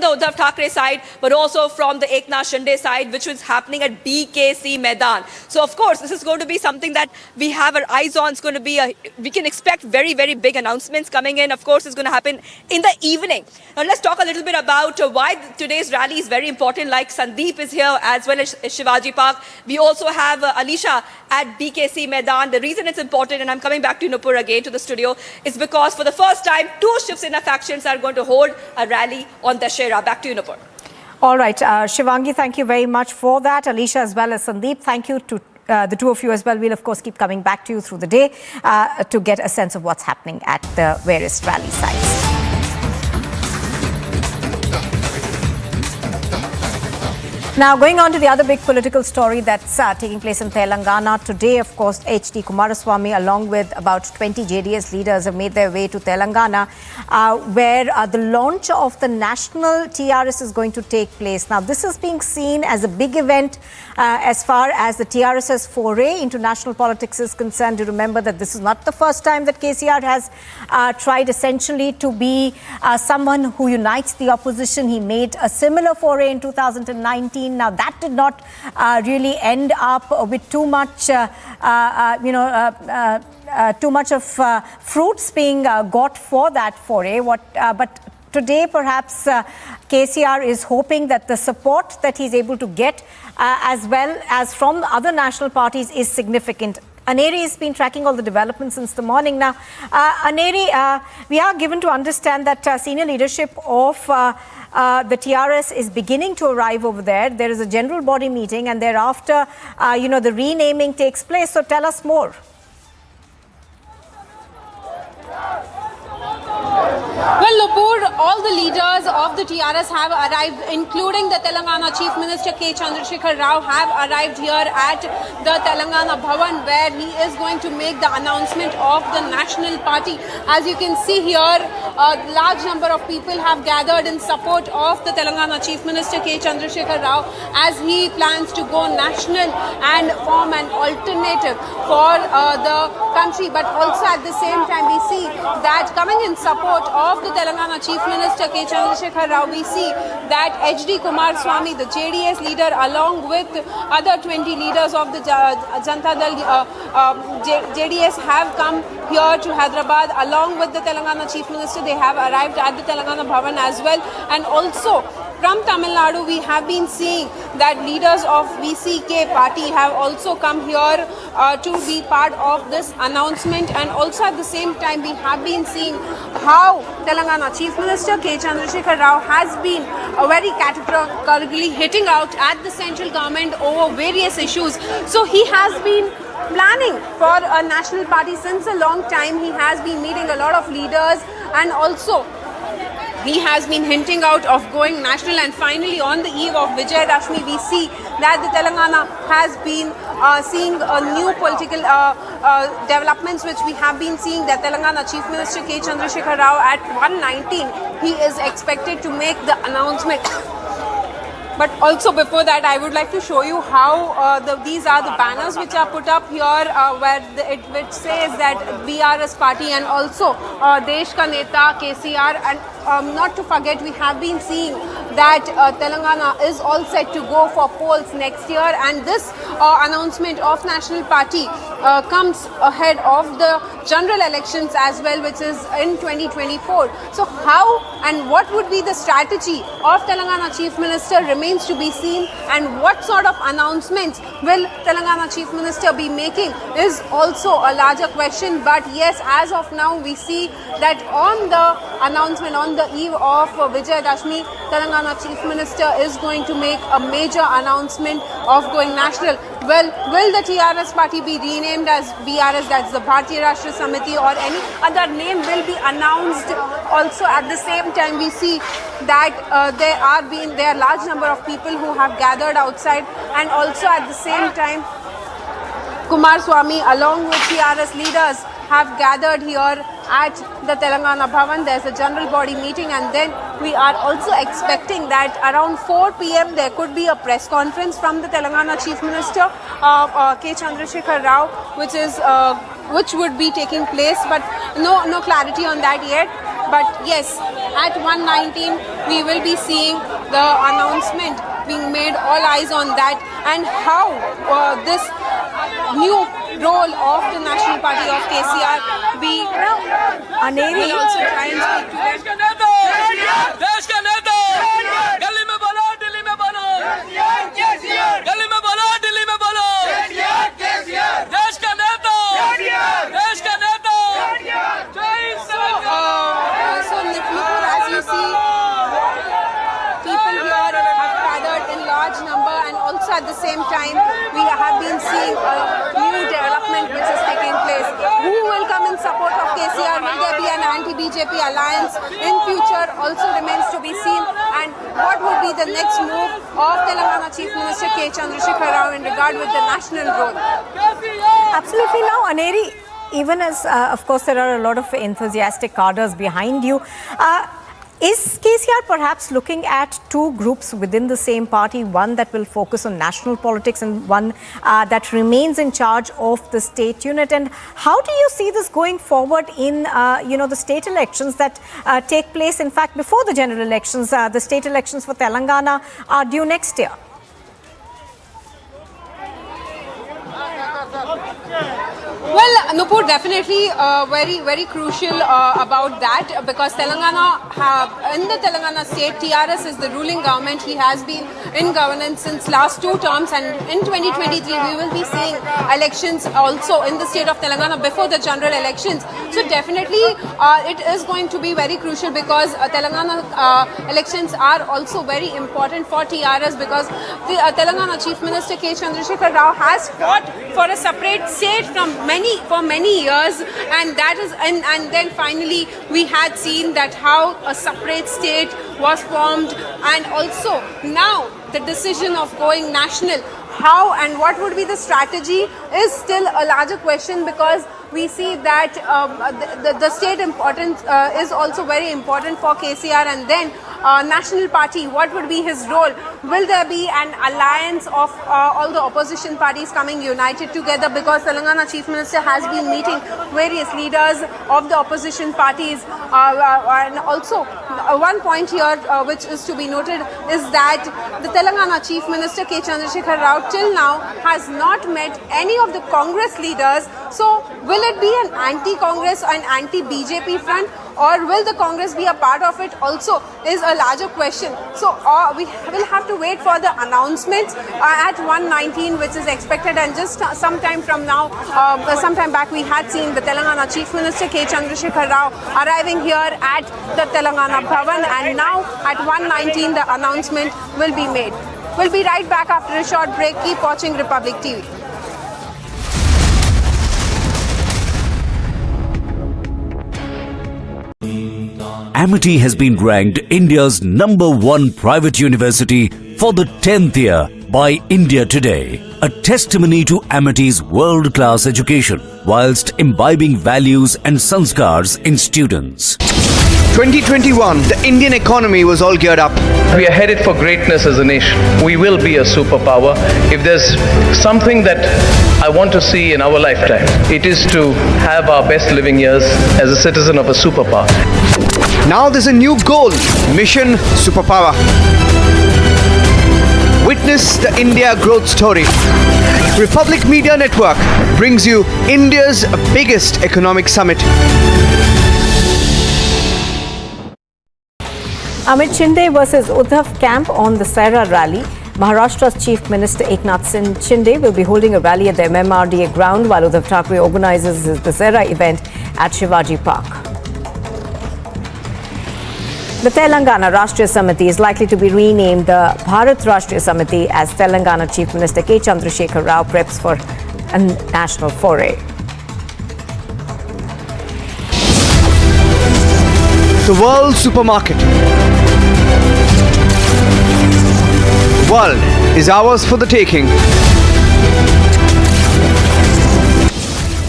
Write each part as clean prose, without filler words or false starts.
the Uddhav Thackeray side, but also from the Eknath Shinde side, which was happening at BKC Maidan. So, of course, this is going to be something that we have our eyes on. It's going to be we can expect very, very big announcements coming in. Of course, it's going to happen in the evening. Now, let's talk a little bit about why today's rally is very important. Like Sandeep is here as well as Shivaji Park. We also have Alisha at BKC Maidan. The reason it's important, and I'm coming back to Nupur again to the studio, is because for the first time, two Shiv Sena factions are going to hold a rally on Dussehra. Back to you, Nupur. All right, Shivangi, thank you very much for that. Alisha as well as Sandeep, thank you to the two of you as well. We'll, of course, keep coming back to you through the day to get a sense of what's happening at the various rally sites. Now, going on to the other big political story that's taking place in Telangana today, of course, H.D. Kumaraswamy, along with about 20 JDS leaders, have made their way to Telangana, where the launch of the national TRS is going to take place. Now, this is being seen as a big event as far as the TRS's foray into national politics is concerned. You remember that this is not the first time that KCR has tried essentially to be someone who unites the opposition. He made a similar foray in 2019. Now, that did not really end up with too much, too much of fruits being got for that foray. But today, perhaps KCR is hoping that the support that he's able to get, as well as from other national parties, is significant. Aneri has been tracking all the developments since the morning. Now, Aneri, we are given to understand that senior leadership of the TRS is beginning to arrive over there. There is a general body meeting, and thereafter, the renaming takes place. So tell us more. Well, Nupur, all the leaders of the TRS have arrived, including the Telangana Chief Minister K. Chandrasekhar Rao, have arrived here at the Telangana Bhavan, where he is going to make the announcement of the national party. As you can see here, a large number of people have gathered in support of the Telangana Chief Minister K. Chandrasekhar Rao, as he plans to go national and form an alternative for the country. But also at the same time, we see that coming in support of the Telangana Chief Minister K. Chandrasekhar Rao, we see that H.D. Kumaraswamy, the JDS leader, along with other 20 leaders of the Janata Dal JDS, have come here to Hyderabad. Along with the Telangana Chief Minister, they have arrived at the Telangana Bhavan as well. And also from Tamil Nadu, we have been seeing that leaders of VCK party have also come here to be part of this announcement. And also at the same time, we have been seeing how Telangana Chief Minister K. Chandrasekhar Rao has been very categorically hitting out at the central government over various issues. So he has been planning for a national party since a long time. He has been meeting a lot of leaders, and also he has been hinting out of going national. And finally, on the eve of Vijay Dashmi, we see that the Telangana has been seeing new political developments, which we have been seeing that Telangana Chief Minister K. Chandrasekhar Rao at 1:19, he is expected to make the announcement. But also before that, I would like to show you how these are the banners which are put up here, which says that BRS party, and also Desh Ka Neta KCR. And not to forget, we have been seeing that Telangana is all set to go for polls next year, and this announcement of national party comes ahead of the general elections as well, which is in 2024. So how and what would be the strategy of Telangana Chief Minister remains to be seen, and what sort of announcements will Telangana Chief Minister be making is also a larger question. But yes, as of now, we see that on the announcement, on the eve of Vijay Dashmi, Telangana Chief Minister is going to make a major announcement of going national. Well, will the TRS party be renamed as BRS, that's the Bharatiya Rashtra Samiti, or any other name will be announced? Also at the same time, we see that there are a large number of people who have gathered outside, and also at the same time, Kumaraswamy along with TRS leaders have gathered here at the Telangana Bhavan. There's a general body meeting, and then we are also expecting that around 4 p.m. there could be a press conference from the Telangana Chief Minister K. Chandrasekhar Rao, which would be taking place, but no clarity on that yet. But yes, at 1:19 we will be seeing the announcement being made, all eyes on that, and how this new role of the National Party of KCR we will also try and speak to them. देश का नेता गली में बोलो दिल्ली में बोलो गली में बोलो दिल्ली में बोलो देश का नेता So Nipur, as you see, people here have gathered in large number, and also at the same time we have been seeing a new development which is taking place. Who will come in support of KCR? Will there be an anti-BJP alliance in future? Also remains to be seen. And what would be the next move of Telangana Chief Minister K. Chandrasekhar Rao in regard with the national role? Absolutely. Now, Aneri, even as, of course, there are a lot of enthusiastic cadres behind you, is KCR perhaps looking at two groups within the same party, one that will focus on national politics and one that remains in charge of the state unit? And how do you see this going forward in, the state elections that take place, in fact, before the general elections? The state elections for Telangana are due next year. Well, Nupur, definitely very, very crucial about that, because Telangana, in the Telangana state, TRS is the ruling government. He has been in governance since last 2 terms, and in 2023 we will be seeing elections also in the state of Telangana before the general elections. So definitely it is going to be very crucial, because Telangana elections are also very important for TRS, because the Telangana Chief Minister K. Chandrasekhar Rao has fought for a separate state for many years, and that is and then finally we had seen that how a separate state was formed, and also now the decision of going national. How and what would be the strategy is still a larger question, because we see that the state importance is also very important for KCR, and then national party, what would be his role? Will there be an alliance of all the opposition parties coming united together? Because Telangana Chief Minister has been meeting various leaders of the opposition parties, and also one point here which is to be noted is that the Telangana Chief Minister K. Chandrasekhar Rao till now has not met any of the Congress leaders. So will it be an anti-Congress and anti-BJP front, or will the Congress be a part of it also, is a larger question. So we will have to wait for the announcements at 1:19, which is expected, and just some time from now, some time back we had seen the Telangana Chief Minister K. Chandrasekhar Rao arriving here at the Telangana Bhavan, and now at 1:19 the announcement will be made. We'll be right back after a short break. Keep watching Republic TV. Amity has been ranked India's #1 private university for the 10th year by India Today, a testimony to Amity's world-class education whilst imbibing values and sanskars in students. 2021, the Indian economy was all geared up. We are headed for greatness as a nation. We will be a superpower. If there's something that I want to see in our lifetime, it is to have our best living years as a citizen of a superpower. Now there's a new goal, Mission Superpower. Witness the India growth story. Republic Media Network brings you India's biggest economic summit. Amit Shinde versus Uddhav camp on the Sena rally. Maharashtra's Chief Minister Eknath Shinde will be holding a rally at the MMRDA ground, while Uddhav Thackeray organizes his Dussehra event at Shivaji Park. The Telangana Rashtriya Samiti is likely to be renamed the Bharat Rashtriya Samiti as Telangana Chief Minister K. Chandrasekhar Rao preps for a national foray. The world supermarket. World is ours for the taking.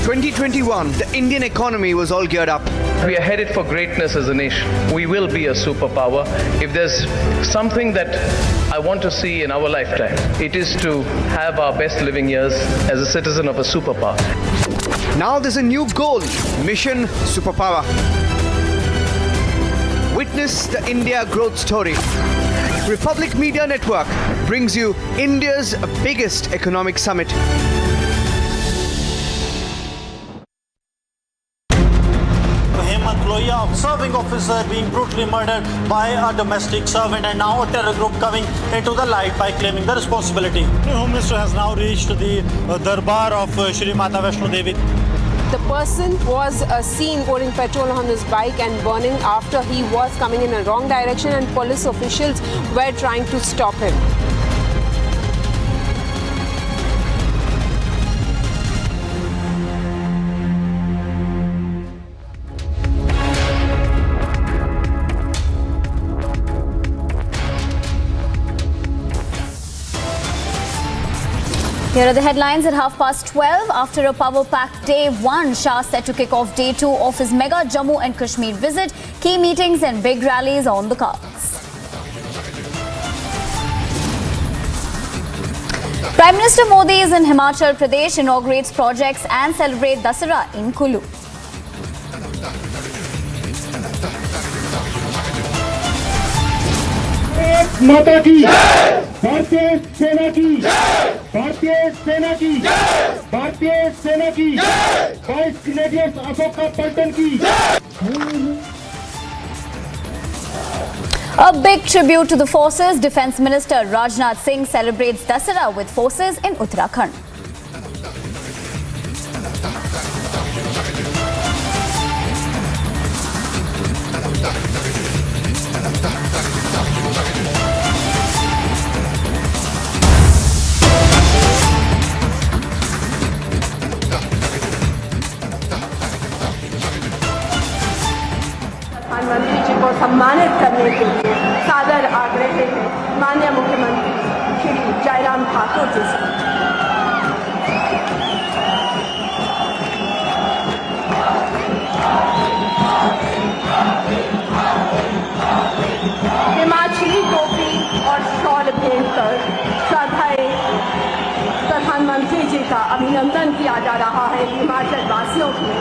2021, the Indian economy was all geared up. We are headed for greatness as a nation. We will be a superpower. If there's something that I want to see in our lifetime, it is to have our best living years as a citizen of a superpower. Now there's a new goal, Mission Superpower. Witness Witness the India growth story. Republic Media Network brings you India's biggest economic summit. Serving officer being brutally murdered by a domestic servant, and now a terror group coming into the light by claiming the responsibility. The Home Minister has now reached the Darbar of Shri Mata Vaishno Devi. The person was seen pouring petrol on his bike and burning after he was coming in a wrong direction, and police officials were trying to stop him. Here are the headlines at 12:30. After a power-packed day 1, Shah set to kick off day 2 of his mega Jammu and Kashmir visit. Key meetings and big rallies on the cards. Prime Minister Modi is in Himachal Pradesh, inaugurates projects and celebrates Dussehra in Kulu. माता की भारतीय सेना की भारतीय सेना की भारतीय सेना की 22 ग्रेनेडियर्स अशोक का पलटन की. A big tribute to the forces. Defence Minister Rajnath Singh celebrates Dussehra with forces in Uttarakhand. प्रधानमंत्री जी को सम्मानित करने के लिए सादर आग्रह है माननीय मुख्यमंत्री श्री जयराम ठाकुर जी से. हिमाचली टोपी और शॉल भेंट कर श्रद्धाएं प्रधानमंत्री जी का अभिनंदन किया जा रहा है हिमाचल वासियों की.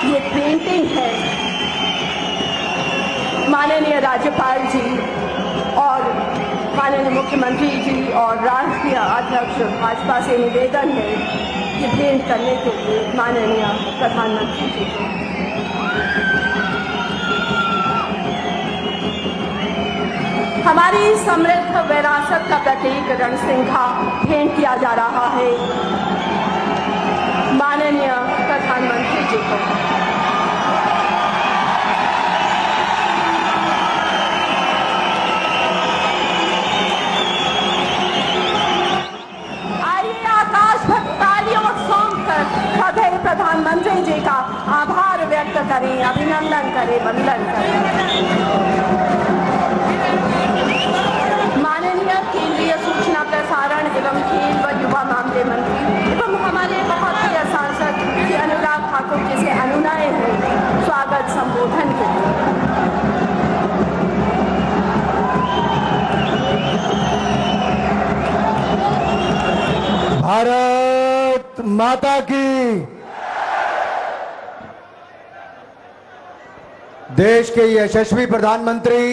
ये पेंटिंग है माननीय राज्यपाल जी और माननीय मुख्यमंत्री जी और राष्ट्रीय अध्यक्ष भाजपा से निवेदन है कि भेंट करने के लिए माननीय प्रधानमंत्री जी को. हमारी समृद्ध विरासत का प्रतीक रणसिंघा भेंट किया जा रहा है माननीय प्रधानमंत्री जी को. आइए आकाश भर तालियों सौंप कर सदैव प्रधानमंत्री जी का आभार व्यक्त करें, अभिनंदन करें, वंदन करें. माननीय केंद्रीय सूचना प्रसारण एवं खेल व युवा मामले मंत्री एवं हमारे बहुत ही सांसद श्री अनुराग ठाकुर जी से अनुनय है स्वागत संबोधन के लिए. भारत माता की. देश के यशस्वी प्रधानमंत्री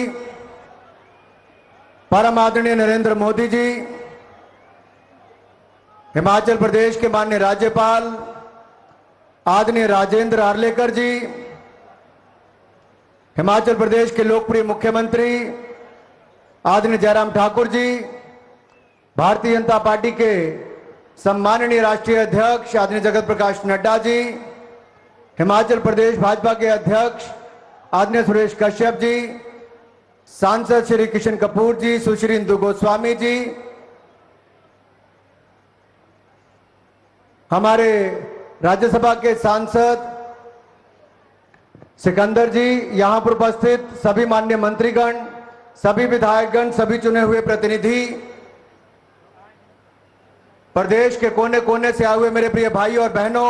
परम आदरणीय नरेंद्र मोदी जी, हिमाचल प्रदेश के माननीय राज्यपाल आदरणीय राजेंद्र आर्लेकर जी, हिमाचल प्रदेश के लोकप्रिय मुख्यमंत्री आदरणीय जयराम ठाकुर जी, भारतीय जनता पार्टी के सम्माननीय राष्ट्रीय अध्यक्ष आदरणीय जगत प्रकाश नड्डा जी, हिमाचल प्रदेश भाजपा के अध्यक्ष आदरणीय सुरेश कश्यप जी, सांसद श्री किशन कपूर जी, सुश्री इंदु गोस्वामी जी, हमारे राज्यसभा के सांसद सिकंदर जी, यहां पर उपस्थित सभी माननीय मंत्रीगण, सभी विधायकगण, सभी चुने हुए प्रतिनिधि, प्रदेश के कोने कोने से आए हुए मेरे प्रिय भाइयों और बहनों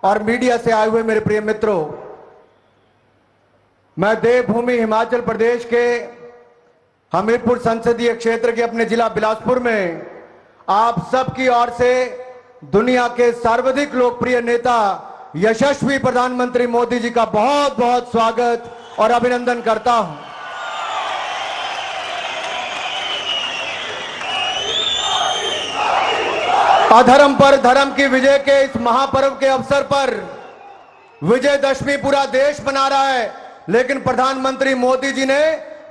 और मीडिया से आए हुए मेरे प्रिय मित्रों, मैं देवभूमि हिमाचल प्रदेश के हमीरपुर संसदीय क्षेत्र के अपने जिला बिलासपुर में आप सबकी ओर से दुनिया के सर्वाधिक लोकप्रिय नेता यशस्वी प्रधानमंत्री मोदी जी का बहुत बहुत स्वागत और अभिनंदन करता हूं। अधर्म पर धर्म की विजय के इस महापर्व के अवसर पर विजयदशमी पूरा देश मना रहा है, लेकिन प्रधानमंत्री मोदी जी ने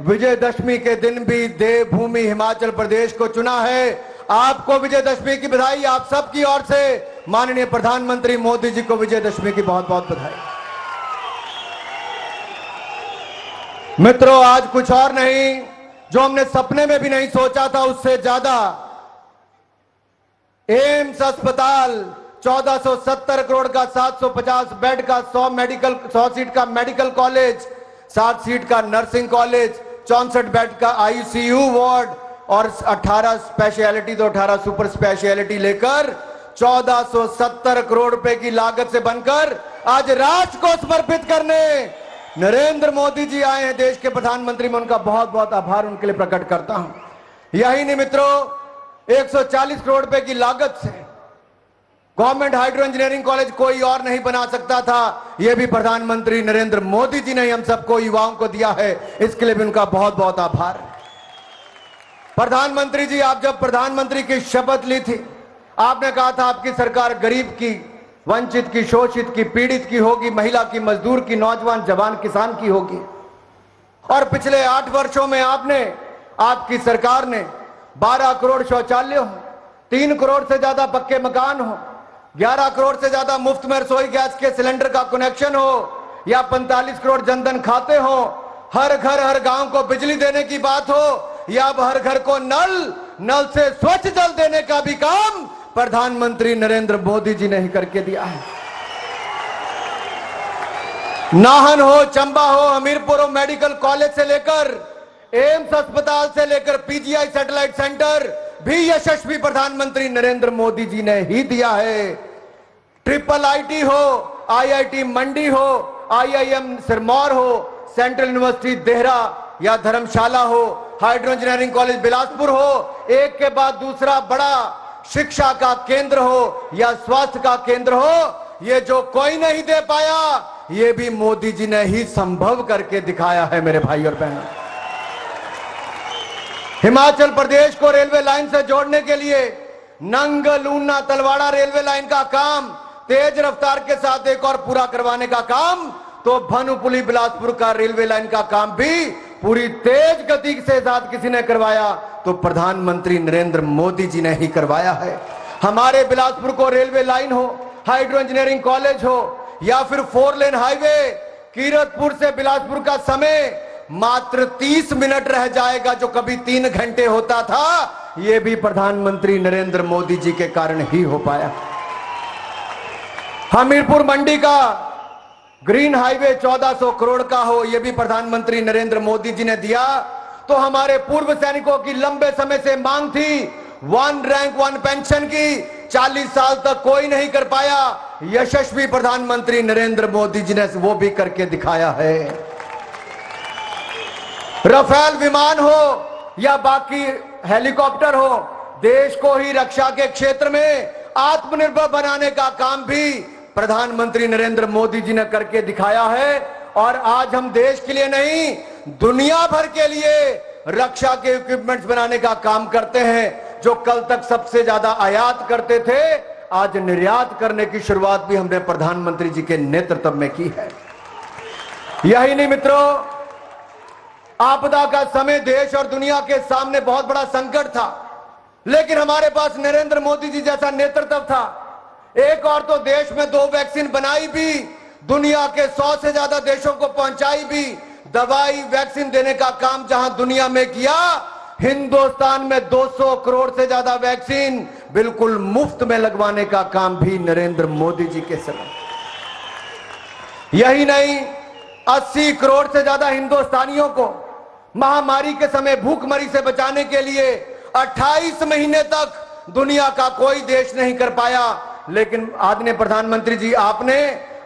विजयदशमी के दिन भी देवभूमि हिमाचल प्रदेश को चुना है। आपको विजयदशमी की बधाई, आप सबकी ओर से माननीय प्रधानमंत्री मोदी जी को विजयदशमी की बहुत बहुत बधाई। मित्रों, आज कुछ और नहीं, जो हमने सपने में भी नहीं सोचा था उससे ज्यादा एम्स अस्पताल 1470 करोड़ का 750 बेड का 100 सीट का मेडिकल कॉलेज, 7 सीट का नर्सिंग कॉलेज, 64 बेड का आईसीयू वार्ड और 18 स्पेशलिटी तो 18 सुपर स्पेशलिटी लेकर 1470 करोड़ रुपए की लागत से बनकर आज राष्ट्र को समर्पित करने नरेंद्र मोदी जी आए हैं, देश के प्रधानमंत्री। मैं उनका बहुत बहुत आभार उनके लिए प्रकट करता हूं। यही नहीं मित्रों, 140 करोड़ रुपए की लागत से गवर्नमेंट हाइड्रो इंजीनियरिंग कॉलेज कोई और नहीं बना सकता था, यह भी प्रधानमंत्री नरेंद्र मोदी जी ने हम सबको युवाओं को दिया है, इसके लिए भी उनका बहुत बहुत आभार। प्रधानमंत्री जी, आप जब प्रधानमंत्री की शपथ ली थी, आपने कहा था आपकी सरकार गरीब की, वंचित की, शोषित की, पीड़ित की होगी, महिला की, मजदूर की, नौजवान, जवान, किसान की होगी। और पिछले 8 वर्षों में आपकी सरकार ने 12 करोड़ शौचालय हो, 3 करोड़ से ज्यादा पक्के मकान हो, 11 करोड़ से ज्यादा मुफ्त में रसोई गैस के सिलेंडर का कनेक्शन हो, या 45 करोड़ जनधन खाते हो, हर घर हर गांव को बिजली देने की बात हो, या अब हर घर को नल से स्वच्छ जल देने का भी काम प्रधानमंत्री नरेंद्र मोदी जी ने ही करके दिया है। नाहन हो, चंबा हो, हमीरपुर हो, मेडिकल कॉलेज से लेकर एम्स अस्पताल से लेकर पीजीआई सैटेलाइट सेंटर भी यशस्वी प्रधानमंत्री नरेंद्र मोदी जी ने ही दिया है। ट्रिपल आईटी हो, आईआईटी मंडी हो, आईआईएम सिरमौर हो, सेंट्रल यूनिवर्सिटी देहरा या धर्मशाला हो, हाइड्रो इंजीनियरिंग कॉलेज बिलासपुर हो, एक के बाद दूसरा बड़ा शिक्षा का केंद्र हो या स्वास्थ्य का केंद्र हो, ये जो कोई नहीं दे पाया, ये भी मोदी जी ने ही संभव करके दिखाया है। मेरे भाई और बहनों, हिमाचल प्रदेश को रेलवे लाइन से जोड़ने के लिए नंगल ऊना तलवाड़ा रेलवे लाइन का काम तेज रफ्तार के साथ एक और पूरा करवाने का काम, तो भानुपुली बिलासपुर का रेलवे लाइन का काम भी पूरी तेज गति के साथ किसी ने करवाया तो प्रधानमंत्री नरेंद्र मोदी जी ने ही करवाया है। हमारे बिलासपुर को रेलवे लाइन हो, हाइड्रो इंजीनियरिंग कॉलेज हो या फिर 4 लेन हाईवे, कीरतपुर से बिलासपुर का समय मात्र 30 मिनट रह जाएगा, जो कभी 3 घंटे होता था, यह भी प्रधानमंत्री नरेंद्र मोदी जी के कारण ही हो पाया। हमीरपुर मंडी का ग्रीन हाईवे 1400 करोड़ का हो, यह भी प्रधानमंत्री नरेंद्र मोदी जी ने दिया। तो हमारे पूर्व सैनिकों की लंबे समय से मांग थी 1 रैंक 1 पेंशन की, 40 साल तक कोई नहीं कर पाया, यशस्वी प्रधानमंत्री नरेंद्र मोदी जी ने वो भी करके दिखाया है। राफेल विमान हो या बाकी हेलीकॉप्टर हो, देश को ही रक्षा के क्षेत्र में आत्मनिर्भर बनाने का काम भी प्रधानमंत्री नरेंद्र मोदी जी ने करके दिखाया है। और आज हम देश के लिए नहीं, दुनिया भर के लिए रक्षा के इक्विपमेंट्स बनाने का काम करते हैं। जो कल तक सबसे ज्यादा आयात करते थे, आज निर्यात करने की शुरुआत भी हमने प्रधानमंत्री जी के नेतृत्व में की है। यही नहीं मित्रों, आपदा का समय देश और दुनिया के सामने बहुत बड़ा संकट था, लेकिन हमारे पास नरेंद्र मोदी जी जैसा नेतृत्व था। एक और तो देश में 2 वैक्सीन बनाई भी, दुनिया के 100 से ज्यादा देशों को पहुंचाई भी, दवाई वैक्सीन देने का काम जहां दुनिया में किया, हिंदुस्तान में 200 करोड़ से ज्यादा वैक्सीन बिल्कुल मुफ्त में लगवाने का काम भी नरेंद्र मोदी जी के समय। यही नहीं, 80 करोड़ से ज्यादा हिंदुस्तानियों को महामारी के समय भूखमरी से बचाने के लिए 28 महीने तक दुनिया का कोई देश नहीं कर पाया, लेकिन आदरणीय प्रधानमंत्री जी, आपने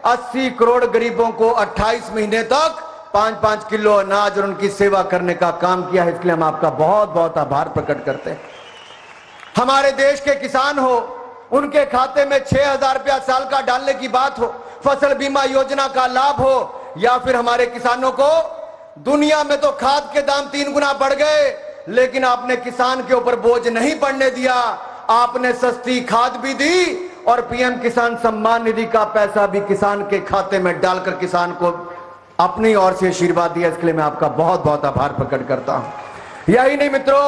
80 करोड़ गरीबों को 28 महीने तक 5-5 किलो अनाज और उनकी सेवा करने का काम किया है। इसलिए हम आपका बहुत बहुत आभार प्रकट करते हैं। हमारे देश के किसान हो, उनके खाते में 6,000 रुपया साल का डालने की बात हो, फसल बीमा योजना का लाभ हो, या फिर हमारे किसानों को, दुनिया में तो खाद के दाम 3 गुना बढ़ गए, लेकिन आपने किसान के ऊपर बोझ नहीं पड़ने दिया। आपने सस्ती खाद भी दी और पीएम किसान सम्मान निधि का पैसा भी किसान के खाते में डालकर किसान को अपनी ओर से आशीर्वाद दिया। इसके लिए मैं आपका बहुत बहुत आभार प्रकट करता हूं। यही नहीं मित्रों,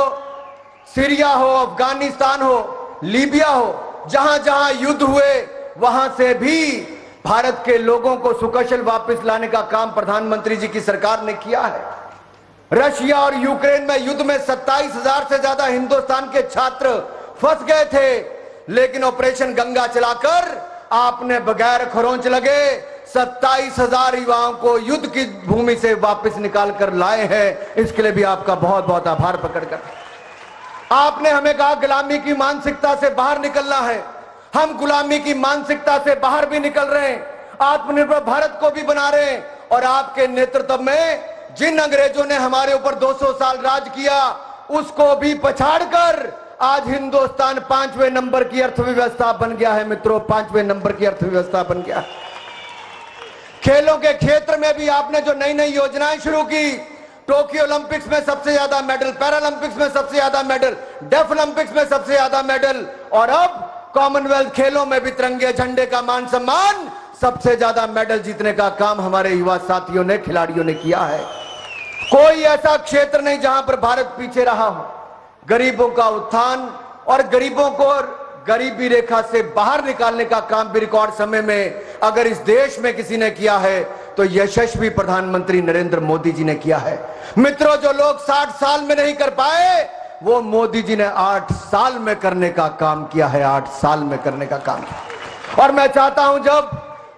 सीरिया हो, अफगानिस्तान हो, लीबिया हो, जहां जहां युद्ध हुए वहां से भी भारत के लोगों को सुकुशल वापस लाने का काम प्रधानमंत्री जी की सरकार ने किया है। रशिया और यूक्रेन में युद्ध में 27,000 से ज्यादा हिंदुस्तान के छात्र फंस गए थे, लेकिन ऑपरेशन गंगा चलाकर आपने बगैर खरोंच लगे 27,000 युवाओं को युद्ध की भूमि से वापस निकाल कर लाए हैं। इसके लिए भी आपका बहुत बहुत आभार प्रकट करते हैं। आपने हमें कहा गुलामी की मानसिकता से बाहर निकलना है। हम गुलामी की मानसिकता से बाहर भी निकल रहे हैं, आत्मनिर्भर भारत को भी बना रहे हैं। और आपके नेतृत्व में जिन अंग्रेजों ने हमारे ऊपर 200 साल राज किया, उसको भी पछाड़कर आज हिंदुस्तान 5वें नंबर की अर्थव्यवस्था बन गया है। मित्रों, 5वें नंबर की अर्थव्यवस्था बन गया। खेलों के क्षेत्र में भी आपने जो नई नई योजनाएं शुरू की, टोक्यो ओलंपिक्स में सबसे ज्यादा मेडल, पैरालंपिक्स में सबसे ज्यादा मेडल, डेफ ओलंपिक्स में सबसे ज्यादा मेडल, और अब कॉमनवेल्थ खेलों में भी तिरंगे झंडे का मान सम्मान, सबसे ज्यादा मेडल जीतने का काम हमारे युवा साथियों ने, खिलाड़ियों ने किया है। कोई ऐसा क्षेत्र नहीं जहां पर भारत पीछे रहा हो। गरीबों का उत्थान और गरीबों को गरीबी रेखा से बाहर निकालने का काम भी रिकॉर्ड समय में अगर इस देश में किसी ने किया है तो यशस्वी प्रधानमंत्री नरेंद्र मोदी जी ने किया है। मित्रों, जो लोग 60 साल में नहीं कर पाए, वो मोदी जी ने 8 साल में करने का काम किया है। 8 साल में करने का काम किया। और मैं चाहता हूं, जब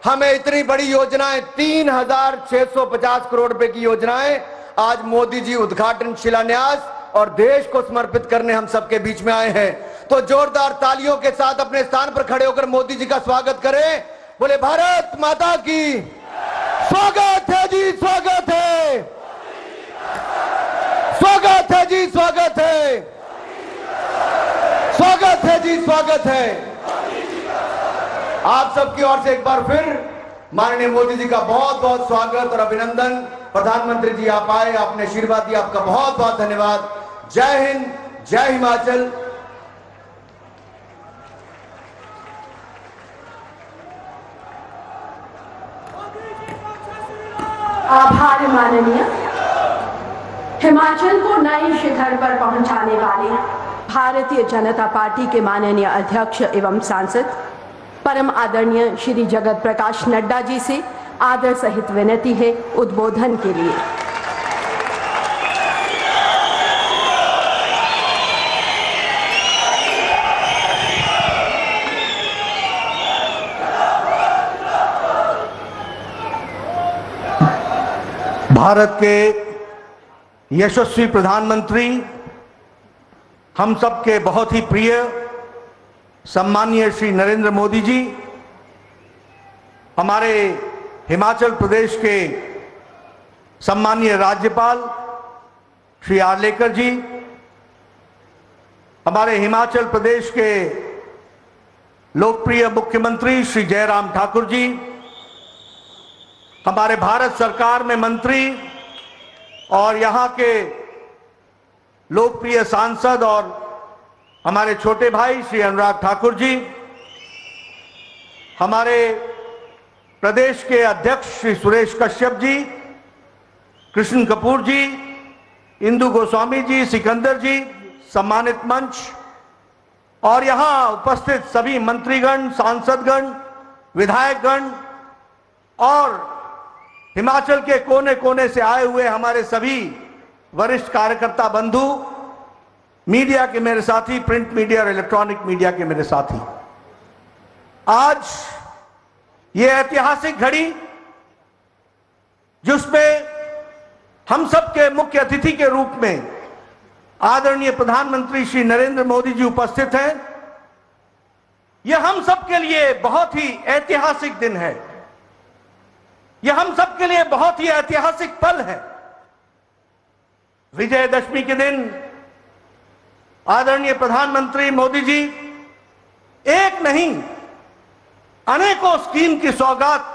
हमें इतनी बड़ी योजनाएं, 3,650 करोड़ रुपए की योजनाएं आज मोदी जी उद्घाटन, शिलान्यास और देश को समर्पित करने हम सबके बीच में आए हैं, तो जोरदार तालियों के साथ अपने स्थान पर खड़े होकर मोदी जी का स्वागत करें। बोले भारत माता की स्वागत है जी, स्वागत है, स्वागत है जी, स्वागत है, स्वागत है जी, स्वागत है। आप सबकी ओर से एक बार फिर माननीय मोदी जी का बहुत बहुत स्वागत और अभिनंदन। प्रधानमंत्री जी आप आए, आपने आशीर्वाद दिया, आपका बहुत बहुत धन्यवाद। जय हिंद, जय हिमाचल। आभार माननीय। हिमाचल को नए शिखर पर पहुंचाने वाले भारतीय जनता पार्टी के माननीय अध्यक्ष एवं सांसद परम आदरणीय श्री जगत प्रकाश नड्डा जी से आदर सहित विनती है उद्बोधन के लिए। भारत के यशस्वी प्रधानमंत्री, हम सबके बहुत ही प्रिय सम्मानीय श्री नरेंद्र मोदी जी, हमारे हिमाचल प्रदेश के सम्मानीय राज्यपाल श्री आर्लेकर जी, हमारे हिमाचल प्रदेश के लोकप्रिय मुख्यमंत्री श्री जयराम ठाकुर जी, हमारे भारत सरकार में मंत्री और यहाँ के लोकप्रिय सांसद और हमारे छोटे भाई श्री अनुराग ठाकुर जी, हमारे प्रदेश के अध्यक्ष श्री सुरेश कश्यप जी, कृष्ण कपूर जी, इंदु गोस्वामी जी, सिकंदर जी, सम्मानित मंच और यहाँ उपस्थित सभी मंत्रीगण, सांसदगण, विधायकगण और हिमाचल के कोने कोने से आए हुए हमारे सभी वरिष्ठ कार्यकर्ता बंधु, मीडिया के मेरे साथी, प्रिंट मीडिया और इलेक्ट्रॉनिक मीडिया के मेरे साथी, आज ये ऐतिहासिक घड़ी जिसमें हम सब के मुख्य अतिथि के रूप में आदरणीय प्रधानमंत्री श्री नरेंद्र मोदी जी उपस्थित हैं, यह हम सब के लिए बहुत ही ऐतिहासिक दिन है। यह हम सब के लिए बहुत ही ऐतिहासिक पल है। विजयदशमी के दिन आदरणीय प्रधानमंत्री मोदी जी एक नहीं अनेकों स्कीम की सौगात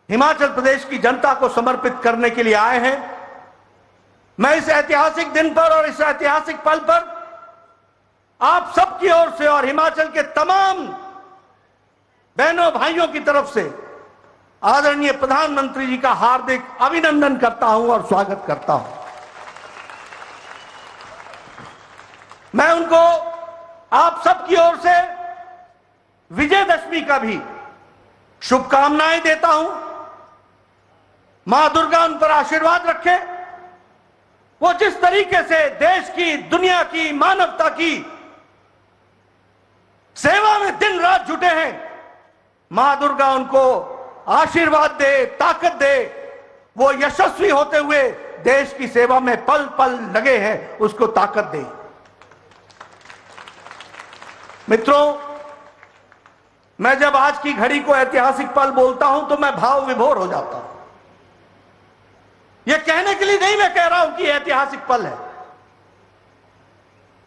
हिमाचल प्रदेश की जनता को समर्पित करने के लिए आए हैं। मैं इस ऐतिहासिक दिन पर और इस ऐतिहासिक पल पर आप सबकी ओर से और हिमाचल के तमाम बहनों भाइयों की तरफ से आदरणीय प्रधानमंत्री जी का हार्दिक अभिनंदन करता हूं और स्वागत करता हूं। मैं उनको आप सबकी ओर से विजयदशमी का भी शुभकामनाएं देता हूं। मां दुर्गा उन पर आशीर्वाद रखे। वो जिस तरीके से देश की, दुनिया की, मानवता की सेवा में दिन रात जुटे हैं, मां दुर्गा उनको आशीर्वाद दे, ताकत दे। वो यशस्वी होते हुए देश की सेवा में पल पल लगे हैं, उसको ताकत दे। मित्रों, मैं जब आज की घड़ी को ऐतिहासिक पल बोलता हूं तो मैं भाव विभोर हो जाता हूं। यह कहने के लिए नहीं मैं कह रहा हूं कि ऐतिहासिक पल है।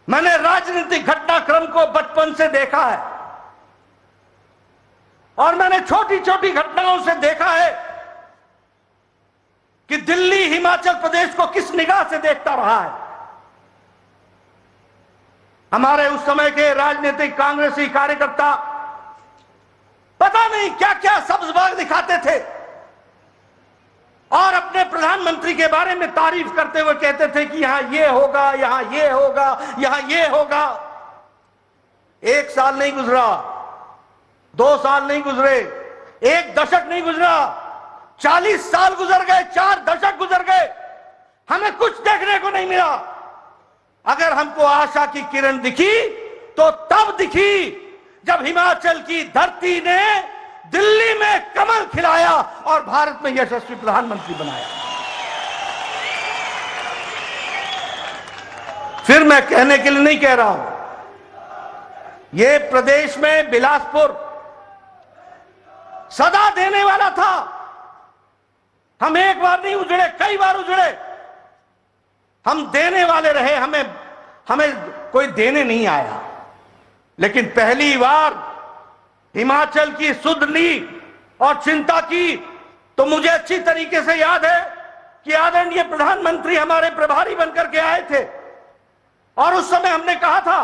मैंने राजनीतिक घटनाक्रम को बचपन से देखा है और मैंने छोटी छोटी घटनाओं से देखा है कि दिल्ली हिमाचल प्रदेश को किस निगाह से देखता रहा है। हमारे उस समय के राजनीतिक कांग्रेसी कार्यकर्ता पता नहीं क्या क्या सब्ज बाग दिखाते थे और अपने प्रधानमंत्री के बारे में तारीफ करते हुए कहते थे कि यहां ये होगा, यहां ये होगा, यहां ये होगा। एक साल नहीं गुजरा, 2 साल नहीं गुजरे, 1 दशक नहीं गुजरा, 40 साल गुजर गए, 4 दशक गुजर गए, हमें कुछ देखने को नहीं मिला। अगर हमको आशा की किरण दिखी तो तब दिखी जब हिमाचल की धरती ने दिल्ली में कमल खिलाया और भारत में यशस्वी प्रधानमंत्री बनाया। फिर मैं कहने के लिए नहीं कह रहा हूं, यह प्रदेश में बिलासपुर सदा देने वाला था। हम एक बार नहीं उजड़े, कई बार उजड़े। हम देने वाले रहे, हमें कोई देने नहीं आया। लेकिन पहली बार हिमाचल की सुध ली और चिंता की तो मुझे अच्छी तरीके से याद है कि आदरणीय प्रधानमंत्री हमारे प्रभारी बनकर के आए थे और उस समय हमने कहा था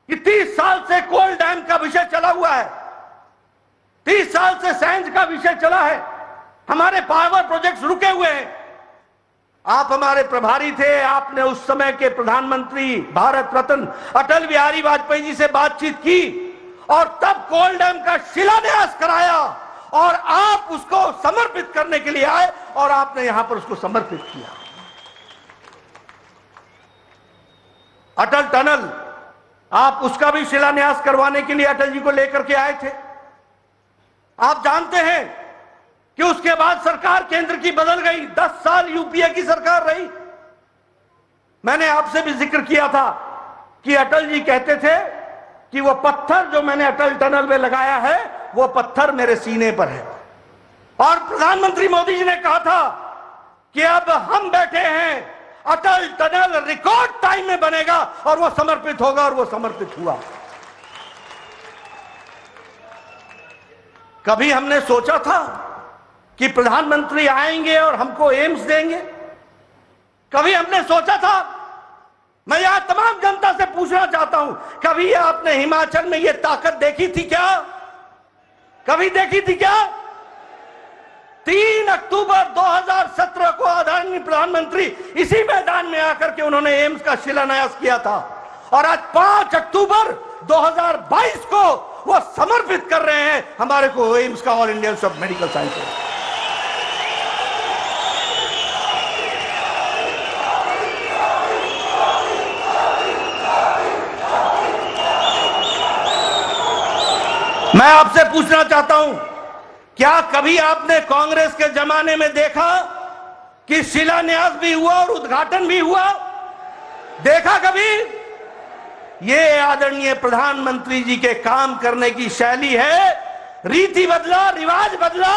कि 30 साल से कोल डैम का विषय चला हुआ है, 30 साल से सैंज का विषय चला है, हमारे पावर प्रोजेक्ट्स रुके हुए हैं। आप हमारे प्रभारी थे, आपने उस समय के प्रधानमंत्री भारत रत्न अटल बिहारी वाजपेयी जी से बातचीत की और तब कोल डैम का शिलान्यास कराया और आप उसको समर्पित करने के लिए आए और आपने यहां पर उसको समर्पित किया। अटल टनल, आप उसका भी शिलान्यास करवाने के लिए अटल जी को लेकर के आए थे। आप जानते हैं कि उसके बाद सरकार केंद्र की बदल गई, 10 साल यूपीए की सरकार रही। मैंने आपसे भी जिक्र किया था कि अटल जी कहते थे कि वो पत्थर जो मैंने अटल टनल में लगाया है वो पत्थर मेरे सीने पर है। और प्रधानमंत्री मोदी जी ने कहा था कि अब हम बैठे हैं, अटल टनल रिकॉर्ड टाइम में बनेगा और वो समर्पित होगा और वो समर्पित हुआ। कभी हमने सोचा था कि प्रधानमंत्री आएंगे और हमको एम्स देंगे? कभी हमने सोचा था? मैं यहां तमाम जनता से पूछना चाहता हूं, कभी आपने हिमाचल में यह ताकत देखी थी क्या? कभी देखी थी क्या? 3 अक्टूबर 2017 को आदरणीय प्रधानमंत्री इसी मैदान में आकर के उन्होंने एम्स का शिलान्यास किया था और आज 5 अक्टूबर 2022 को वो समर्पित कर रहे हैं हमारे को एम्स का, all India institute of medical sciences. मैं आपसे पूछना चाहता हूं, क्या कभी आपने कांग्रेस के जमाने में देखा कि शिलान्यास भी हुआ और उद्घाटन भी हुआ? देखा कभी? ये आदरणीय प्रधानमंत्री जी के काम करने की शैली है। रीति बदला, रिवाज बदला,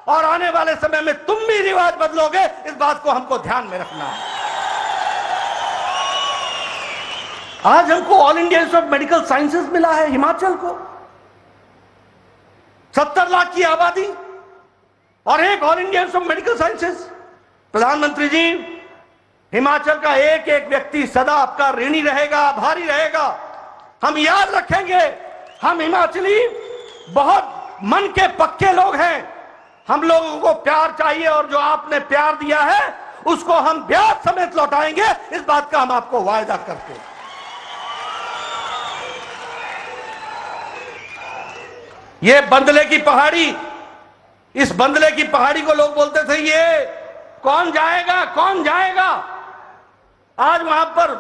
और आने वाले समय में तुम भी रिवाज बदलोगे, इस बात को हमको ध्यान में रखना है। आज हमको all India institute of medical sciences मिला है हिमाचल को, 70 लाख की आबादी और एक all India institute of medical sciences. प्रधानमंत्री जी, हिमाचल का एक एक व्यक्ति सदा आपका ऋणी रहेगा, आभारी रहेगा। हम याद रखेंगे, हम हिमाचली बहुत मन के पक्के लोग हैं। हम लोगों को प्यार चाहिए और जो आपने प्यार दिया है उसको हम ब्याज समेत लौटाएंगे, इस बात का हम आपको वायदा करते हैं। ये बंदले की पहाड़ी, इस बंदले की पहाड़ी को लोग बोलते थे ये कौन जाएगा कौन जाएगा। आज वहां पर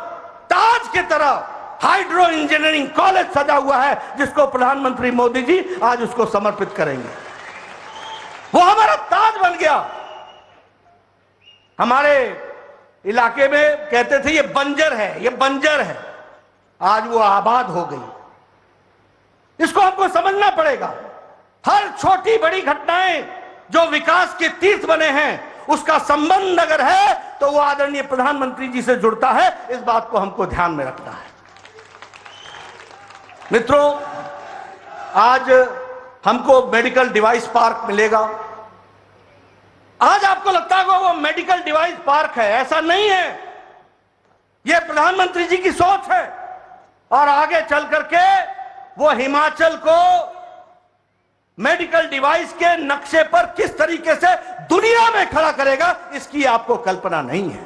ताज की तरह हाइड्रो इंजीनियरिंग कॉलेज सजा हुआ है, जिसको प्रधानमंत्री मोदी जी आज उसको समर्पित करेंगे। वो हमारा ताज बन गया। हमारे इलाके में कहते थे ये बंजर है, ये बंजर है, आज वो आबाद हो गई। इसको हमको समझना पड़ेगा। हर छोटी बड़ी घटनाएं जो विकास के तीर्थ बने हैं, उसका संबंध अगर है तो वो आदरणीय प्रधानमंत्री जी से जुड़ता है, इस बात को हमको ध्यान में रखना है। मित्रों, आज हमको मेडिकल डिवाइस पार्क मिलेगा। आज आपको लगता होगा वो मेडिकल डिवाइस पार्क है, ऐसा नहीं है। यह प्रधानमंत्री जी की सोच है और आगे चल करके वो हिमाचल को मेडिकल डिवाइस के नक्शे पर किस तरीके से दुनिया में खड़ा करेगा, इसकी आपको कल्पना नहीं है।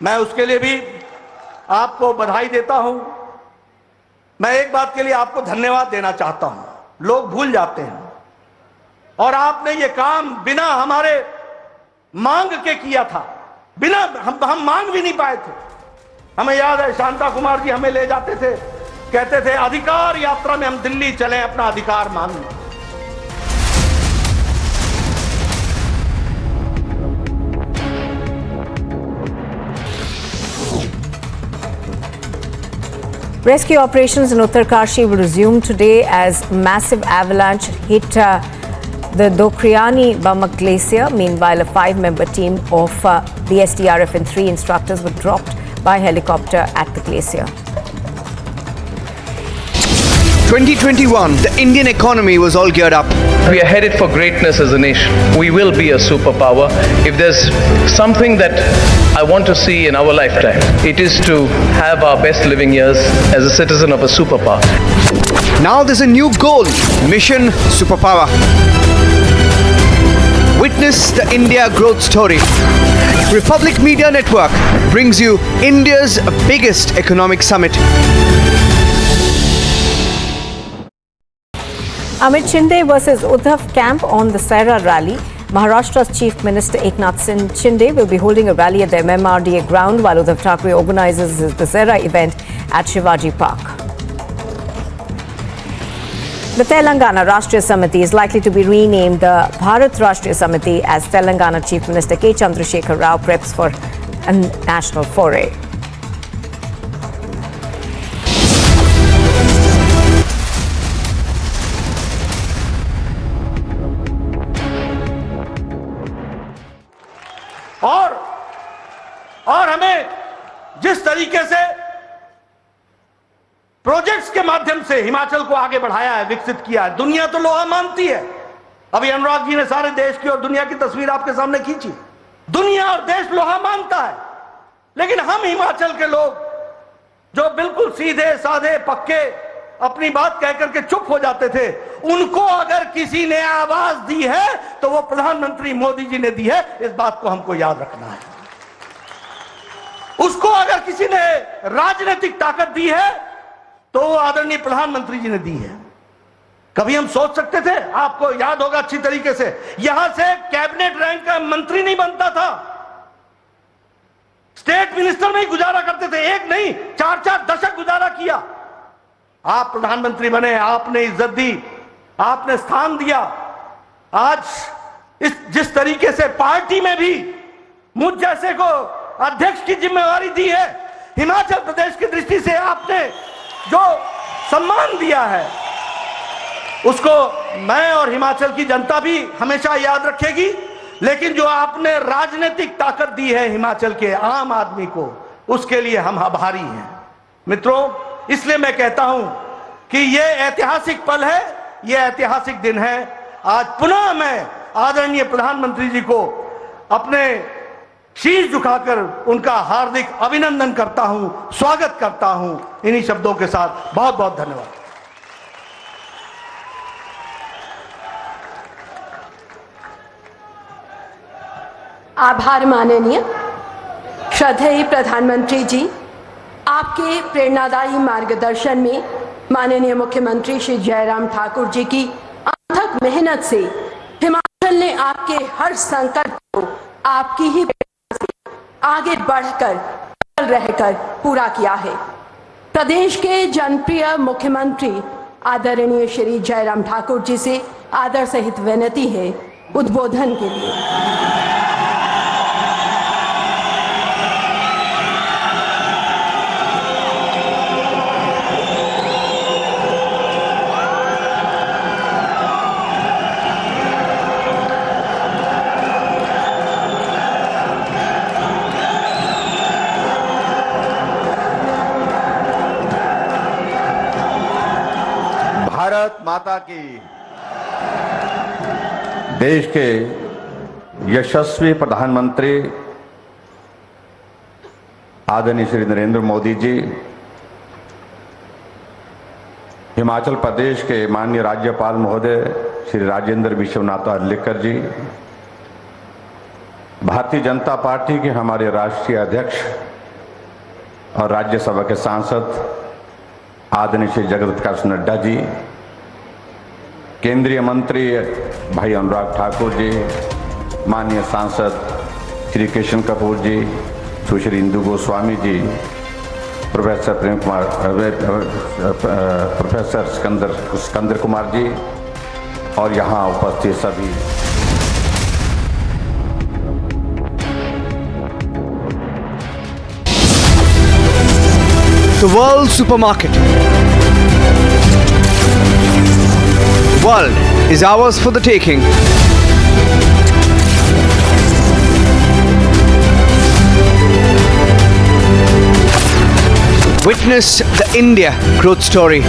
मैं उसके लिए भी आपको बधाई देता हूं। मैं एक बात के लिए आपको धन्यवाद देना चाहता हूं। लोग भूल जाते हैं और आपने ये काम बिना हमारे मांग के किया था, बिना हम मांग भी नहीं पाए थे। हमें याद है शांता कुमार जी हमें ले जाते थे, कहते थे अधिकार यात्रा में हम दिल्ली चलें अपना अधिकार मांगने। Rescue operations in Uttarkashi will resume today as massive avalanche hit the Dokriani Bamak Glacier. Meanwhile, a 5-member team of the SDRF and 3 instructors were dropped by helicopter at the glacier. 2021, the Indian economy was all geared up. We are headed for greatness as a nation. We will be a superpower. If there's something that I want to see in our lifetime, it is to have our best living years as a citizen of a superpower. Now there's a new goal, Mission Superpower. Witness the India growth story. Republic Media Network brings you India's biggest economic summit. Amit Shinde versus Uddhav camp on the Dussehra rally. Maharashtra's Chief Minister Eknath Shinde will be holding a rally at the MMRDA ground while Uddhav Thackeray organizes his Dussehra event at Shivaji Park. The Telangana Rashtriya Samiti is likely to be renamed the Bharat Rashtriya Samiti as Telangana Chief Minister K. Chandrasekhar Rao preps for a national foray. और हमें जिस तरीके से projects के माध्यम से हिमाचल को आगे बढ़ाया है, विकसित किया है, दुनिया तो लोहा मानती है। अभी अनुराग जी ने सारे देश की और दुनिया की तस्वीर आपके सामने खींची। दुनिया और देश लोहा मानता है, लेकिन हम हिमाचल के लोग जो बिल्कुल सीधे साधे पक्के अपनी बात कह करके चुप हो जाते थे, उनको अगर किसी ने आवाज दी है तो वो प्रधानमंत्री मोदी जी ने दी है। इस बात को हमको याद रखना है। उसको अगर किसी ने राजनीतिक ताकत दी है तो वो आदरणीय प्रधानमंत्री जी ने दी है। कभी हम सोच सकते थे? आपको याद होगा अच्छी तरीके से, यहां से कैबिनेट रैंक का मंत्री नहीं बनता था, स्टेट मिनिस्टर में ही गुजारा करते थे। एक नहीं, 4-4 दशक गुजारा किया। आप प्रधानमंत्री बने, आपने इज्जत दी, आपने स्थान दिया। आज जिस तरीके से पार्टी में भी मुझ जैसे को अध्यक्ष की जिम्मेवारी दी है, हिमाचल प्रदेश की दृष्टि से आपने जो सम्मान दिया है, उसको मैं और हिमाचल की जनता भी हमेशा याद रखेगी। लेकिन जो आपने राजनीतिक ताकत दी है हिमाचल के आम आदमी को, उसके लिए हम आभारी हैं मित्रों। इसलिए मैं कहता हूं कि यह ऐतिहासिक पल है, यह ऐतिहासिक दिन है। आज पुनः मैं आदरणीय प्रधानमंत्री जी को अपने शीश झुकाकर उनका हार्दिक अभिनंदन करता हूं, स्वागत करता हूं। इन्हीं शब्दों के साथ बहुत बहुत धन्यवाद। आभार माननीय श्रद्धेय प्रधानमंत्री जी, आपके प्रेरणादायी मार्गदर्शन में माननीय मुख्यमंत्री श्री जयराम ठाकुर जी की अथक मेहनत से हिमाचल ने आपके हर संकट को आपकी ही प्रेरणा से आगे बढ़कर रहकर पूरा किया है। प्रदेश के जनप्रिय मुख्यमंत्री आदरणीय श्री जयराम ठाकुर जी से आदर सहित विनती है उद्बोधन के लिए। भारत माता की। देश के यशस्वी प्रधानमंत्री आदरणीय श्री नरेंद्र मोदी जी, हिमाचल प्रदेश के माननीय राज्यपाल महोदय श्री राजेंद्र विश्वनाथ अर्लेकर जी, भारतीय जनता पार्टी के हमारे राष्ट्रीय अध्यक्ष और राज्यसभा के सांसद आदरणीय श्री जगत प्रकाश नड्डा जी, केंद्रीय मंत्री भाई अनुराग ठाकुर जी, माननीय सांसद श्री कृष्ण कपूर जी, सुश्री इंदु गोस्वामी जी, प्रोफेसर प्रेम कुमार, प्रोफेसर सिकंदर कुमार जी और यहाँ उपस्थित सभी। The world supermarket. World is ours for the taking. Witness the India growth story.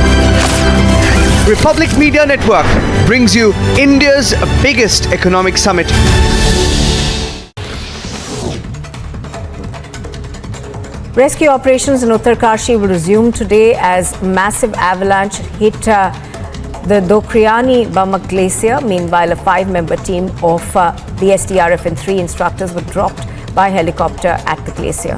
Republic Media Network brings you India's biggest economic summit. Rescue operations in Uttarkashi will resume today as massive avalanche hit the Dokriani Bamak Glacier. Meanwhile, a 5-member team of the SDRF and 3 instructors were dropped by helicopter at the glacier.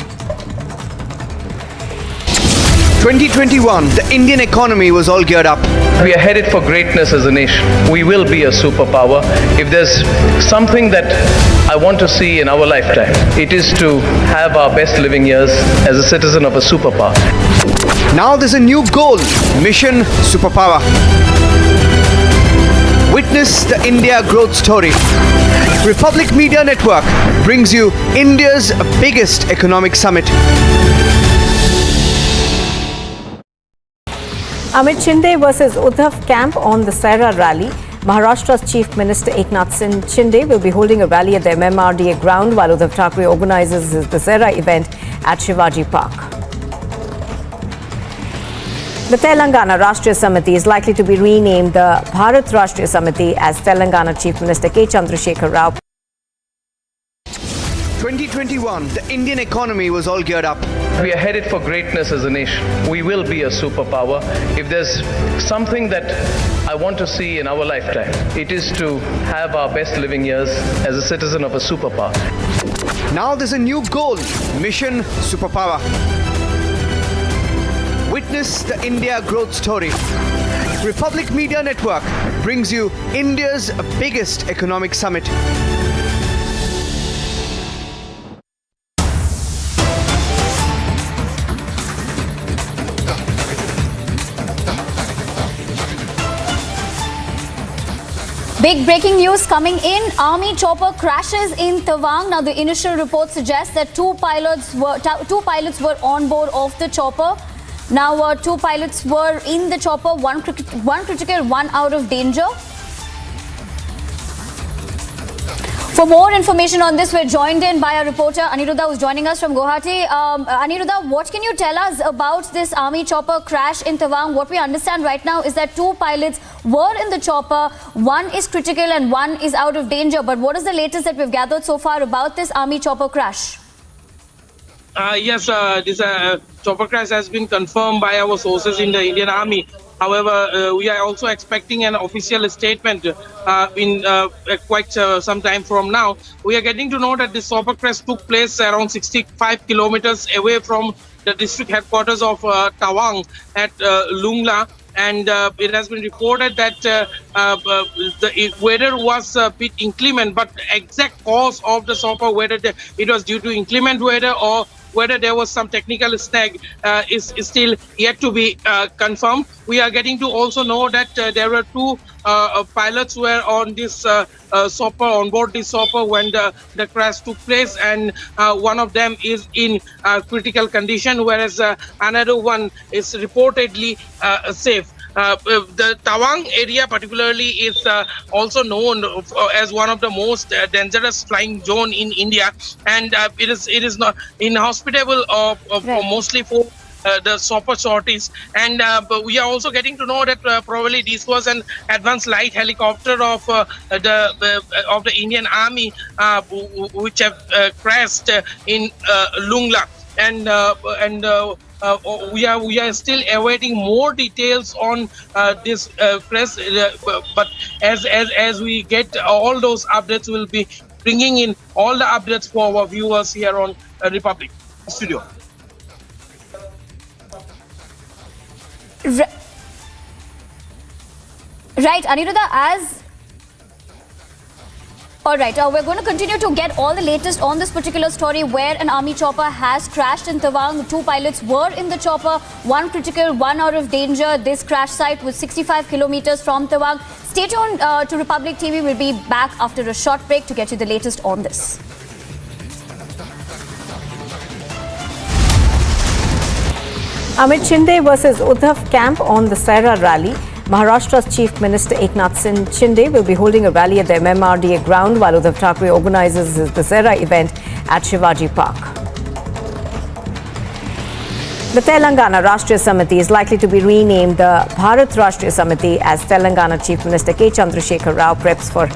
2021, the Indian economy was all geared up. We are headed for greatness as a nation. We will be a superpower. If there's something that I want to see in our lifetime, it is to have our best living years as a citizen of a superpower. Now there's a new goal, Mission Superpower. Witness the India growth story. Republic Media Network brings you India's biggest economic summit. Amid Shinde versus Uddhav camp on the Dussehra rally, Maharashtra's Chief Minister Eknath Shinde will be holding a rally at the MMRDA ground while Uddhav Thackeray organizes his Dussehra event at Shivaji Park. The Telangana Rashtriya Samiti is likely to be renamed the Bharat Rashtriya Samiti as Telangana Chief Minister K. Chandrasekhar Rao. 2021, the Indian economy was all geared up. We are headed for greatness as a nation. We will be a superpower. If there's something that I want to see in our lifetime, it is to have our best living years as a citizen of a superpower. Now there's a new goal, Mission Superpower. Witness the India growth story. Republic Media Network brings you India's biggest economic summit. Big breaking news coming in. Army chopper crashes in Tawang. Now, the initial report suggests that two pilots were on board of the chopper. Now, two pilots were in the chopper, one critical, one out of danger. For more information on this, we're joined in by our reporter Aniruddha, who's joining us from Guwahati. Aniruddha, what can you tell us about this army chopper crash in Tawang? What we understand right now is that two pilots were in the chopper. One is critical and one is out of danger. But what is the latest that we've gathered so far about this army chopper crash? Yes, this chopper crash has been confirmed by our sources in the Indian Army. However, we are also expecting an official statement in quite some time from now. We are getting to know that this chopper crash took place around 65 kilometers away from the district headquarters of Tawang at Lungla. And it has been reported that the weather was a bit inclement, but the exact cause of the chopper, whether it was due to inclement weather or whether there was some technical snag is still yet to be confirmed. We are getting to also know that there were two pilots who were on this chopper, on board this chopper when the crash took place, and one of them is in critical condition, whereas another one is reportedly safe. The Tawang area particularly is also known as one of the most dangerous flying zone in India, and it is not inhospitable mostly for the chopper sorties. And but we are also getting to know that probably this was an advanced light helicopter of the Indian Army which have crashed in Lungla, and we are still awaiting more details on this crash. But as we get all those updates, we'll be bringing in all the updates for our viewers here on Republic Studio. Right, Aniruddha, all right, we're going to continue to get all the latest on this particular story where an army chopper has crashed in Tawang. Two pilots were in the chopper, one critical, one out of danger. This crash site was 65 kilometers from Tawang. Stay tuned to Republic TV. We'll be back after a short break to get you the latest on this. Amit Shinde versus Uddhav camp on the Dussehra rally. Maharashtra's Chief Minister Eknath Shinde will be holding a rally at the MMRDA ground while Uddhav Thackeray organizes his Dussehra event at Shivaji Park. The Telangana Rashtriya Samiti is likely to be renamed the Bharat Rashtriya Samiti as Telangana Chief Minister K. Chandrasekhar Rao preps for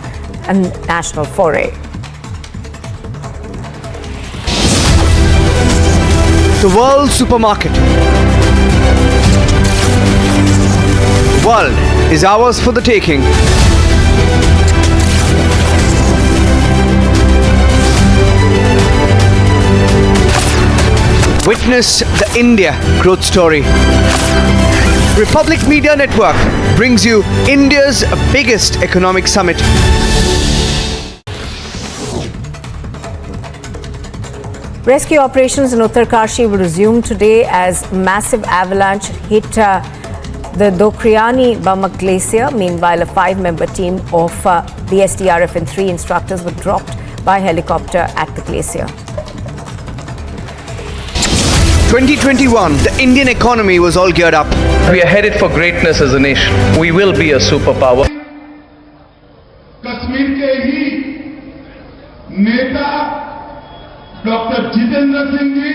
a national foray. The world supermarket. World is ours for the taking. Witness the India growth story. Republic Media Network brings you India's biggest economic summit. Rescue operations in Uttarkashi will resume today as massive avalanche hit the Dokriani Bamak Glacier. Meanwhile, a 5-member team of the SDRF and 3 instructors were dropped by helicopter at the glacier. 2021, the Indian economy was all geared up. We are headed for greatness as a nation. We will be a superpower. Kashmir के ही नेता doctor Jitendra Singh ji,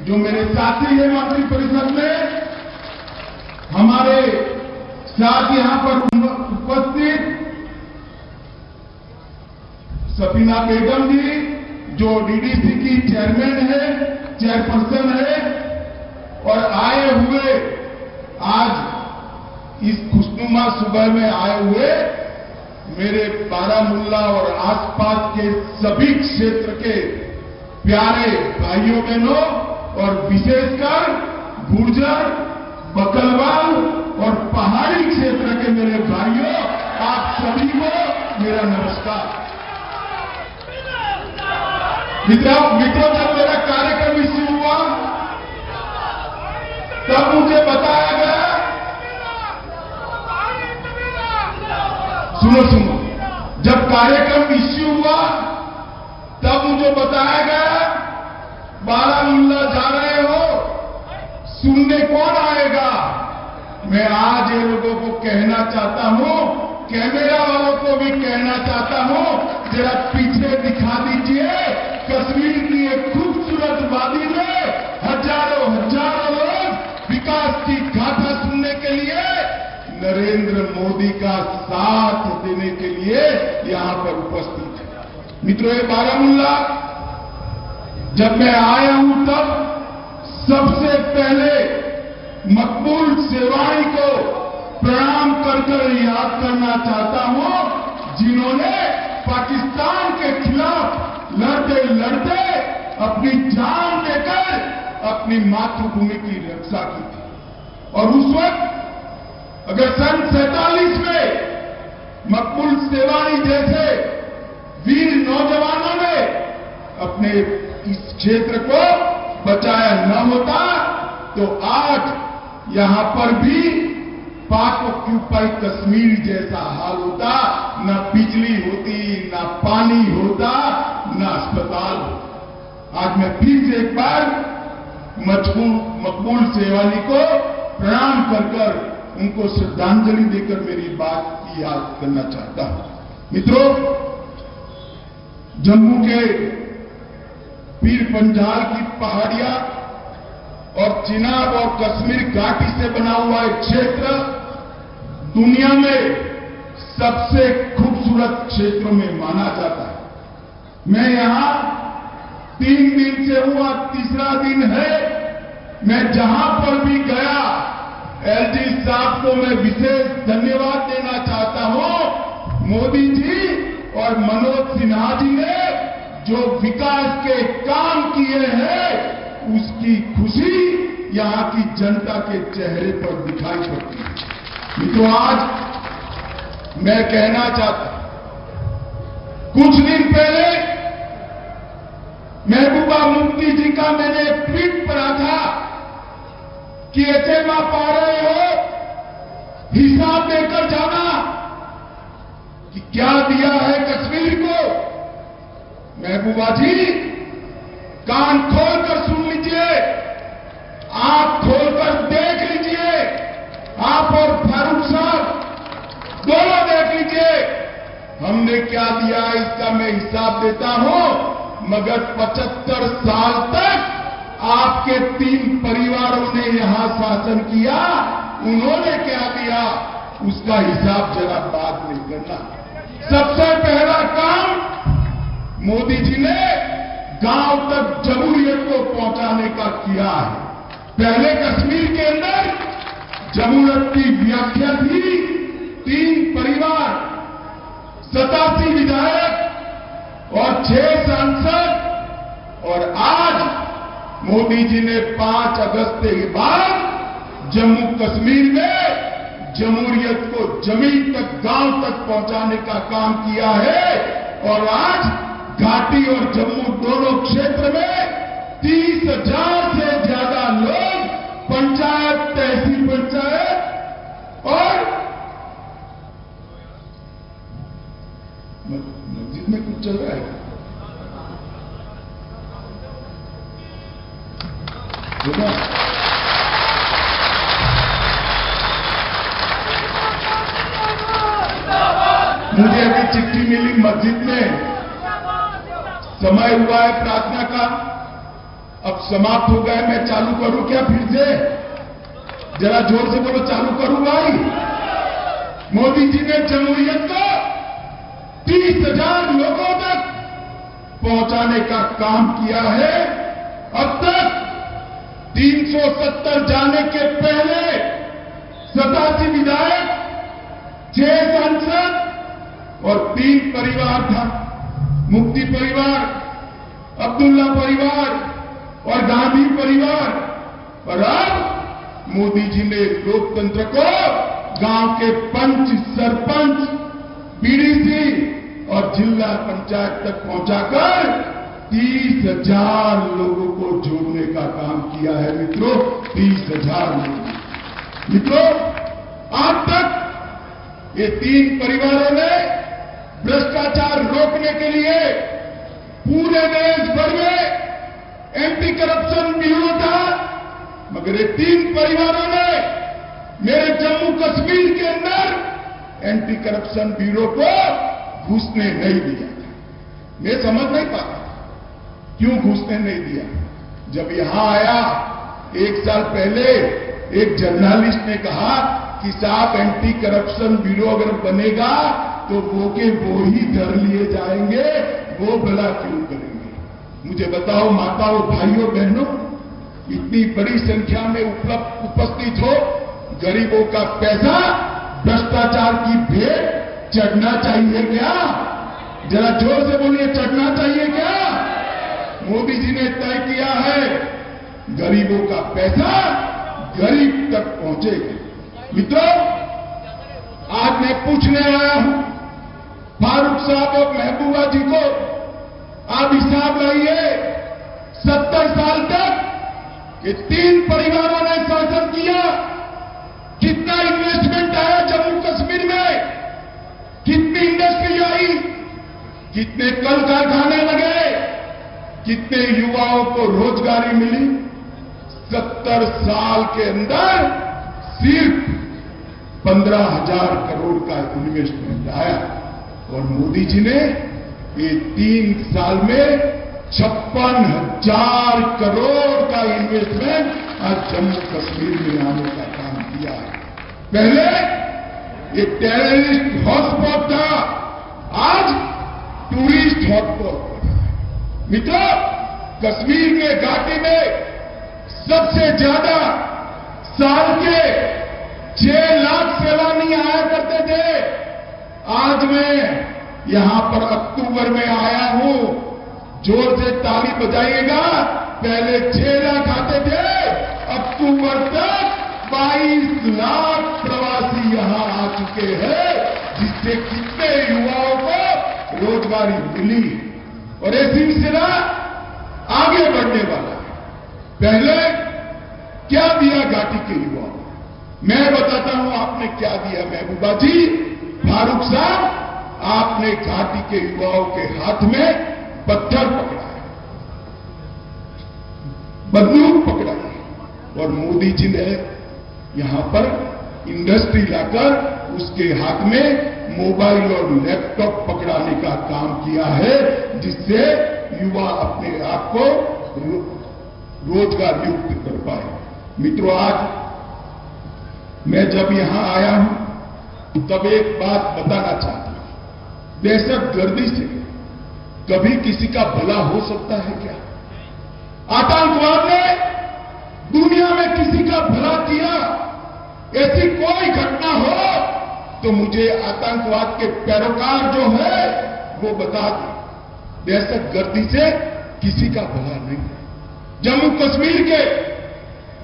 जो मेरे साथी हैं मंत्री परिषद में, हमारे साथ यहां पर उपस्थित सफीना बेगम जी, जो डीडीसी की चेयरपर्सन है, और आए हुए आज इस खुशनुमा सुबह में आए हुए मेरे बारामूला और आसपास के सभी क्षेत्र के प्यारे भाइयों बहनों, और विशेषकर गुर्जर, बकलवाल और पहाड़ी क्षेत्र के मेरे भाइयों, आप सभी को मेरा नमस्कार। मित्रों, जब मेरा कार्यक्रम शुरू हुआ तब मुझे बताया गया, सुनो, जब कार्यक्रम इश्यू हुआ तब मुझे बताया गया, बारामूला जा रहे हो, सुनने कौन आएगा? मैं आज ये लोगों को कहना चाहता हूं, कैमरा वालों को भी कहना चाहता हूं, जरा पीछे दिखा दीजिए कश्मीर की एक खूबसूरत वादी में हजारों हजारों लोग विकास की गाथा सुनने के लिए, नरेंद्र मोदी का साथ देने के लिए यहां पर उपस्थित है। मित्रों, ये बारामूला जब मैं आया हूं तब सबसे पहले मकबूल सेवाई को प्रणाम कर याद करना चाहता हूं, जिन्होंने पाकिस्तान के खिलाफ लड़ते लड़ते अपनी जान देकर अपनी मातृभूमि की रक्षा की थी। और उस वक्त अगर सन 47 में मकबूल सेवाई जैसे वीर नौजवानों ने अपने इस क्षेत्र को बचाया न होता तो आज यहां पर भी पाक ऑक्यूपाई कश्मीर जैसा हाल होता, न बिजली होती, न पानी होता, न अस्पताल होता। आज मैं फिर से एक बार मकबूल सेवानी को प्रणाम कर उनको श्रद्धांजलि देकर मेरी बात की याद करना चाहता हूं। मित्रों, जम्मू के पीर पंजाल की पहाड़ियां और चिनाब और कश्मीर घाटी से बना हुआ एक क्षेत्र दुनिया में सबसे खूबसूरत क्षेत्रों में माना जाता है। मैं यहां 3 दिन से हुआ, तीसरा दिन है। मैं जहां पर भी गया एलजी साहब को मैं विशेष धन्यवाद देना चाहता हूं। मोदी जी और मनोज सिन्हा जी ने जो विकास के काम किए हैं उसकी खुशी यहां की जनता के चेहरे पर दिखाई पड़ती है। मित्रों, आज मैं कहना चाहता हूं, कुछ दिन पहले महबूबा मुफ्ती जी का मैंने एक ट्वीट पढ़ा था कि ऐसे मां पा रहे हो, हिसाब देकर जाना कि क्या दिया है कश्मीर को। महबूबा जी, कान खोलकर सुन लीजिए, आंख खोलकर देख लीजिए, आप और फारूक साहब दोनों देख लीजिए, हमने क्या दिया इसका मैं हिसाब देता हूं। मगर 75 साल तक आपके 3 परिवारों ने यहां शासन किया, उन्होंने क्या दिया उसका हिसाब जरा बाद में करना। सबसे पहला काम मोदी जी ने गांव तक जमहूरियत को पहुंचाने का किया है। पहले कश्मीर के अंदर जमहूरियत की व्याख्या थी 3 परिवार, 87 विधायक और 6 सांसद। और आज मोदी जी ने 5 अगस्त के बाद जम्मू कश्मीर में जमहूरियत को जमीन तक, गांव तक पहुंचाने का काम किया है। और आज घाटी और जम्मू दोनों क्षेत्र में 30,000 से ज्यादा लोग पंचायत, तहसील पंचायत और मस्जिद में कुछ चल रहा है मुझे अभी चिट्ठी मिली, मस्जिद में समय हुआ है प्रार्थना का, अब समाप्त हो गया। मैं चालू करूं क्या फिर से? जरा जोर से बोलो, चालू करूं भाई? मोदी जी ने जमहूरियत को 30,000 लोगों तक पहुंचाने का काम किया है। अब तक 370 जाने के पहले 87 विधायक, 6 सांसद और 3 परिवार था। मुफ्ती परिवार, अब्दुल्ला परिवार और गांधी परिवार। और अब मोदी जी ने लोकतंत्र को गांव के पंच, सरपंच, बीडीसी और जिला पंचायत तक पहुंचाकर 30,000 लोगों को जोड़ने का काम किया है। मित्रों, 30,000 लोग। मित्रों, आज तक ये 3 परिवारों ने भ्रष्टाचार रोकने के लिए पूरे देश भर में एंटी करप्शन ब्यूरो था, मगर ये 3 परिवारों ने मेरे जम्मू कश्मीर के अंदर एंटी करप्शन ब्यूरो को घुसने नहीं दिया था। मैं समझ नहीं पाता क्यों घुसने नहीं दिया। जब यहां आया 1 साल पहले एक जर्नलिस्ट ने कहा कि साहब एंटी करप्शन ब्यूरो अगर बनेगा तो वो के वो ही घर लिए जाएंगे, वो भला क्यों करेंगे। मुझे बताओ माताओं, भाइयों, बहनों, इतनी बड़ी संख्या में उपस्थित हो, गरीबों का पैसा भ्रष्टाचार की भेंट चढ़ना चाहिए क्या? जरा जोर से बोलिए, चढ़ना चाहिए क्या? मोदी जी ने तय किया है गरीबों का पैसा गरीब तक पहुंचेगा। मित्रों, आज मैं पूछने आया हूं फारूक साहब और महबूबा जी को, आप हिसाब लाइए 70 साल तक ये 3 परिवारों ने शासन किया, कितना इन्वेस्टमेंट आया जम्मू कश्मीर में, कितनी इंडस्ट्री आई, कितने कल कारखाने लगे, कितने युवाओं को रोजगारी मिली। 70 साल के अंदर सिर्फ 15,000 करोड़ का इन्वेस्टमेंट आया और मोदी जी ने ये 3 साल में 56,000 करोड़ का इन्वेस्टमेंट आज जम्मू कश्मीर में आने का काम किया है। पहले ये टेररिस्ट हॉटस्पॉट था, आज टूरिस्ट हॉटस्पॉट। मित्रों, कश्मीर के घाटी में सबसे ज्यादा साल के 6 लाख सैलानी आया करते थे। आज मैं यहां पर अक्टूबर में आया हूं, जोर से ताली बजाइएगा। पहले 6 लाख आते थे, अक्टूबर तक 22 लाख प्रवासी यहां आ चुके हैं, जिससे कितने युवाओं को रोजगारी मिली और ये सिलसिला आगे बढ़ने वाला है। पहले क्या दिया घाटी के युवाओं को, मैं बताता हूं आपने क्या दिया। महबूबा जी, फारूक साहब, आपने घाटी के युवाओं के हाथ में पत्थर पकड़ा है, बंदूक पकड़ा है और मोदी जी ने यहां पर इंडस्ट्री लाकर उसके हाथ में मोबाइल और लैपटॉप पकड़ाने का काम किया है, जिससे युवा अपने आप को रोजगार युक्त कर पाए। मित्रों, आज मैं जब यहां आया हूं तब एक बात बताना चाहता हूं। दहशतगर्दी से कभी किसी का भला हो सकता है क्या? आतंकवाद ने दुनिया में किसी का भला किया? ऐसी कोई घटना हो तो मुझे आतंकवाद के पैरोकार जो है वो बता दें। दहशतगर्दी से किसी का भला नहीं। जम्मू कश्मीर के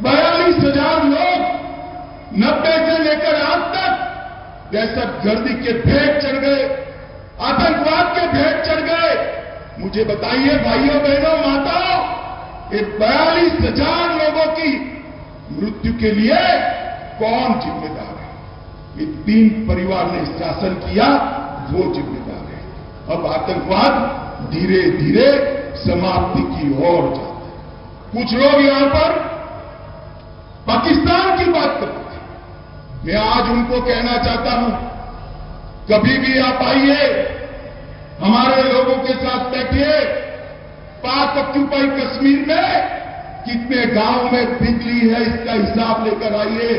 42,000 लोग 90 से लेकर आज तक दहशतगर्दी के भेंट चढ़ गए, आतंकवाद के भेंट चढ़ गए। मुझे बताइए भाइयों, बहनों, माताओं, ये 42,000 लोगों की मृत्यु के लिए कौन जिम्मेदार है? ये 3 परिवार ने शासन किया, वो जिम्मेदार है। अब आतंकवाद धीरे धीरे समाप्ति की ओर जाता है। कुछ लोग यहां पर पाकिस्तान की बात करते थे, मैं आज उनको कहना चाहता हूं, कभी भी आप आइए, हमारे लोगों के साथ बैठिए। पाक ऑक्यूपाई कश्मीर में कितने गांव में बिजली है, इसका हिसाब लेकर आइए।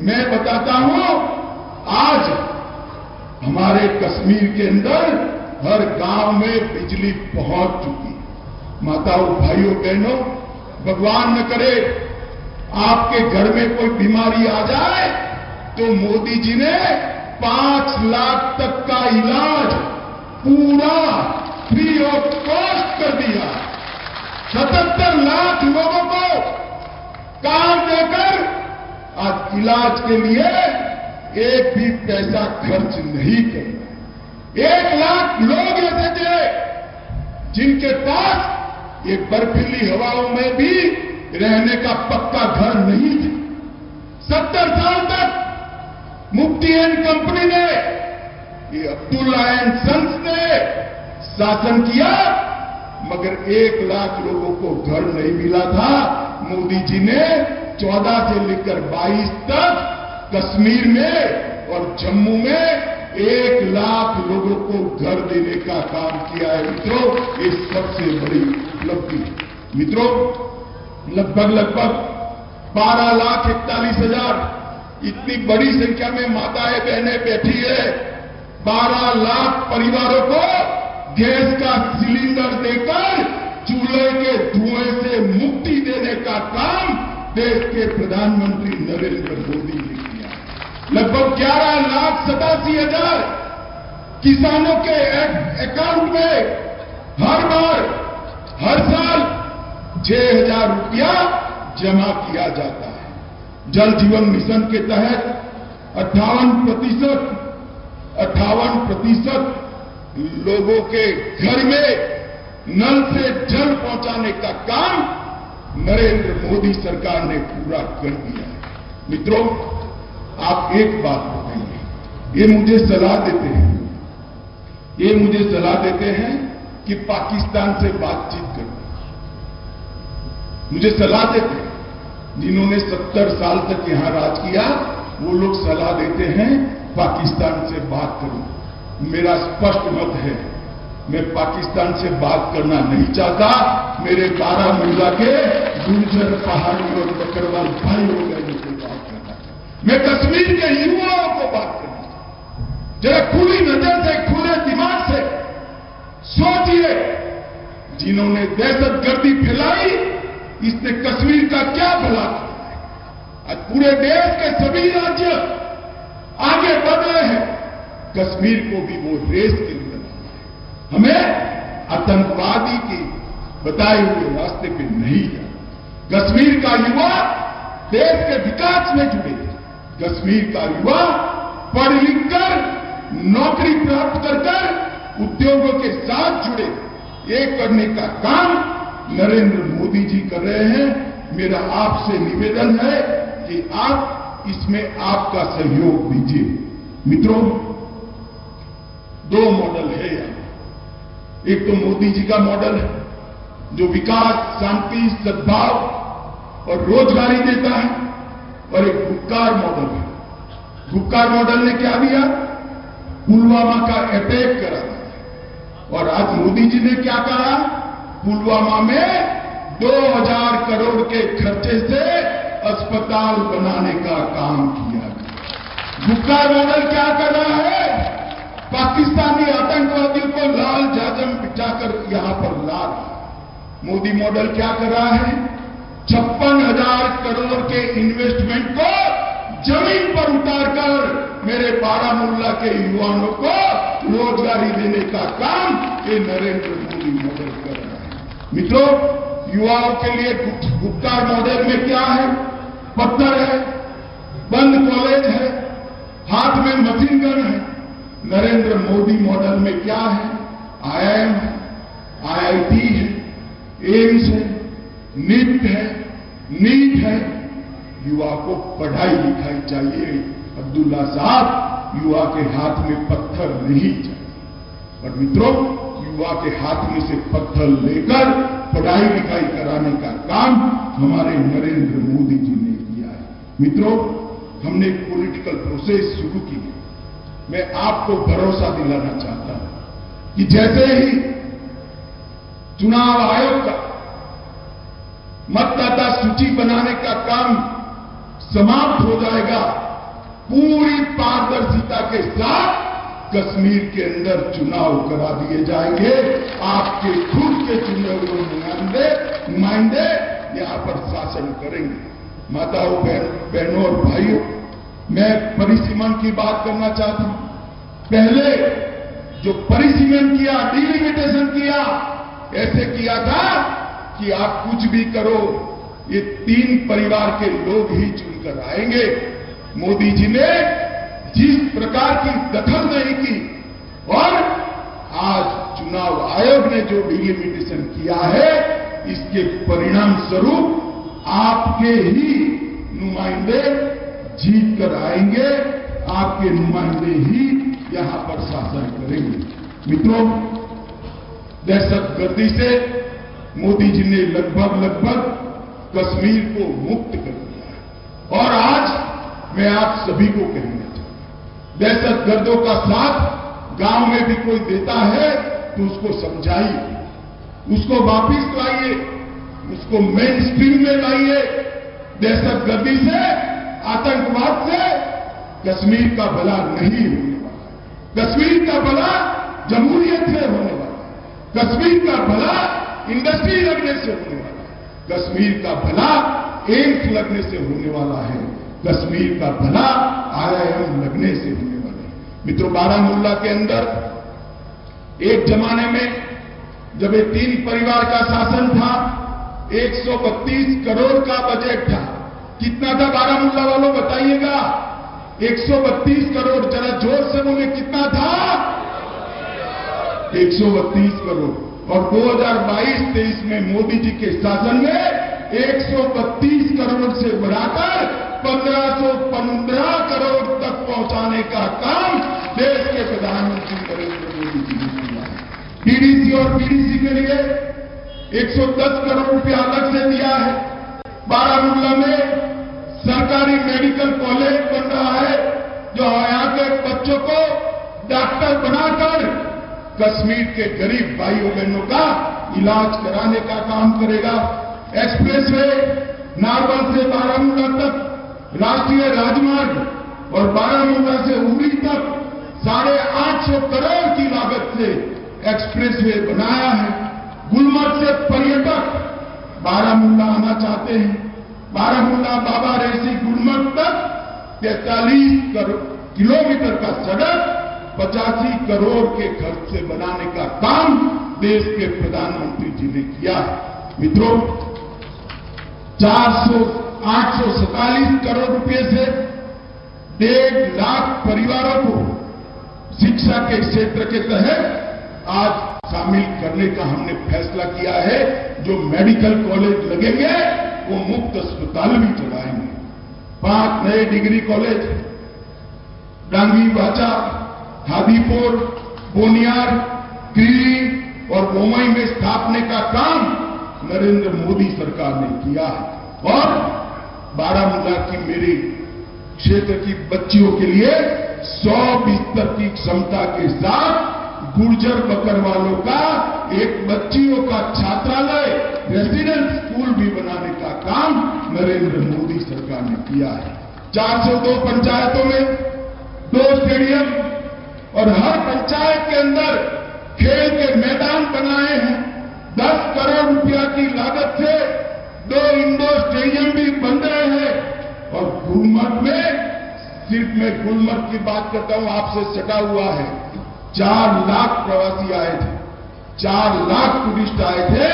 मैं बताता हूं, आज हमारे कश्मीर के अंदर हर गांव में बिजली पहुंच चुकी। माताओं, भाइयों, बहनों, भगवान न करे आपके घर में कोई बीमारी आ जाए तो मोदी जी ने 5 लाख तक का इलाज पूरा फ्री ऑफ कॉस्ट कर दिया। 77 लाख लोगों को कार्ड देकर आज इलाज के लिए एक भी पैसा खर्च नहीं करना। 1 लाख लोग ऐसे थे जिनके पास ये बर्फीली हवाओं में भी रहने का पक्का घर नहीं था। 70 साल तक मुफ्ती एंड कंपनी ने, ये अब्दुल्ला एंड सन्स ने शासन किया, मगर 1 लाख लोगों को घर नहीं मिला था। मोदी जी ने 14 से लेकर 22 तक कश्मीर में और जम्मू में 1 लाख लोगों को घर देने का काम किया है। मित्रों, ये सबसे बड़ी उपलब्धि है। मित्रों, लगभग 12,41,000 इतनी बड़ी संख्या में माताएं बहनें बैठी है। 12 लाख परिवारों को गैस का सिलेंडर देकर चूल्हे के धुएं से मुक्ति देने का काम देश के प्रधानमंत्री नरेंद्र मोदी ने किया। लगभग 11,87,000 किसानों के अकाउंट में हर साल 6,000 रुपया जमा किया जाता है। जल जीवन मिशन के तहत 58% लोगों के घर में नल से जल पहुंचाने का काम नरेंद्र मोदी सरकार ने पूरा कर दिया है। मित्रों, आप एक बात बताइए, ये मुझे सलाह देते हैं कि पाकिस्तान से बातचीत करो। मुझे सलाह देते हैं, जिन्होंने 70 साल तक यहां राज किया, वो लोग सलाह देते हैं पाकिस्तान से बात करो। मेरा स्पष्ट मत है, मैं पाकिस्तान से बात करना नहीं चाहता। मेरे बारामूला के गुर्जर, पहाड़ी और बकरवाल भाई हो गए, मुझे बात करना। मैं कश्मीर के युवाओं को बात करना चाहता। जरा खुली नजर से, खुले दिमाग से सोचिए, जिन्होंने दहशतगर्दी फैलाई, इसने कश्मीर का क्या भला किया है? आज पूरे देश के सभी राज्य आगे बढ़ रहे हैं, कश्मीर को भी वो रेस के लिए बनाना है। हमें आतंकवादी की बताए हुए रास्ते पे नहीं जाना। कश्मीर का युवा देश के विकास में जुड़े, कश्मीर का युवा पढ़ लिख कर नौकरी प्राप्त कर उद्योगों के साथ जुड़े, ये करने का काम नरेंद्र मोदी जी कर रहे हैं। मेरा आपसे निवेदन है कि आप इसमें आपका सहयोग दीजिए। मित्रों, 2 मॉडल है यहां। एक तो मोदी जी का मॉडल है, जो विकास, शांति, सद्भाव और रोजगारी देता है, और एक गुपकार मॉडल है। गुपकार मॉडल ने क्या दिया? पुलवामा का अटैक करा दिया। और आज मोदी जी ने क्या कहा? पुलवामा में 2,000 करोड़ के खर्चे से अस्पताल बनाने का काम किया गया। गुपकार मॉडल क्या कर रहा है? पाकिस्तानी आतंकवादियों को लाल जाजम बिछाकर यहां पर ला रहा है। मोदी मॉडल क्या कर रहा है? 56,000 करोड़ के इन्वेस्टमेंट को जमीन पर उतारकर मेरे बारामूला के युवाओं को रोजगारी देने का काम ये नरेंद्र मोदी मॉडल कर रहा है। मित्रों, युवाओं के लिए गुप्कार मॉडल में क्या है? पत्थर है, बंद कॉलेज है, हाथ में मशीन गन है। नरेंद्र मोदी मॉडल में क्या है? IIM है, IIT है, एम्स है, नीट है। युवा को पढ़ाई लिखाई चाहिए। अब्दुल्ला साहब, युवा के हाथ में पत्थर नहीं चाहिए। और मित्रों, युवा के हाथ में से पत्थर लेकर पढ़ाई लिखाई कराने का काम हमारे नरेंद्र मोदी जी ने किया है। मित्रों, हमने एक पॉलिटिकल प्रोसेस शुरू की है। मैं आपको भरोसा दिलाना चाहता हूं कि जैसे ही चुनाव आयोग का मतदाता सूची बनाने का काम समाप्त हो जाएगा, पूरी पारदर्शिता के साथ कश्मीर के अंदर चुनाव करा दिए जाएंगे। आपके खुद के चुने हुए नुमाइंदे यहां पर शासन करेंगे। माताओं, बहनों और भाइयों, मैं परिसीमन की बात करना चाहता हूं। पहले जो परिसीमन किया, डिलिमिटेशन किया, ऐसे किया था कि आप कुछ भी करो, ये 3 परिवार के लोग ही चुनकर आएंगे। मोदी जी ने जिस प्रकार की दखल नहीं की, और आज चुनाव आयोग ने जो डिलिमिटेशन किया है, इसके परिणाम स्वरूप आपके ही नुमाइंदे जीत कर आएंगे, आपके नुमाइंदे ही यहां पर शासन करेंगे। मित्रों, दहशतगर्दी से मोदी जी ने लगभग कश्मीर को मुक्त कर दिया है। और आज मैं आप सभी को कहना चाहूंगा, दहशतगर्दों का साथ गांव में भी कोई देता है तो उसको समझाइए, उसको वापिस लाइए, उसको मेन स्ट्रीम में लाइए। दहशतगर्दी से, आतंकवाद से कश्मीर का भला नहीं होने वाला। कश्मीर का भला जमहूरियत से होने वाला, कश्मीर का भला इंडस्ट्री लगने से होने वाला, कश्मीर का भला एम्स लगने से होने वाला है, कश्मीर का भला IIM लगने से होने वाला है। मित्रों, बारामूला के अंदर एक जमाने में जब ये 3 परिवार का शासन था, 132 करोड़ का बजट था। कितना था बारामूला वालों, बताइएगा? 132 करोड़। जरा जोर से बोले, कितना था? 132 करोड़। और 2022-23 में मोदी जी के शासन में 132 करोड़ से बढ़ाकर 1515 करोड़ तक पहुंचाने का काम देश के प्रधानमंत्री नरेंद्र मोदी जी ने किया है। डीडीसी और पीडीसी के लिए 110 करोड़ रुपया अलग से दिया है। बारामूला में सरकारी मेडिकल कॉलेज बन रहा है, जो यहाँ के बच्चों को डॉक्टर बनाकर कश्मीर के गरीब भाइयों बहनों का इलाज कराने का काम करेगा। एक्सप्रेसवे नारवल से बारामूला तक राष्ट्रीय राजमार्ग और बारामूला से उरी तक 850 करोड़ की लागत से एक्सप्रेसवे बनाया है। गुलमर्ग से पर्यटक बारामूला आना चाहते हैं। बारामूला बाबा रेसी गुलमर्ग तक 43 किलोमीटर का सड़क 85 करोड़ के खर्च से बनाने का काम देश के प्रधानमंत्री जी ने किया है। मित्रों, 847 करोड़ रुपए से 1.5 लाख परिवारों को शिक्षा के क्षेत्र के तहत आज शामिल करने का हमने फैसला किया है। जो मेडिकल कॉलेज लगेंगे वो मुफ्त अस्पताल भी चलाएंगे। 5 नए डिग्री कॉलेज डांगी, बाचा, हादीपुर, बोनियार, क्रीली और बोमई में स्थापने का काम नरेंद्र मोदी सरकार ने किया है। और बारामूला की मेरी क्षेत्र की बच्चियों के लिए 100 बिस्तर की क्षमता के साथ गुर्जर बकरवालों का एक बच्चियों का छात्रालय, रेसिडेंट स्कूल भी बनाने का काम नरेंद्र मोदी सरकार ने किया है। 402 पंचायतों में 2 स्टेडियम और हर पंचायत के अंदर खेल के मैदान बनाए हैं। 10 करोड़ रुपया की लागत से 2 इंडोर स्टेडियम भी बन रहे हैं। और गुलमर्ग में, सिर्फ मैं गुलमर्ग की बात करता हूं, आपसे सटा हुआ है, 4 लाख प्रवासी आए थे, 4 लाख टूरिस्ट आए थे।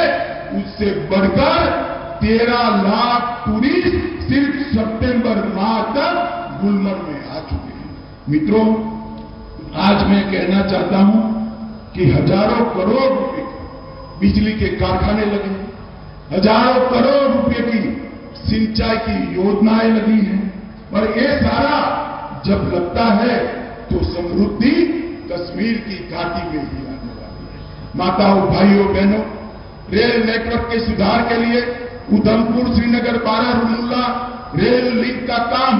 उससे बढ़कर 13 लाख टूरिस्ट सिर्फ सितंबर माह तक गुलमर्ग में आ चुके हैं। मित्रों, आज मैं कहना चाहता हूं कि हजारों करोड़ रुपए बिजली के कारखाने लगे, हजारों करोड़ रुपए की सिंचाई की योजनाएं लगी हैं। और ये सारा जब लगता है तो समृद्धि कश्मीर की घाटी में ही आने वाली है। माताओं, भाइयों, बहनों, रेल नेटवर्क के सुधार के लिए उधमपुर, श्रीनगर, बारामूला रेल लिंक का काम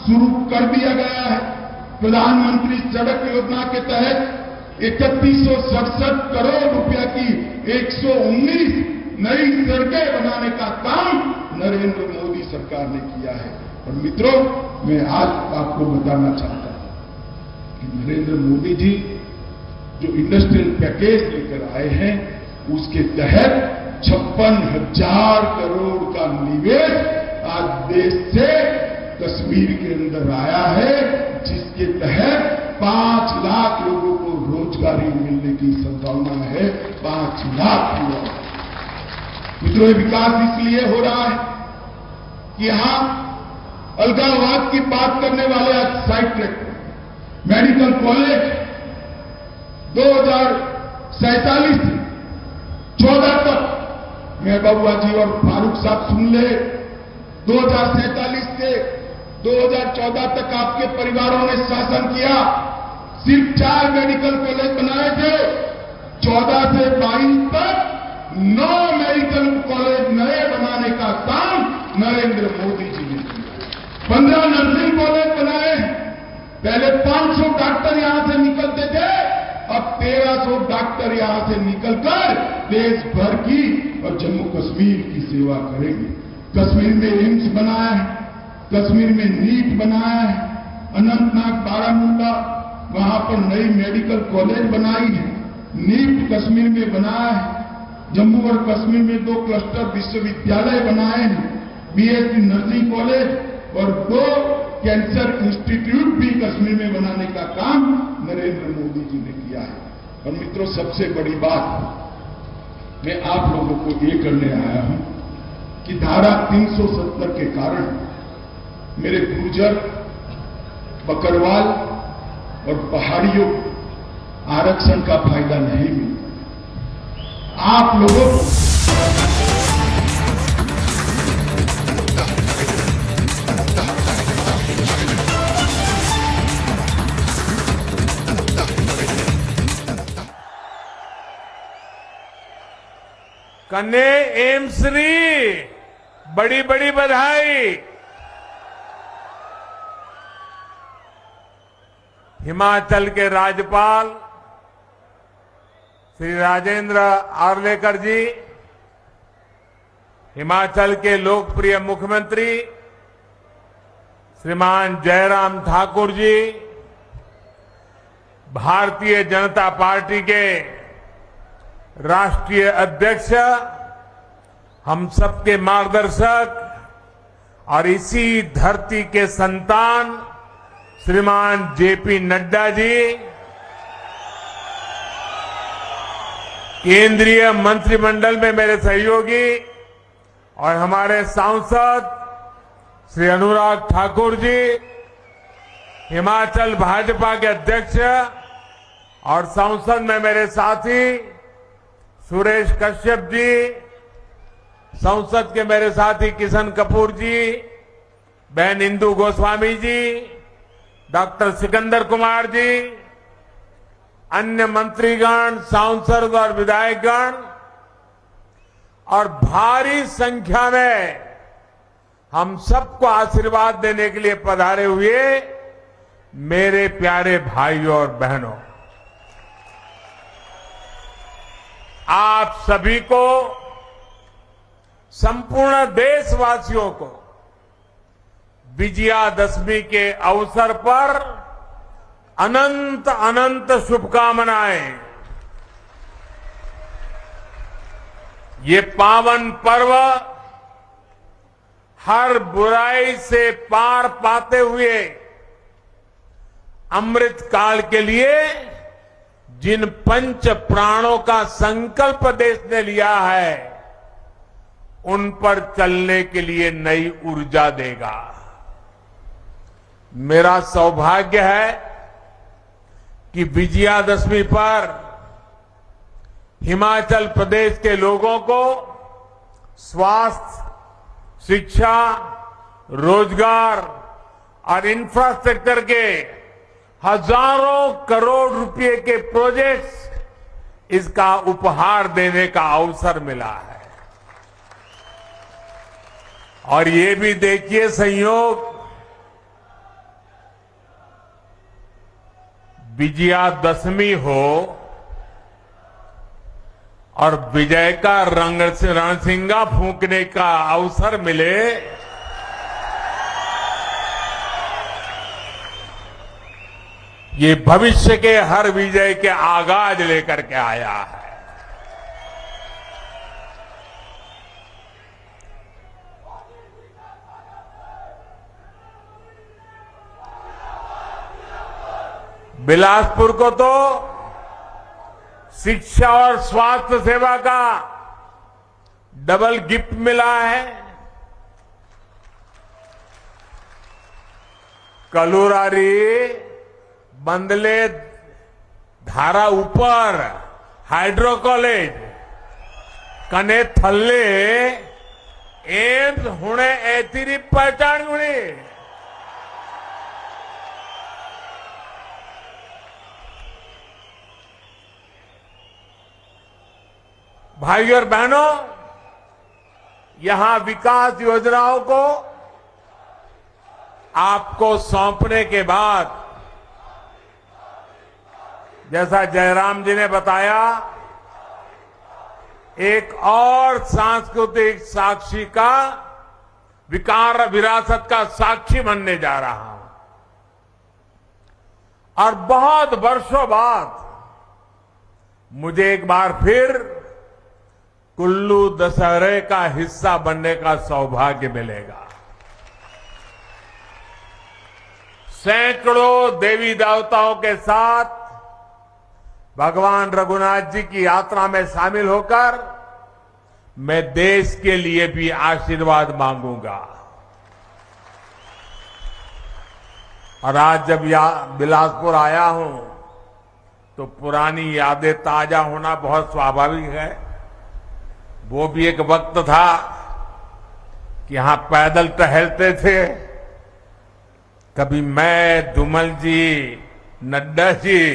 शुरू कर दिया गया है। प्रधानमंत्री सड़क योजना के तहत 3167 करोड़ रुपया की 119 नई सड़कें बनाने का काम नरेंद्र मोदी सरकार ने किया है। और मित्रों, मैं आज आपको बताना चाहता हूं कि नरेंद्र मोदी जी जो इंडस्ट्रियल पैकेज लेकर आए हैं, उसके तहत 56,000 करोड़ का निवेश आज देश से कश्मीर के अंदर आया है, जिसके तहत 5 लाख लोगों को रोजगारी मिलने की संभावना है। 5 लाख युवा। मित्रों, ये विकास इसलिए हो रहा है कि यहां अलगाववाद की बात करने वाले आज साइड ट्रैक मेडिकल कॉलेज 2047 से 14 तक, मैं बबुआ जी और फारूक साहब सुन ले, 2047 से 2014 तक आपके परिवारों ने शासन किया। सिर्फ 4 मेडिकल कॉलेज बनाए थे। 14 से 22 तक 9 मेडिकल कॉलेज नए बनाने का काम नरेंद्र मोदी जी ने किया। 15 नर्सिंग कॉलेज बनाए। पहले 500 डॉक्टर यहां से निकलते थे, अब 1300 डॉक्टर यहां से निकलकर देश भर की और जम्मू कश्मीर की सेवा करेंगे। कश्मीर में एम्स बनाया है, कश्मीर में नीट बनाया है, अनंतनाग बारामूला वहां पर नई मेडिकल कॉलेज बनाई है, नीट कश्मीर में बनाया है, जम्मू और कश्मीर में 2 क्लस्टर विश्वविद्यालय बनाए हैं, बीएससी नर्सिंग कॉलेज और 2 कैंसर इंस्टीट्यूट भी कश्मीर में बनाने का काम नरेंद्र मोदी जी ने किया है। और मित्रों, सबसे बड़ी बात मैं आप लोगों को ये करने आया हूं कि धारा 370 के कारण मेरे गुर्जर, बकरवाल और पहाड़ियों आरक्षण का फायदा नहीं मिलता। आप लोगों को कन्ने एम्स री बड़ी बड़ी बधाई। हिमाचल के राज्यपाल श्री राजेंद्र आर्लेकर जी, हिमाचल के लोकप्रिय मुख्यमंत्री श्रीमान जयराम ठाकुर जी, भारतीय जनता पार्टी के राष्ट्रीय अध्यक्ष, हम सबके मार्गदर्शक और इसी धरती के संतान श्रीमान जेपी नड्डा जी, केंद्रीय मंत्रिमंडल में मेरे सहयोगी और हमारे सांसद श्री अनुराग ठाकुर जी, हिमाचल भाजपा के अध्यक्ष और संसद में मेरे साथी सुरेश कश्यप जी, संसद के मेरे साथी किशन कपूर जी, बहन इंदु गोस्वामी जी, डॉक्टर सिकंदर कुमार जी, अन्य मंत्रीगण, सांसद और विधायकगण और भारी संख्या में हम सबको आशीर्वाद देने के लिए पधारे हुए मेरे प्यारे भाइयों और बहनों, आप सभी को, संपूर्ण देशवासियों को विजयादशमी के अवसर पर अनंत अनंत शुभकामनाएं। ये पावन पर्व हर बुराई से पार पाते हुए अमृत काल के लिए जिन पंच प्राणों का संकल्प देश ने लिया है, उन पर चलने के लिए नई ऊर्जा देगा। मेरा सौभाग्य है कि विजयादशमी पर हिमाचल प्रदेश के लोगों को स्वास्थ्य, शिक्षा, रोजगार और इंफ्रास्ट्रक्चर के हजारों करोड़ रुपए के प्रोजेक्ट्स इसका उपहार देने का अवसर मिला है। और ये भी देखिए संयोग, विजयादशमी हो और विजय का रणसिंगा फूंकने का अवसर मिले, ये भविष्य के हर विजय के आगाज लेकर के आया है। बिलासपुर को तो शिक्षा और स्वास्थ्य सेवा का डबल गिफ्ट मिला है। कलुरारी, बंदले, धारा ऊपर हाइड्रो कॉलेज, कने थल्ले एम्स हुणे ऐतिरी पहचान गुणी। भाइयों और बहनों, यहां विकास योजनाओं को आपको सौंपने के बाद, जैसा जयराम जी ने बताया, एक और सांस्कृतिक साक्षी का विकार विरासत का साक्षी बनने जा रहा हूं। और बहुत वर्षों बाद मुझे एक बार फिर कुल्लू दशहरे का हिस्सा बनने का सौभाग्य मिलेगा। सैकड़ों देवी देवताओं के साथ भगवान रघुनाथ जी की यात्रा में शामिल होकर मैं देश के लिए भी आशीर्वाद मांगूंगा। और आज जब बिलासपुर आया हूं तो पुरानी यादें ताजा होना बहुत स्वाभाविक है। वो भी एक वक्त था कि यहां पैदल टहलते थे। कभी मैं, धूमल जी, नड्डा जी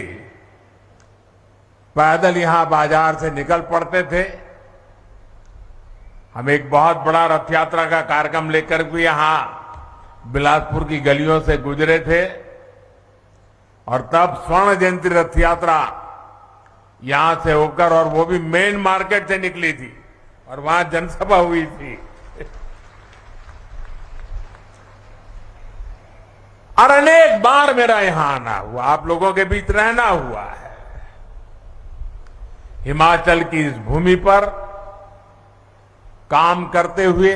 पैदल यहां बाजार से निकल पड़ते थे। हम एक बहुत बड़ा रथ यात्रा का कार्यक्रम लेकर भी यहां बिलासपुर की गलियों से गुजरे थे। और तब स्वर्ण जयंती रथ यात्रा यहां से होकर, और वो भी मेन मार्केट से निकली थी और वहां जनसभा हुई थी। और अनेक बार मेरा यहां आना हुआ, आप लोगों के बीच रहना हुआ है। हिमाचल की इस भूमि पर काम करते हुए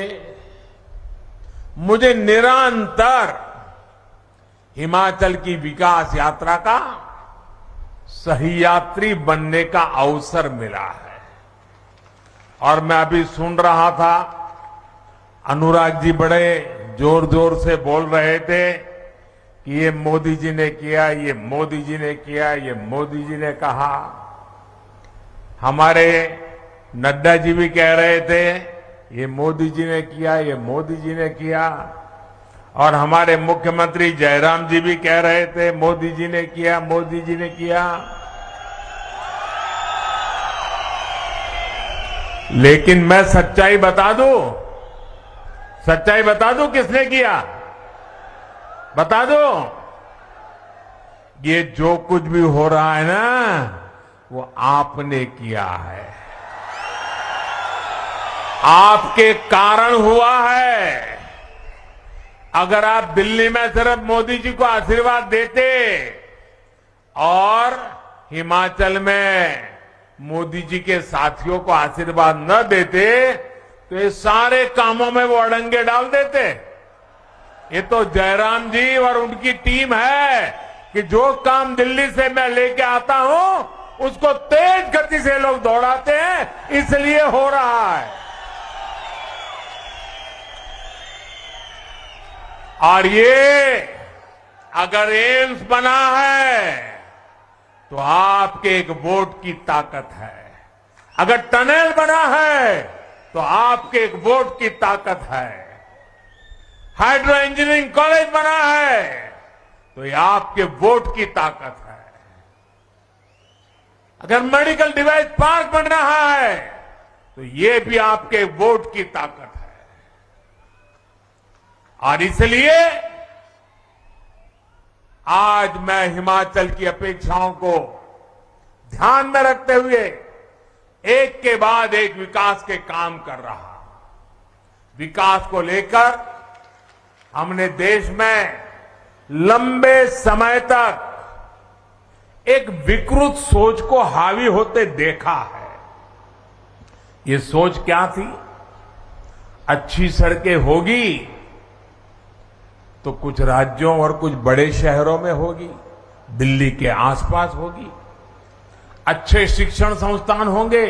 मुझे निरंतर हिमाचल की विकास यात्रा का सही यात्री बनने का अवसर मिला है। और मैं अभी सुन रहा था, अनुराग जी बड़े जोर जोर से बोल रहे थे कि ये मोदी जी ने किया, ये मोदी जी ने किया, ये मोदी जी ने कहा। हमारे नड्डा जी भी कह रहे थे ये मोदी जी ने किया, ये मोदी जी ने किया। और हमारे मुख्यमंत्री जयराम जी भी कह रहे थे मोदी जी ने किया, मोदी जी ने किया। लेकिन मैं सच्चाई बता दूं किसने किया? बता दो। ये जो कुछ भी हो रहा है ना, वो आपने किया है, आपके कारण हुआ है। अगर आप दिल्ली में सिर्फ मोदी जी को आशीर्वाद देते और हिमाचल में मोदी जी के साथियों को आशीर्वाद न देते तो ये सारे कामों में वो अड़ंगे डाल देते। ये तो जयराम जी और उनकी टीम है कि जो काम दिल्ली से मैं लेके आता हूं उसको तेज गति से लोग दौड़ाते हैं, इसलिए हो रहा है। और ये अगर एम्स बना है तो आपके एक वोट की ताकत है। अगर टनल बना है तो आपके एक वोट की ताकत है। हाइड्रो इंजीनियरिंग कॉलेज बना है तो ये आपके वोट की ताकत है। अगर मेडिकल डिवाइस पार्क बन रहा है तो ये भी आपके वोट की ताकत है। और इसलिए आज मैं हिमाचल की अपेक्षाओं को ध्यान में रखते हुए एक के बाद एक विकास के काम कर रहा हूं। विकास को लेकर हमने देश में लंबे समय तक एक विकृत सोच को हावी होते देखा है। ये सोच क्या थी? अच्छी सड़कें होगी तो कुछ राज्यों और कुछ बड़े शहरों में होगी, दिल्ली के आसपास होगी। अच्छे शिक्षण संस्थान होंगे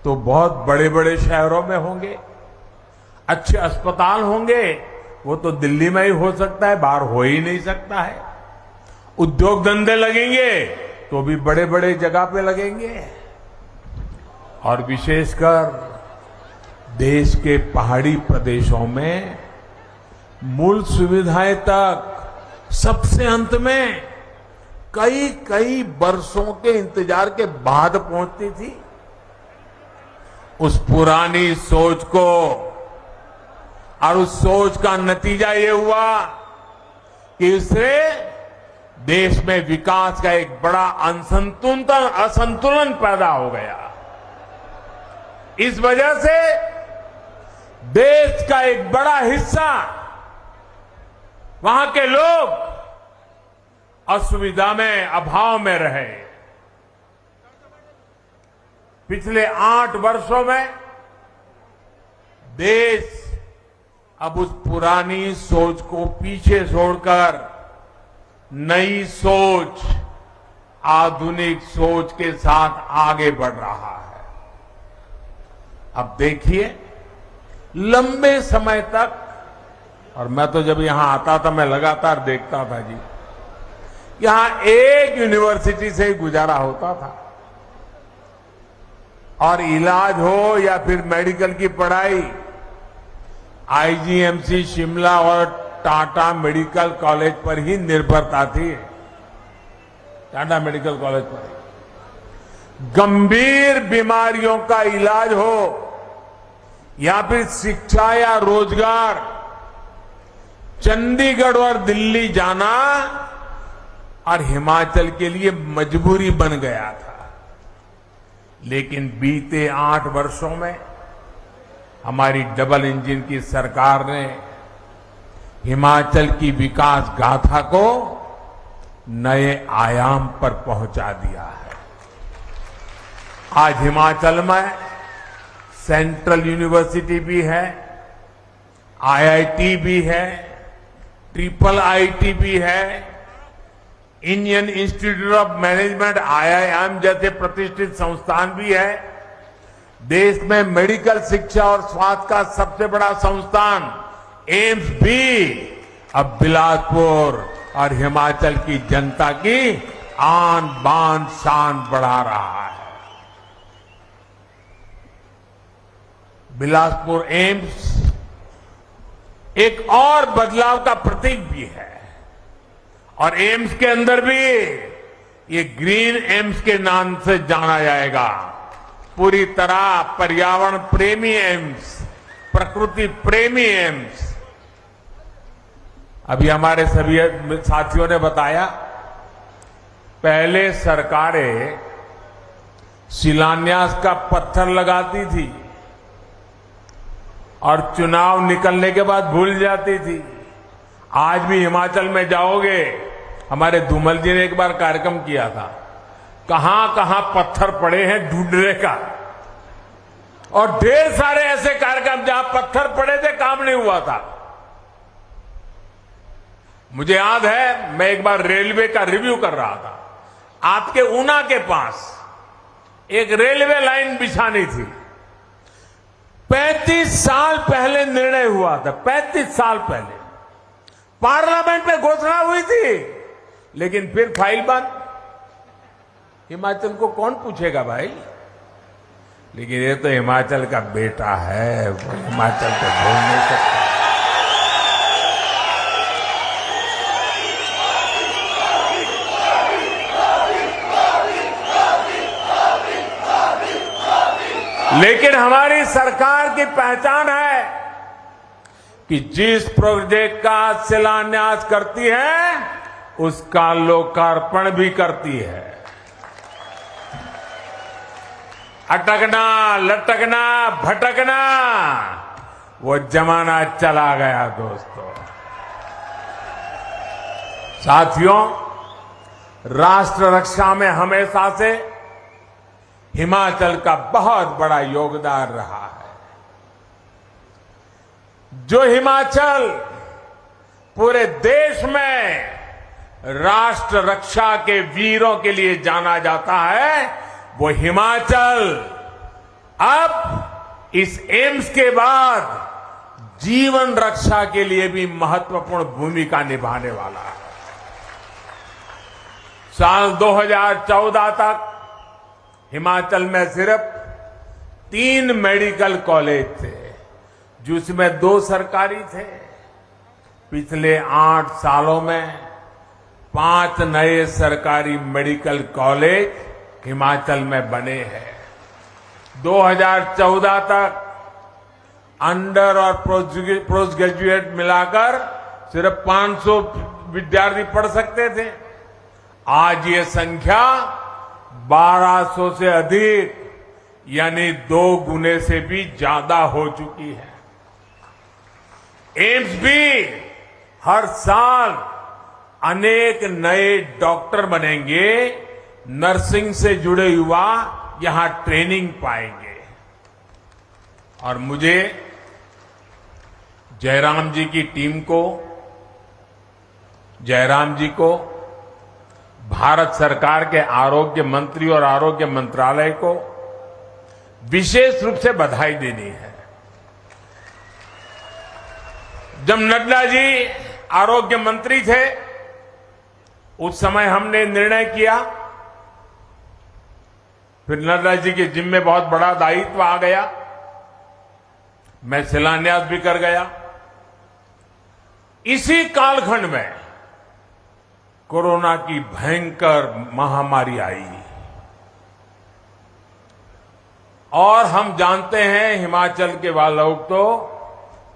तो बहुत बड़े बड़े शहरों में होंगे। अच्छे अस्पताल होंगे, वो तो दिल्ली में ही हो सकता है, बाहर हो ही नहीं सकता है। उद्योग धंधे लगेंगे तो भी बड़े बड़े जगह पे लगेंगे। और विशेषकर देश के पहाड़ी प्रदेशों में मूल सुविधाएं तक सबसे अंत में कई कई वर्षों के इंतजार के बाद पहुंचती थी। उस पुरानी सोच को और उस सोच का नतीजा ये हुआ कि इससे देश में विकास का एक बड़ा असंतुलन पैदा हो गया। इस वजह से देश का एक बड़ा हिस्सा, वहां के लोग असुविधा में, अभाव में रहे। पिछले 8 वर्षों में देश अब उस पुरानी सोच को पीछे छोड़कर नई सोच, आधुनिक सोच के साथ आगे बढ़ रहा है। अब देखिए, लंबे समय तक, और मैं तो जब यहां आता था मैं लगातार देखता था जी, यहां एक यूनिवर्सिटी से ही गुजारा होता था, और इलाज हो या फिर मेडिकल की पढ़ाई आईजीएमसी शिमला और टाटा मेडिकल कॉलेज पर ही निर्भरता थी। टाटा मेडिकल कॉलेज पर गंभीर बीमारियों का इलाज हो या फिर शिक्षा या रोजगार, चंडीगढ़ और दिल्ली जाना और हिमाचल के लिए मजबूरी बन गया था। लेकिन बीते 8 वर्षों में हमारी डबल इंजन की सरकार ने हिमाचल की विकास गाथा को नए आयाम पर पहुंचा दिया है। आज हिमाचल में सेंट्रल यूनिवर्सिटी भी है, आईआईटी भी है, ट्रिपल आईटी भी है, Indian institute of management IIM जैसे प्रतिष्ठित संस्थान भी है। देश में मेडिकल शिक्षा और स्वास्थ्य का सबसे बड़ा संस्थान एम्स भी अब बिलासपुर और हिमाचल की जनता की आन बान शान बढ़ा रहा है। बिलासपुर एम्स एक और बदलाव का प्रतीक भी है, और एम्स के अंदर भी ये ग्रीन एम्स के नाम से जाना जाएगा। पूरी तरह पर्यावरण प्रेमी एम्स, प्रकृति प्रेमी एम्स। अभी हमारे सभी साथियों ने बताया, पहले सरकारें शिलान्यास का पत्थर लगाती थी और चुनाव निकलने के बाद भूल जाती थी। आज भी हिमाचल में जाओगे, हमारे धूमल जी ने एक बार कार्यक्रम किया था, कहां कहां पत्थर पड़े हैं ढूंढने का, और ढेर सारे ऐसे कार्यक्रम जहां पत्थर पड़े थे, काम नहीं हुआ था। मुझे याद है, मैं एक बार रेलवे का रिव्यू कर रहा था, आपके ऊना के पास एक रेलवे लाइन बिछानी थी। 35 साल पहले निर्णय हुआ था, 35 साल पहले पार्लियामेंट में घोषणा हुई थी, लेकिन फिर फाइल बंद। हिमाचल को कौन पूछेगा भाई? लेकिन ये तो हिमाचल का बेटा है, वो हिमाचल को भूल नहीं सकता। लेकिन हमारी सरकार की पहचान है कि जिस प्रोजेक्ट का शिलान्यास करती है उसका लोकार्पण भी करती है। अटकना, लटकना, भटकना वो जमाना चला गया दोस्तों। साथियों, राष्ट्र रक्षा में हमेशा से हिमाचल का बहुत बड़ा योगदान रहा है। जो हिमाचल पूरे देश में राष्ट्र रक्षा के वीरों के लिए जाना जाता है, वो हिमाचल अब इस एम्स के बाद जीवन रक्षा के लिए भी महत्वपूर्ण भूमिका निभाने वाला है। साल 2014 तक हिमाचल में सिर्फ 3 मेडिकल कॉलेज थे, जिसमें 2 सरकारी थे। पिछले 8 सालों में 5 नए सरकारी मेडिकल कॉलेज हिमाचल में बने हैं। 2014 तक अंडर और पोस्ट ग्रेजुएट मिलाकर सिर्फ 500 विद्यार्थी पढ़ सकते थे। आज ये संख्या 1200 से अधिक यानी 2 गुने से भी ज्यादा हो चुकी है। एम्स भी हर साल अनेक नए डॉक्टर बनेंगे, नर्सिंग से जुड़े युवा यहां ट्रेनिंग पाएंगे। और मुझे जयराम जी की टीम को, जयराम जी को, भारत सरकार के आरोग्य मंत्री और आरोग्य मंत्रालय को विशेष रूप से बधाई देनी है। जब नड्डा जी आरोग्य मंत्री थे उस समय हमने निर्णय किया, फिर नड्डा जी के जिम्मे बहुत बड़ा दायित्व आ गया, मैं शिलान्यास भी कर गया। इसी कालखंड में कोरोना की भयंकर महामारी आई और हम जानते हैं हिमाचल के वाले लोग तो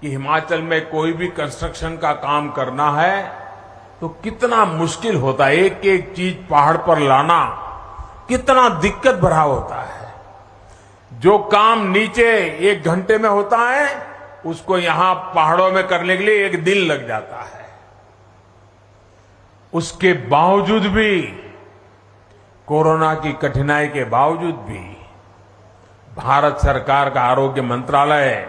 कि हिमाचल में कोई भी कंस्ट्रक्शन का काम करना है तो कितना मुश्किल होता है। एक एक चीज पहाड़ पर लाना कितना दिक्कत भरा होता है। जो काम नीचे 1 घंटे में होता है उसको यहां पहाड़ों में करने के लिए 1 दिन लग जाता है। उसके बावजूद भी, कोरोना की कठिनाई के बावजूद भी भारत सरकार का आरोग्य मंत्रालय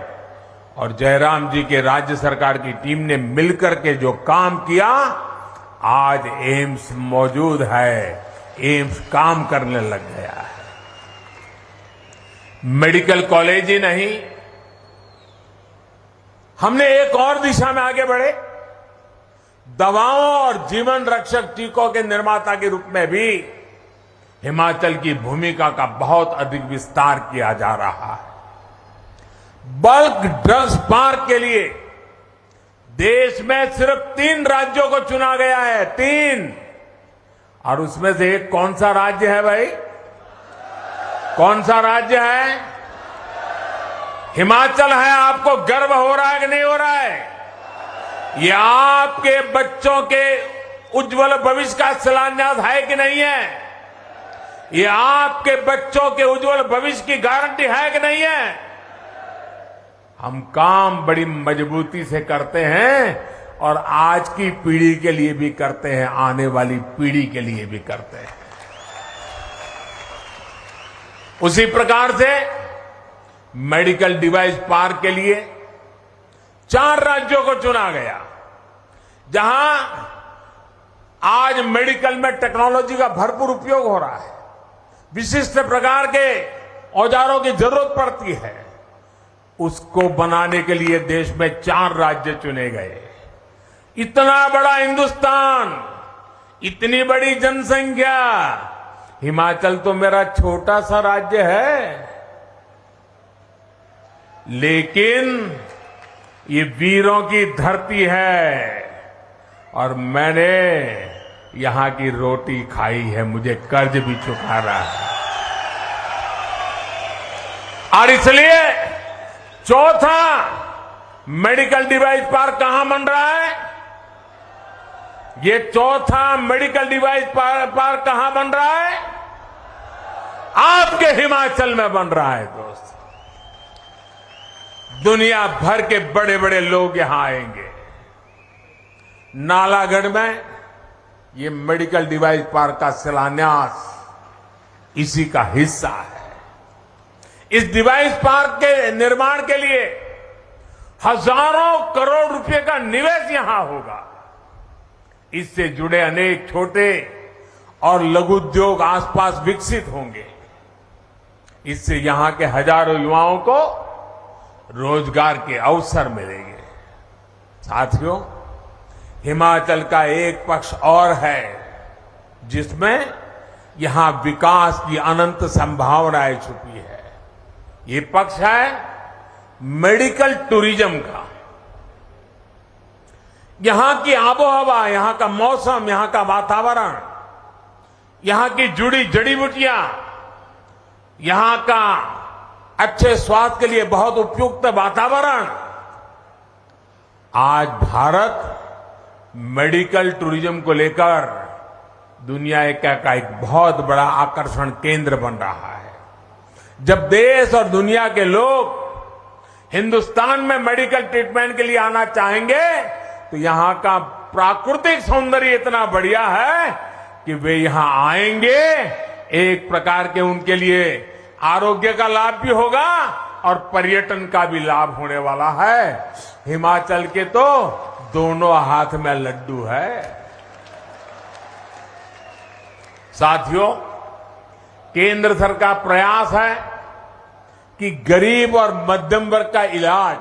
और जयराम जी के राज्य सरकार की टीम ने मिलकर के जो काम किया, आज एम्स मौजूद है, एम्स काम करने लग गया है। मेडिकल कॉलेज ही नहीं, हमने एक और दिशा में आगे बढ़े, दवाओं और जीवन रक्षक टीकों के निर्माता के रूप में भी हिमाचल की भूमिका का बहुत अधिक विस्तार किया जा रहा है। बल्क ड्रग्स पार्क के लिए देश में सिर्फ 3 राज्यों को चुना गया है, 3, और उसमें से एक कौन सा राज्य है भाई? कौन सा राज्य है? हिमाचल है। आपको गर्व हो रहा है कि नहीं हो रहा है? ये आपके बच्चों के उज्जवल भविष्य का शिलान्यास है कि नहीं है? ये आपके बच्चों के उज्जवल भविष्य की गारंटी है कि नहीं है? हम काम बड़ी मजबूती से करते हैं और आज की पीढ़ी के लिए भी करते हैं, आने वाली पीढ़ी के लिए भी करते हैं। उसी प्रकार से मेडिकल डिवाइस पार्क के लिए 4 राज्यों को चुना गया, जहां आज मेडिकल में टेक्नोलॉजी का भरपूर उपयोग हो रहा है, विशिष्ट प्रकार के औजारों की जरूरत पड़ती है। उसको बनाने के लिए देश में 4 राज्य चुने गए। इतना बड़ा हिंदुस्तान, इतनी बड़ी जनसंख्या, हिमाचल तो मेरा छोटा सा राज्य है, लेकिन ये वीरों की धरती है और मैंने यहां की रोटी खाई है, मुझे कर्ज भी चुकाना है। और इसलिए चौथा मेडिकल डिवाइस पार्क कहां बन रहा है? ये चौथा मेडिकल डिवाइस पार्क कहां बन रहा है? आपके हिमाचल में बन रहा है दोस्त। दुनिया भर के बड़े बड़े लोग यहां आएंगे। नालागढ़ में ये मेडिकल डिवाइस पार्क का शिलान्यास इसी का हिस्सा है। इस डिवाइस पार्क के निर्माण के लिए हजारों करोड़ रुपए का निवेश यहां होगा। इससे जुड़े अनेक छोटे और लघु उद्योग आसपास विकसित होंगे। इससे यहां के हजारों युवाओं को रोजगार के अवसर मिलेंगे। साथियों, हिमाचल का एक पक्ष और है जिसमें यहां विकास की अनंत संभावनाएं छुपी है। ये पक्ष है मेडिकल टूरिज्म का। यहां की आबोहवा, यहां का मौसम, यहां का वातावरण, यहां की जुड़ी जड़ी बूटियां, यहां का अच्छे स्वास्थ्य के लिए बहुत उपयुक्त वातावरण आज भारत मेडिकल टूरिज्म को लेकर दुनिया का एक बहुत बड़ा आकर्षण केंद्र बन रहा है। जब देश और दुनिया के लोग हिंदुस्तान में मेडिकल ट्रीटमेंट के लिए आना चाहेंगे तो यहां का प्राकृतिक सौंदर्य इतना बढ़िया है कि वे यहां आएंगे। एक प्रकार के उनके लिए आरोग्य का लाभ भी होगा और पर्यटन का भी लाभ होने वाला है। हिमाचल के तो दोनों हाथ में लड्डू है। साथियों, केंद्र सरकार प्रयास है कि गरीब और मध्यम वर्ग का इलाज,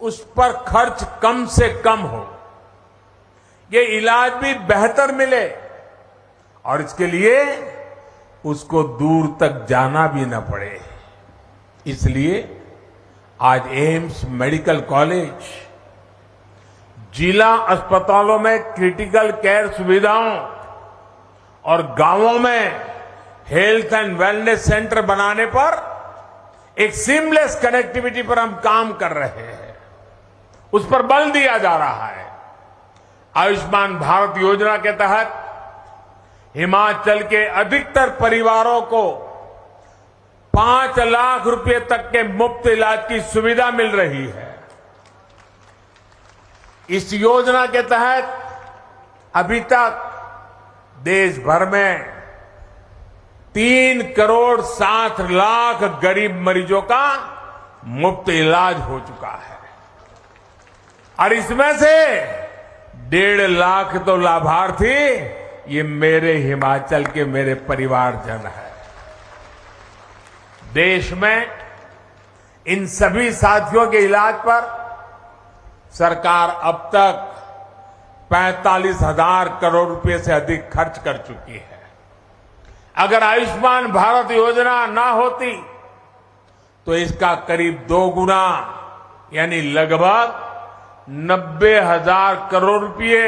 उस पर खर्च कम से कम हो, ये इलाज भी बेहतर मिले और इसके लिए उसको दूर तक जाना भी न पड़े। इसलिए आज एम्स मेडिकल कॉलेज जिला अस्पतालों में क्रिटिकल केयर सुविधाओं और गांवों में हेल्थ एंड वेलनेस सेंटर बनाने पर एक सीमलेस कनेक्टिविटी पर हम काम कर रहे हैं, उस पर बल दिया जा रहा है। आयुष्मान भारत योजना के तहत हिमाचल के अधिकतर परिवारों को 5 लाख रुपए तक के मुफ्त इलाज की सुविधा मिल रही है। इस योजना के तहत अभी तक देश भर में 3 करोड़ 7 लाख गरीब मरीजों का मुफ्त इलाज हो चुका है और इसमें से 1.5 लाख तो लाभार्थी ये मेरे हिमाचल के मेरे परिवारजन है। देश में इन सभी साथियों के इलाज पर सरकार अब तक 45,000 करोड़ रुपए से अधिक खर्च कर चुकी है। अगर आयुष्मान भारत योजना ना होती तो इसका करीब 2 गुना यानी लगभग 90,000 करोड़ रुपए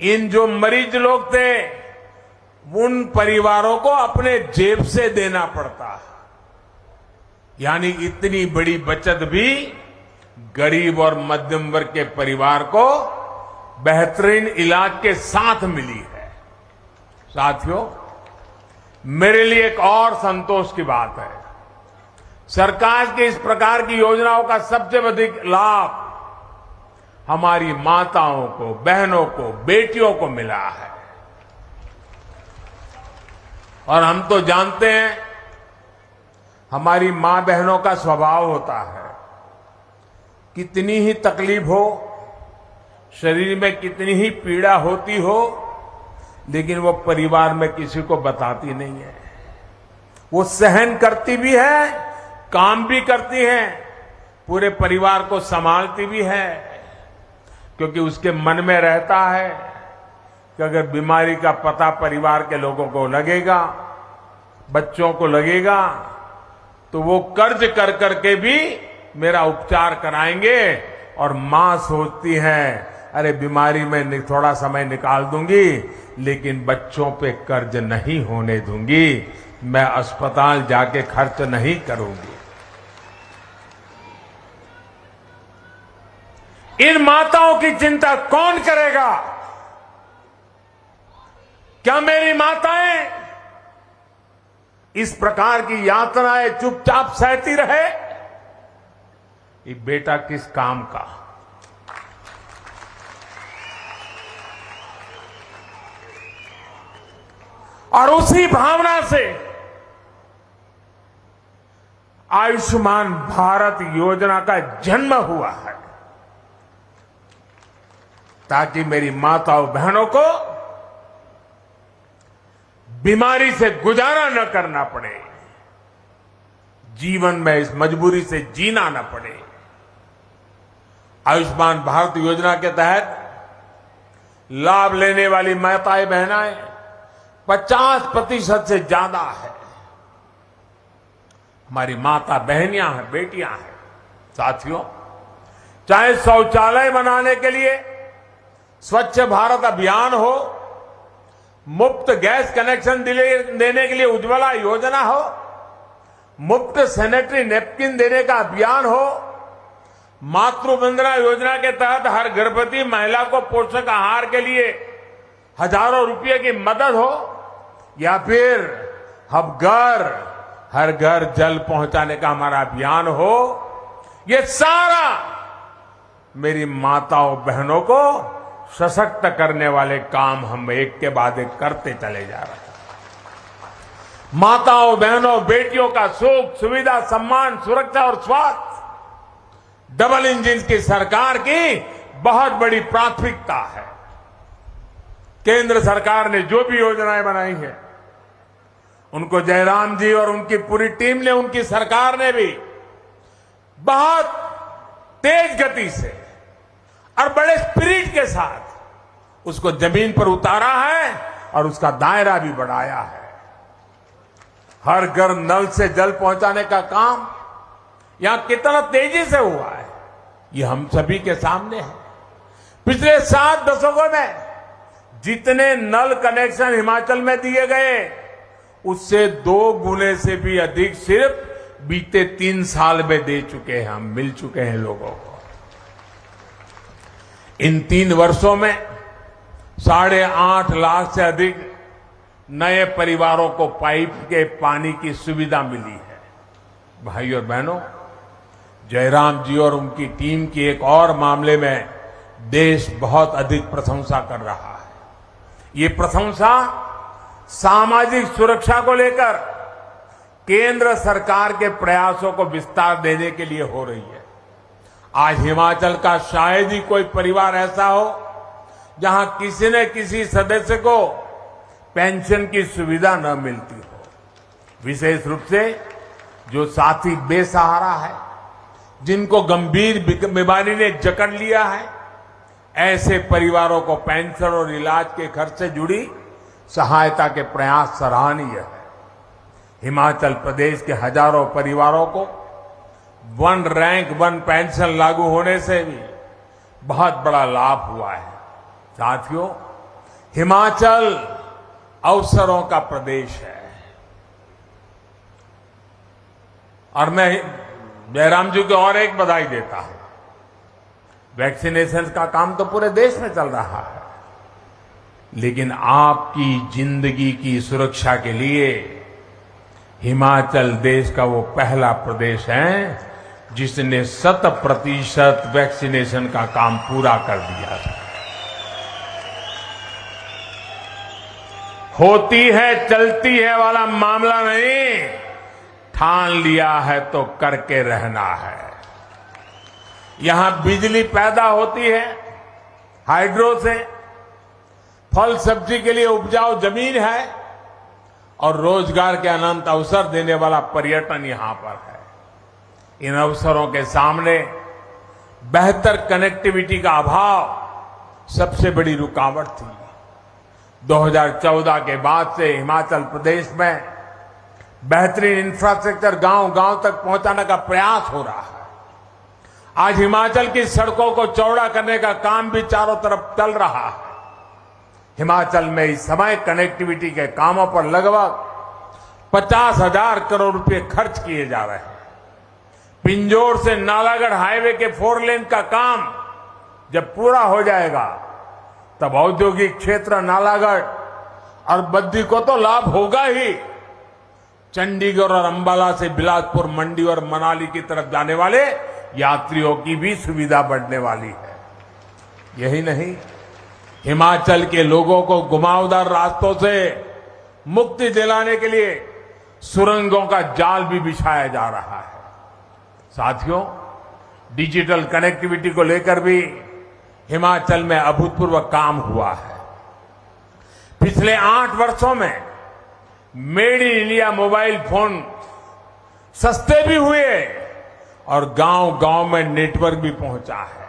इन जो मरीज लोग थे उन परिवारों को अपने जेब से देना पड़ता है। यानी इतनी बड़ी बचत भी गरीब और मध्यम वर्ग के परिवार को बेहतरीन इलाज के साथ मिली है। साथियों, मेरे लिए एक और संतोष की बात है, सरकार के इस प्रकार की योजनाओं का सबसे अधिक लाभ हमारी माताओं को, बहनों को, बेटियों को मिला है। और हम तो जानते हैं हमारी मां बहनों का स्वभाव होता है, कितनी ही तकलीफ हो, शरीर में कितनी ही पीड़ा होती हो, लेकिन वो परिवार में किसी को बताती नहीं है। वो सहन करती भी है, काम भी करती है, पूरे परिवार को संभालती भी है, क्योंकि उसके मन में रहता है कि अगर बीमारी का पता परिवार के लोगों को लगेगा, बच्चों को लगेगा, तो वो कर्ज कर करके भी मेरा उपचार कराएंगे। और मां सोचती है अरे बीमारी में थोड़ा समय निकाल दूंगी, लेकिन बच्चों पे कर्ज नहीं होने दूंगी, मैं अस्पताल जाके खर्च नहीं करूंगी। इन माताओं की चिंता कौन करेगा? क्या मेरी माताएं इस प्रकार की यातनाएं चुपचाप सहती रहे? ये बेटा किस काम का? और उसी भावना से आयुष्मान भारत योजना का जन्म हुआ है, ताकि मेरी माताओं बहनों को बीमारी से गुजारा न करना पड़े, जीवन में इस मजबूरी से जीना न पड़े। आयुष्मान भारत योजना के तहत लाभ लेने वाली माताएं बहनाएं 50% से ज्यादा है। हमारी माता बहनियां हैं, बेटियां हैं। साथियों, चाहे शौचालय बनाने के लिए स्वच्छ भारत अभियान हो, मुफ्त गैस कनेक्शन देने के लिए उज्ज्वला योजना हो, मुफ्त सैनिटरी नैपकिन देने का अभियान हो, मातृ वंदना योजना के तहत हर गर्भवती महिला को पोषक आहार के लिए हजारों रुपये की मदद हो, या फिर हर घर जल पहुंचाने का हमारा अभियान हो, ये सारा मेरी माताओं बहनों को सशक्त करने वाले काम हम एक के बाद एक करते चले जा रहे हैं। माताओं बहनों बेटियों का सुख सुविधा सम्मान सुरक्षा और स्वास्थ्य डबल इंजन की सरकार की बहुत बड़ी प्राथमिकता है। केंद्र सरकार ने जो भी योजनाएं बनाई हैं, उनको जयराम जी और उनकी पूरी टीम ने, उनकी सरकार ने भी बहुत तेज गति से और बड़े स्पिरिट के साथ उसको जमीन पर उतारा है और उसका दायरा भी बढ़ाया है। हर घर नल से जल पहुंचाने का काम यहां कितना तेजी से हुआ है, ये हम सभी के सामने है। पिछले 7 दशकों में जितने नल कनेक्शन हिमाचल में दिए गए, उससे 2 गुने से भी अधिक सिर्फ बीते 3 साल में दे चुके हैं, हम मिल चुके हैं लोगों को। इन 3 वर्षों में 8.5 लाख से अधिक नए परिवारों को पाइप के पानी की सुविधा मिली है। भाई और बहनों, जयराम जी और उनकी टीम की एक और मामले में देश बहुत अधिक प्रशंसा कर रहा है। ये प्रशंसा सामाजिक सुरक्षा को लेकर केंद्र सरकार के प्रयासों को विस्तार देने के लिए हो रही है। आज हिमाचल का शायद ही कोई परिवार ऐसा हो जहां किसी न किसी सदस्य को पेंशन की सुविधा न मिलती हो। विशेष रूप से जो साथी बेसहारा है, जिनको गंभीर बीमारी ने जकड़ लिया है, ऐसे परिवारों को पेंशन और इलाज के खर्च से जुड़ी सहायता के प्रयास सराहनीय है। हिमाचल प्रदेश के हजारों परिवारों को 1 रैंक 1 पेंशन लागू होने से भी बहुत बड़ा लाभ हुआ है। साथियों, हिमाचल अवसरों का प्रदेश है और मैं जयराम जी को और एक बधाई देता हूं। वैक्सीनेशन का काम तो पूरे देश में चल रहा है, लेकिन आपकी जिंदगी की सुरक्षा के लिए हिमाचल देश का वो पहला प्रदेश है जिसने 100% वैक्सीनेशन का काम पूरा कर दिया था। होती है चलती है वाला मामला नहीं, ठान लिया है तो करके रहना है। यहां बिजली पैदा होती है हाइड्रो से, फल सब्जी के लिए उपजाऊ जमीन है और रोजगार के अनंत अवसर देने वाला पर्यटन यहां पर है। इन अवसरों के सामने बेहतर कनेक्टिविटी का अभाव सबसे बड़ी रुकावट थी। 2014 के बाद से हिमाचल प्रदेश में बेहतरीन इंफ्रास्ट्रक्चर गांव-गांव तक पहुंचाने का प्रयास हो रहा है। आज हिमाचल की सड़कों को चौड़ा करने का काम भी चारों तरफ चल रहा है। हिमाचल में इस समय कनेक्टिविटी के कामों पर लगभग 50,000 करोड़ रुपए खर्च किए जा रहे हैं। पिंजौर से नालागढ़ हाईवे के 4 लेन का काम जब पूरा हो जाएगा, तब औद्योगिक क्षेत्र नालागढ़ और बद्दी को तो लाभ होगा ही, चंडीगढ़ और अंबाला से बिलासपुर मंडी और मनाली की तरफ जाने वाले यात्रियों की भी सुविधा बढ़ने वाली है। यही नहीं, हिमाचल के लोगों को घुमावदार रास्तों से मुक्ति दिलाने के लिए सुरंगों का जाल भी बिछाया जा रहा है। साथियों, डिजिटल कनेक्टिविटी को लेकर भी हिमाचल में अभूतपूर्व काम हुआ है। पिछले 8 वर्षों में made in India mobile phone सस्ते भी हुए और गांव-गांव में नेटवर्क भी पहुंचा है।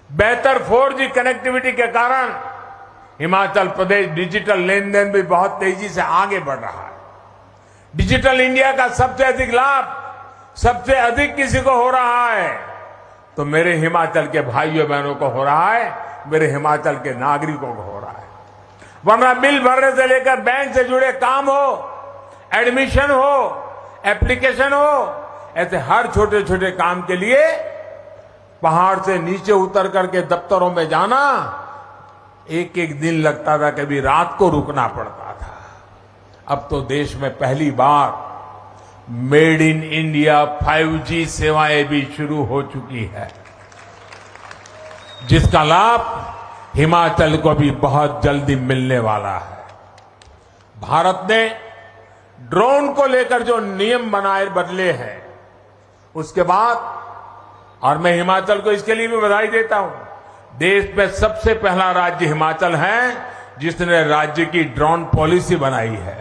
बेहतर 4G कनेक्टिविटी के कारण हिमाचल प्रदेश डिजिटल लेन देन भी बहुत तेजी से आगे बढ़ रहा है। डिजिटल इंडिया का सबसे अधिक लाभ सबसे अधिक किसी को हो रहा है तो मेरे हिमाचल के भाइयों बहनों को हो रहा है, मेरे हिमाचल के नागरिकों को हो रहा है। वरना बिल भरने से लेकर बैंक से जुड़े काम हो, एडमिशन हो, एप्लीकेशन हो, ऐसे हर छोटे छोटे काम के लिए पहाड़ से नीचे उतर करके दफ्तरों में जाना एक एक दिन लगता था, कभी रात को रुकना पड़ता था। अब तो देश में पहली बार मेड इन इंडिया 5G सेवाएं भी शुरू हो चुकी है, जिसका लाभ हिमाचल को भी बहुत जल्दी मिलने वाला है। भारत ने ड्रोन को लेकर जो नियम बदले हैं, उसके बाद, और मैं हिमाचल को इसके लिए भी बधाई देता हूं, देश में सबसे पहला राज्य हिमाचल है जिसने राज्य की ड्रोन पॉलिसी बनाई है।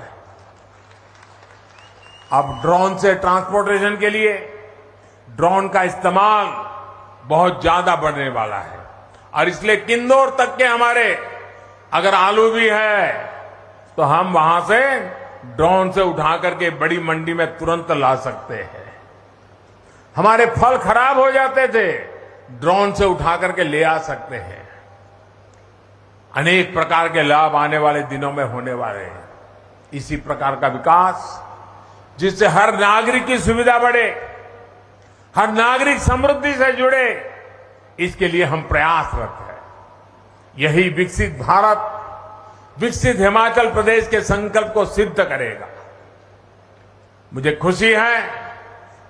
अब ड्रोन से ट्रांसपोर्टेशन के लिए ड्रोन का इस्तेमाल बहुत ज्यादा बढ़ने वाला है, और इसलिए किन्नौर तक के हमारे अगर आलू भी है तो हम वहां से ड्रोन से उठा करके बड़ी मंडी में तुरंत ला सकते हैं। हमारे फल खराब हो जाते थे, ड्रोन से उठा करके ले आ सकते हैं। अनेक प्रकार के लाभ आने वाले दिनों में होने वाले हैं। इसी प्रकार का विकास जिससे हर नागरिक की सुविधा बढ़े, हर नागरिक समृद्धि से जुड़े, इसके लिए हम प्रयासरत हैं। यही विकसित भारत, विकसित हिमाचल प्रदेश के संकल्प को सिद्ध करेगा। मुझे खुशी है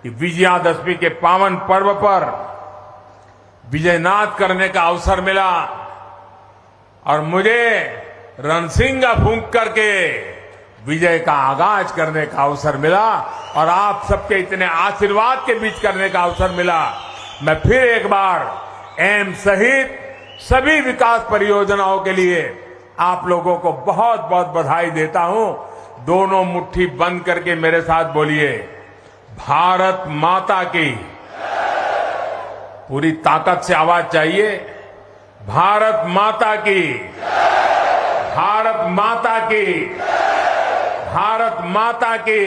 कि विजयादशमी के पावन पर्व पर विजयनाद करने का अवसर मिला और मुझे रणसिंगा फूंक करके विजय का आगाज करने का अवसर मिला और आप सबके इतने आशीर्वाद के बीच करने का अवसर मिला। मैं फिर एक बार एम्स सहित सभी विकास परियोजनाओं के लिए आप लोगों को बहुत बहुत बधाई देता हूं। दोनों मुट्ठी बंद करके मेरे साथ बोलिए, भारत माता की। पूरी ताकत से आवाज चाहिए, भारत माता की, भारत माता की, भारत माता की।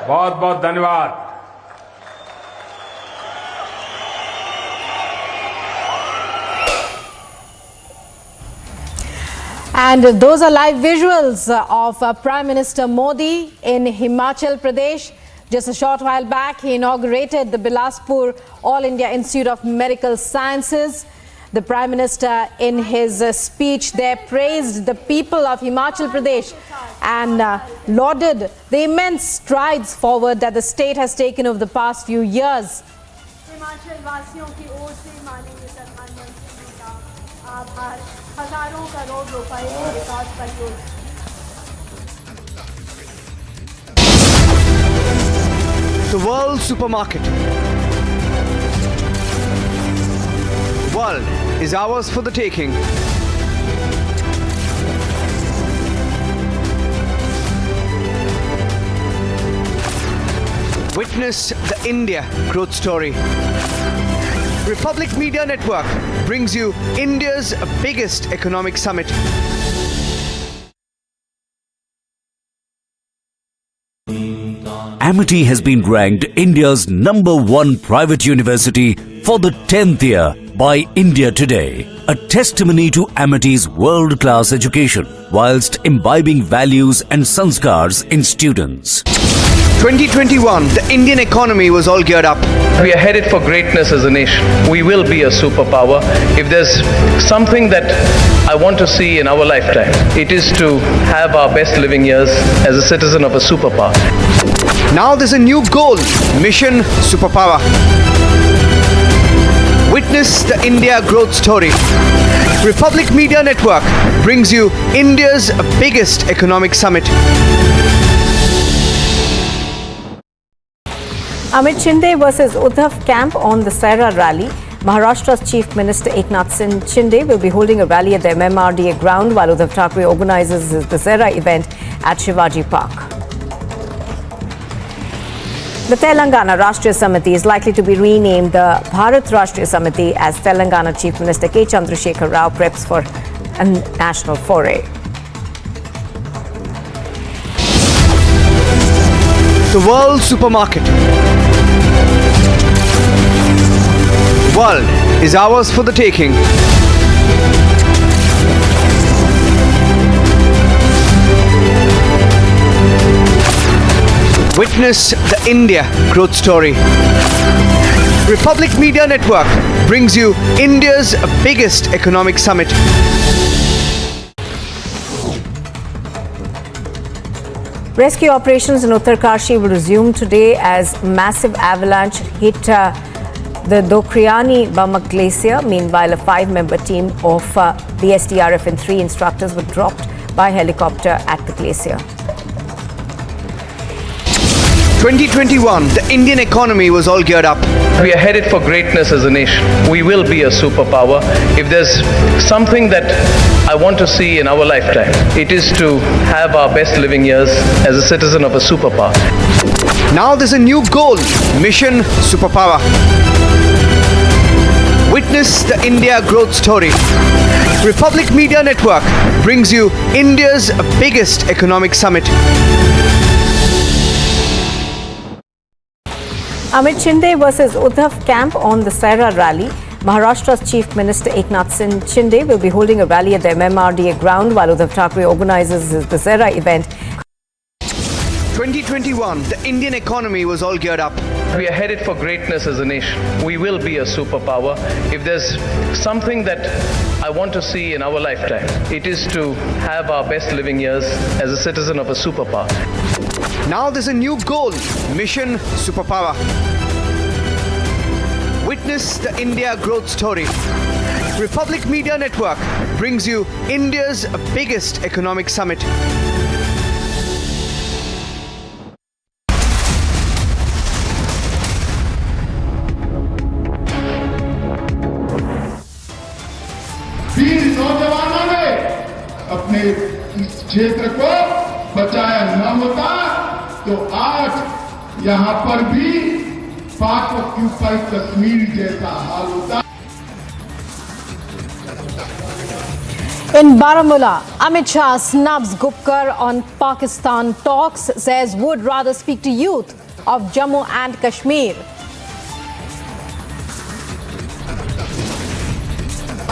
बहुत बहुत धन्यवाद। And those are live visuals of Prime Minister Modi in Himachal Pradesh. Just a short while back, he inaugurated the Bilaspur All India Institute of Medical Sciences. The Prime Minister, in his speech there, praised the people of Himachal Pradesh and lauded the immense strides forward that the state has taken over the past few years. Himachal वासियों की ओर से माननीय प्रधानमंत्री जी का आभार। हजारों करोड़ रुपए के विकास परियोजना। The world supermarket. World is ours for the taking. Witness the India growth story. Republic Media Network brings you India's biggest economic summit. Amity has been ranked India's #1 private university for the 10th year by India Today, a testimony to Amity's world-class education whilst imbibing values and sanskars in students. 2021, the Indian economy was all geared up. We are headed for greatness as a nation. We will be a superpower. If there's something that I want to see in our lifetime, it is to have our best living years as a citizen of a superpower. Now there's a new goal, Mission Superpower. Witness the India growth story. Republic Media Network brings you India's biggest economic summit. Amit Shinde versus Uddhav camp on the Dussehra rally. Maharashtra's Chief Minister Eknath Shinde will be holding a rally at the MMRDA ground while Uddhav Thackeray organizes his Dussehra event at Shivaji Park. The Telangana Rashtriya Samiti is likely to be renamed the Bharat Rashtriya Samiti as Telangana Chief Minister K. Chandrasekhar Rao preps for a national foray. The world supermarket. World is ours for the taking. Witness the India growth story. Republic Media Network brings you India's biggest economic summit. Rescue operations in Uttarakhand will resume today as massive avalanche hit the Dokriani Bamak Glacier. Meanwhile, a 5-member team of the SDRF and 3 instructors were dropped by helicopter at the glacier. 2021, the Indian economy was all geared up. We are headed for greatness as a nation. We will be a superpower. If there's something that I want to see in our lifetime, it is to have our best living years as a citizen of a superpower. Now there's a new goal, Mission Superpower. Witness the India growth story. Republic Media Network brings you India's biggest economic summit. Amit Shinde versus Uddhav camp on the Dussehra rally. Maharashtra's Chief Minister Eknath Shinde will be holding a rally at the MMRDA ground while Uddhav Thackeray organizes his Dussehra event. 2021, the Indian economy was all geared up. We are headed for greatness as a nation. We will be a superpower. If there's something that I want to see in our lifetime, it is to have our best living years as a citizen of a superpower. Now there's a new goal, Mission Superpower. Witness the India growth story. Republic Media Network brings you India's biggest economic summit. वीर नौजवानों ने अपने इस क्षेत्र को बचाया न होता तो आज यहां पर भी पाक ऑक्यूपाइड कश्मीर जैसा हाल होता. In Baramulla, Amit Shah snubs Gupkar on Pakistan talks, says would rather speak to youth of Jammu and Kashmir.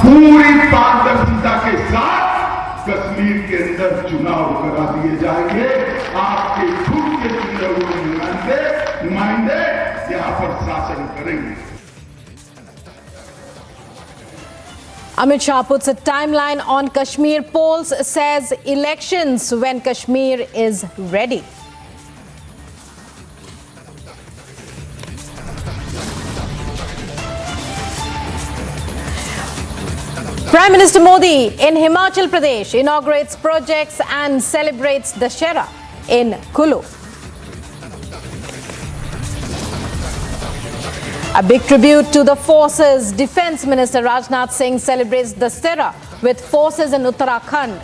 पूरी पारदर्शिता के साथ कश्मीर के अंदर चुनाव करा दिए जाएंगे. आपके खुद के चुने हुए नुमाइंदे यहां पर शासन करेंगे. Amit Shah puts a timeline on Kashmir polls, says elections when Kashmir is ready. Prime Minister Modi in Himachal Pradesh inaugurates projects and celebrates Dussehra in Kulu. A big tribute to the forces. Defence Minister Rajnath Singh celebrates Dussehra with forces in Uttarakhand.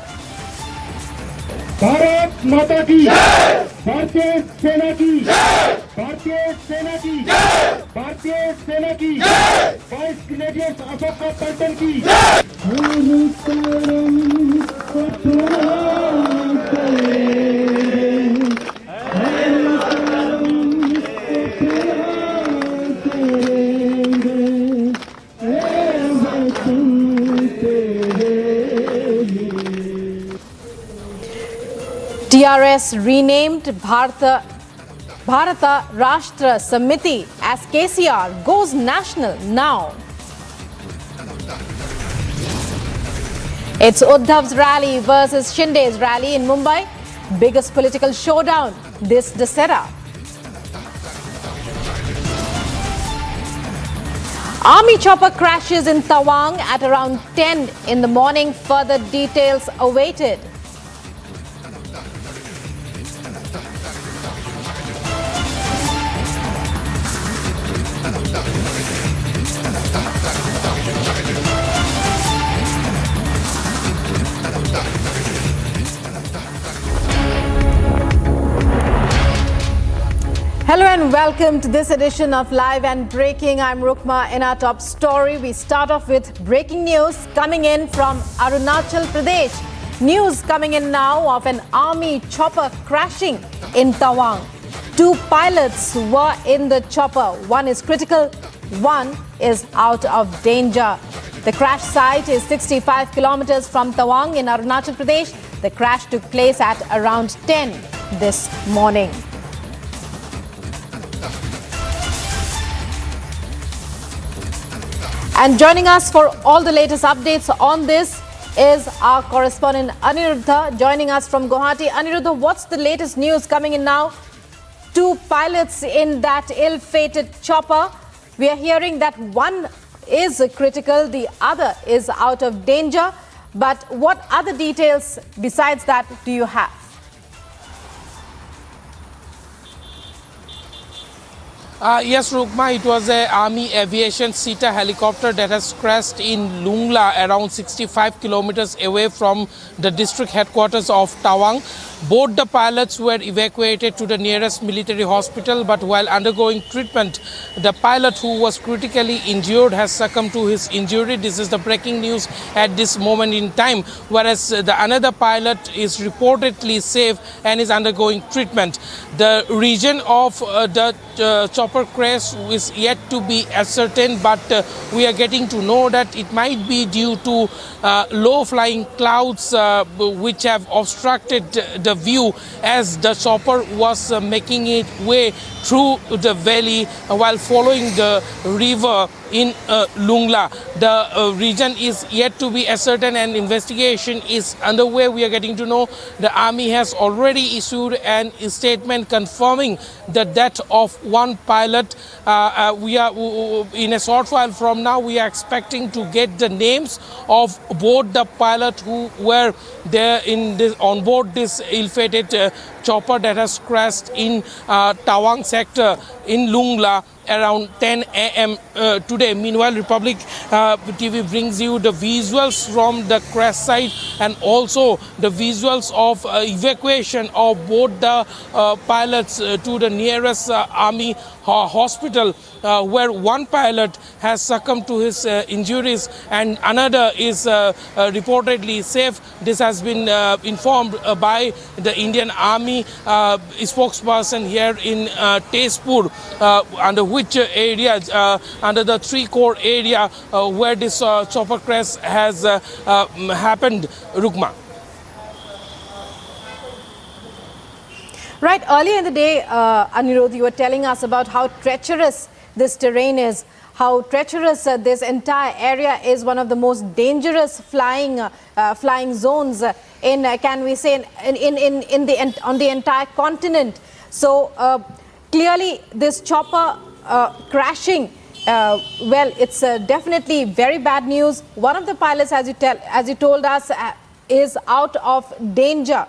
Bharat माता की जय. भारतीय सेना की जय. भारतीय सेना की जय. भारतीय सेना की जय. वाइस ब्रिगेडियर अशोक पल्टन की जय. TRS renamed Bharata Rashtra Samiti as KCR goes national now. It's Uddhav's rally versus Shinde's rally in Mumbai. Biggest political showdown this Dussehra. Army chopper crashes in Tawang at around 10 in the morning. Further details awaited. Hello and welcome to this edition of Live and Breaking. I'm Rukma. In our top story, we start off with breaking news coming in from Arunachal Pradesh. News coming in now of an army chopper crashing in Tawang. 2 pilots were in the chopper. One is critical, one is out of danger. The crash site is 65 kilometers from Tawang in Arunachal Pradesh. The crash took place at around 10 this morning. And joining us for all the latest updates on this is our correspondent Aniruddha, joining us from Guwahati. Aniruddha, what's the latest news coming in now? 2 pilots in that ill-fated chopper. We are hearing that one is critical, the other is out of danger. But what other details besides that do you have? Yes, Rukma, it was an Army Aviation Sita helicopter that has crashed in Lungla, around 65 kilometers away from the district headquarters of Tawang. Both the pilots were evacuated to the nearest military hospital, but while undergoing treatment, the pilot who was critically injured has succumbed to his injury. This is the breaking news at this moment in time, whereas the another pilot is reportedly safe and is undergoing treatment. The region of the chopper crash is yet to be ascertained, but we are getting to know that it might be due to low-flying clouds which have obstructed the view as the chopper was making its way through the valley while following the river in Lungla. The region is yet to be ascertained and investigation is underway. We are getting to know the army has already issued an statement confirming the death of one pilot. We are in a short while from now, we are expecting to get the names of both the pilot who were there in this, on board this ill-fated chopper that has crashed in Tawang sector in Lungla around 10 a.m. Today. Meanwhile, Republic TV brings you the visuals from the crash site and also the visuals of evacuation of both the pilots to the nearest army hospital, where one pilot has succumbed to his injuries and another is reportedly safe. This has been informed by the Indian Army spokesperson here in Tezpur, under which area, under the 3-core area where this chopper crash has happened, Rukma. Right, earlier in the day, Anirudh, you were telling us about how treacherous this terrain is, how treacherous this entire area is, one of the most dangerous flying zones in, can we say, on the entire continent. So clearly, this chopper crashing, well, it's definitely very bad news. One of the pilots, as you told us, is out of danger.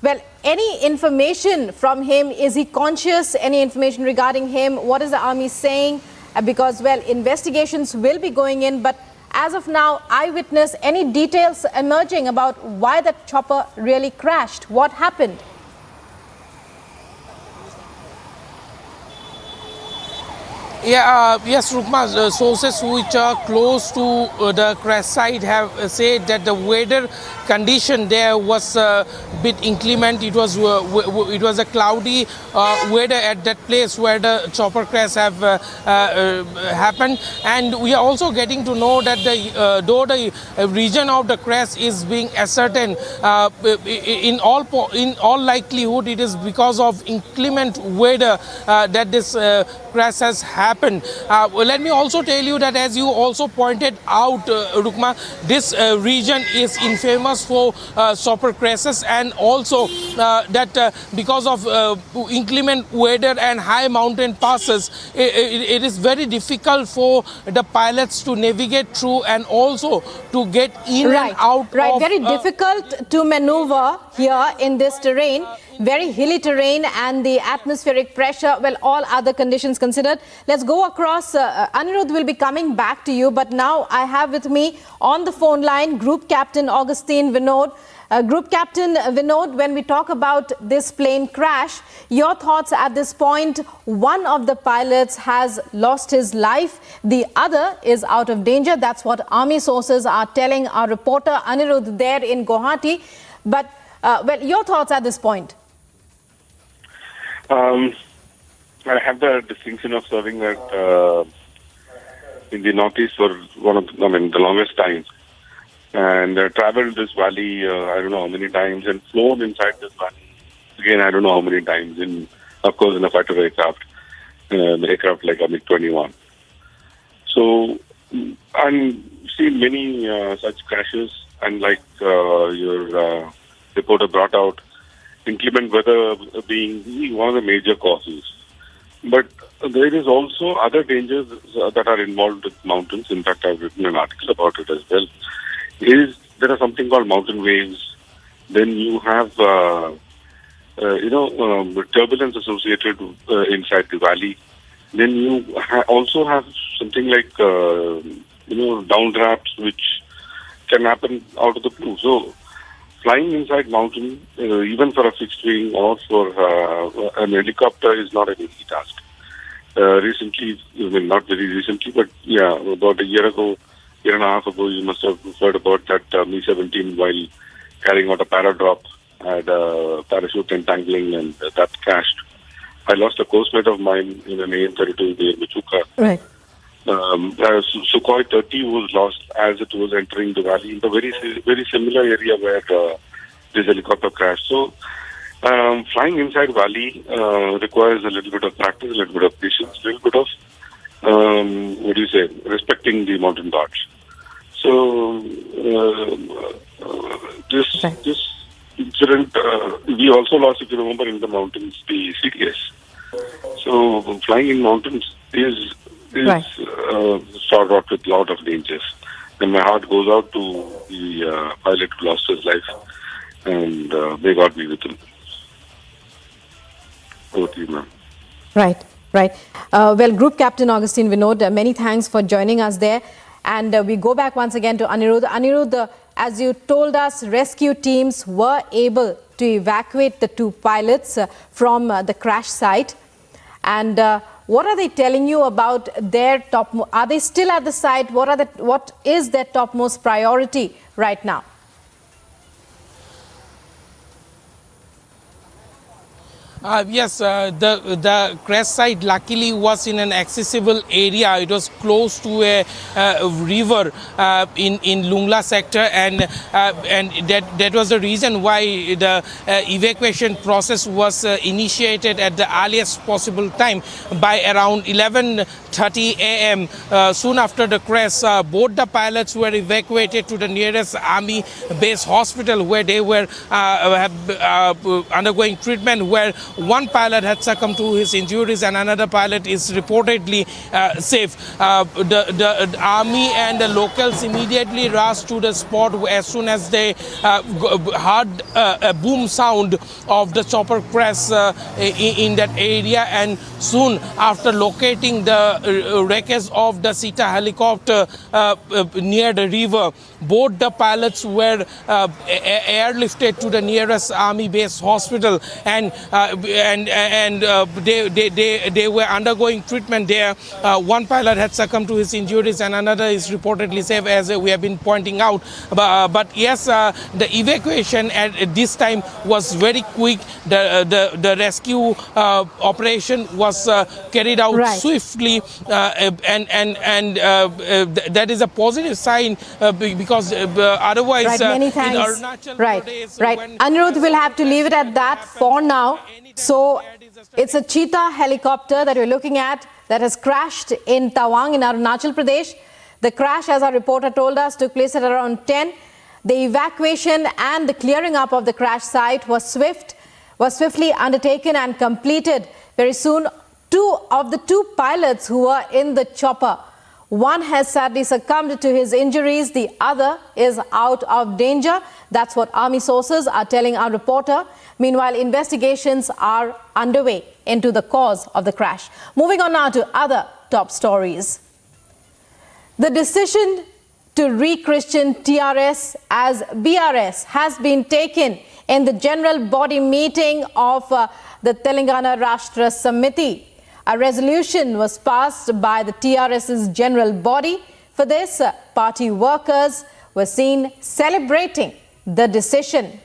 Well, any information from him? Is he conscious? Any information regarding him? What is the army saying? Because, well, investigations will be going in, but as of now, eyewitness, any details emerging about why that chopper really crashed? What happened? Yeah, yes, Rukma, sources which are close to the crash site have said that the weather condition there was a bit inclement. It was a cloudy weather at that place where the chopper crash have happened, and we are also getting to know that though the region of the crash is being ascertained, in all likelihood it is because of inclement weather that this crash has happened. Let me also tell you that, as you also pointed out, Rukma, this region is infamous for chopper crashes, and also that because of inclement weather and high mountain passes, it is very difficult for the pilots to navigate through and also to get in and out. Right, very difficult to maneuver here in this terrain. Very hilly terrain, and the atmospheric pressure, well, all other conditions considered. Let's go across. Anirudh will be coming back to you, but now I have with me on the phone line Group Captain Augustine Vinod. Group Captain Vinod, when we talk about this plane crash, your thoughts at this point? One of the pilots has lost his life. The other is out of danger. That's what army sources are telling our reporter Anirudh there in Guwahati. But, well, your thoughts at this point? I have the distinction of serving in the Northeast for the longest time. And traveled this valley, I don't know how many times, and flown inside this valley, again, I don't know how many times, of course, in a fighter aircraft, the aircraft like a MiG-21. So and seen many such crashes, and like your reporter brought out, inclement weather being one of the major causes. But there is also other dangers that are involved with mountains. In fact, I've written an article about it as well. There are something called mountain waves. Then you have turbulence associated inside the valley. Then you also have something like downdrafts, which can happen out of the blue. So flying inside mountain, even for a fixed wing or for an helicopter, is not an easy task. Recently, not very recently, but yeah, about a year and a half ago, you must have heard about that Mi-17 while carrying out a paradrop had parachute entangling, and that crashed. I lost a coast mate of mine in an AN-32 near Michuka. Right. Sukhoi 30 was lost as it was entering the valley in the very similar area where this helicopter crashed. So, flying inside valley requires a little bit of practice, a little bit of patience, a little bit of respecting the mountain gods. So, this incident, we also lost, if you remember, in the mountains, the CDS. So, flying in mountains is fraught with a lot of dangers. And my heart goes out to the pilot who lost his life, and may God be with him. Over to you, ma'am. Right. Well, Group Captain Augustine Vinod, many thanks for joining us there. And we go back once again to Anirudh. Anirudh, as you told us, rescue teams were able to evacuate the two pilots from the crash site. And what are they telling you about their top? Are they still at the site? What is their topmost priority right now? Yes, the crash site luckily was in an accessible area. It was close to a river in Lungla sector, and that was the reason why the evacuation process was initiated at the earliest possible time by around 11:30 a.m. Soon after the crash, both the pilots were evacuated to the nearest army base hospital, where they were undergoing treatment, where one pilot had succumbed to his injuries and another pilot is reportedly safe. The army and the locals immediately rushed to the spot as soon as they heard a boom sound of the chopper crash in that area, and soon after locating the wreckage of the Sita helicopter near the river, both the pilots were airlifted to the nearest army base hospital, and they were undergoing treatment there. One pilot had succumbed to his injuries and another is reportedly safe, as we have been pointing out. But yes, the evacuation at this time was very quick. The rescue operation was carried out swiftly, and that is a positive sign, because otherwise many thanks. In Arunachal Pradesh, Anirudh, will have to leave it at that for now. So it's a Cheetah helicopter that we're looking at that has crashed in Tawang in Arunachal Pradesh. The crash, as our reporter told us, took place at around 10. The evacuation and the clearing up of the crash site was swiftly undertaken and completed very soon. Two of the two pilots who were in the chopper, one has sadly succumbed to his injuries, the other is out of danger. That's what army sources are telling our reporter. Meanwhile, investigations are underway into the cause of the crash. Moving on now to other top stories. The decision to re-Christian TRS as BRS has been taken in the general body meeting of the Telangana Rashtra Samiti. A resolution was passed by the TRS's general body. For this, party workers were seen celebrating the decision.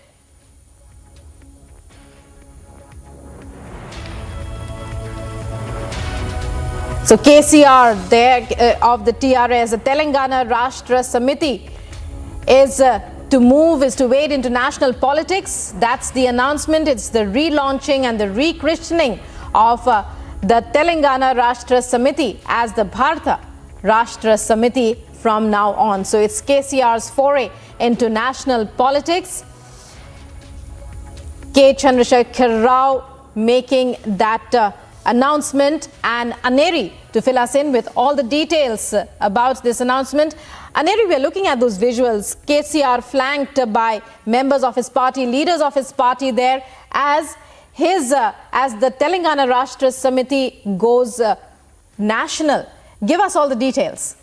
So KCR there of the TRS, the Telangana Rashtra Samiti, is to wade into national politics. That's the announcement. It's the relaunching and the re-christening of the Telangana Rashtra Samiti as the Bharata Rashtra Samiti from now on. So it's KCR's foray into national politics. K. Chandrasekhar Rao making that announcement, and Aneri to fill us in with all the details about this announcement. Aneri, we are looking at those visuals. KCR flanked by members of his party, leaders of his party there, as the Telangana Rashtra Samiti goes national. Give us all the details.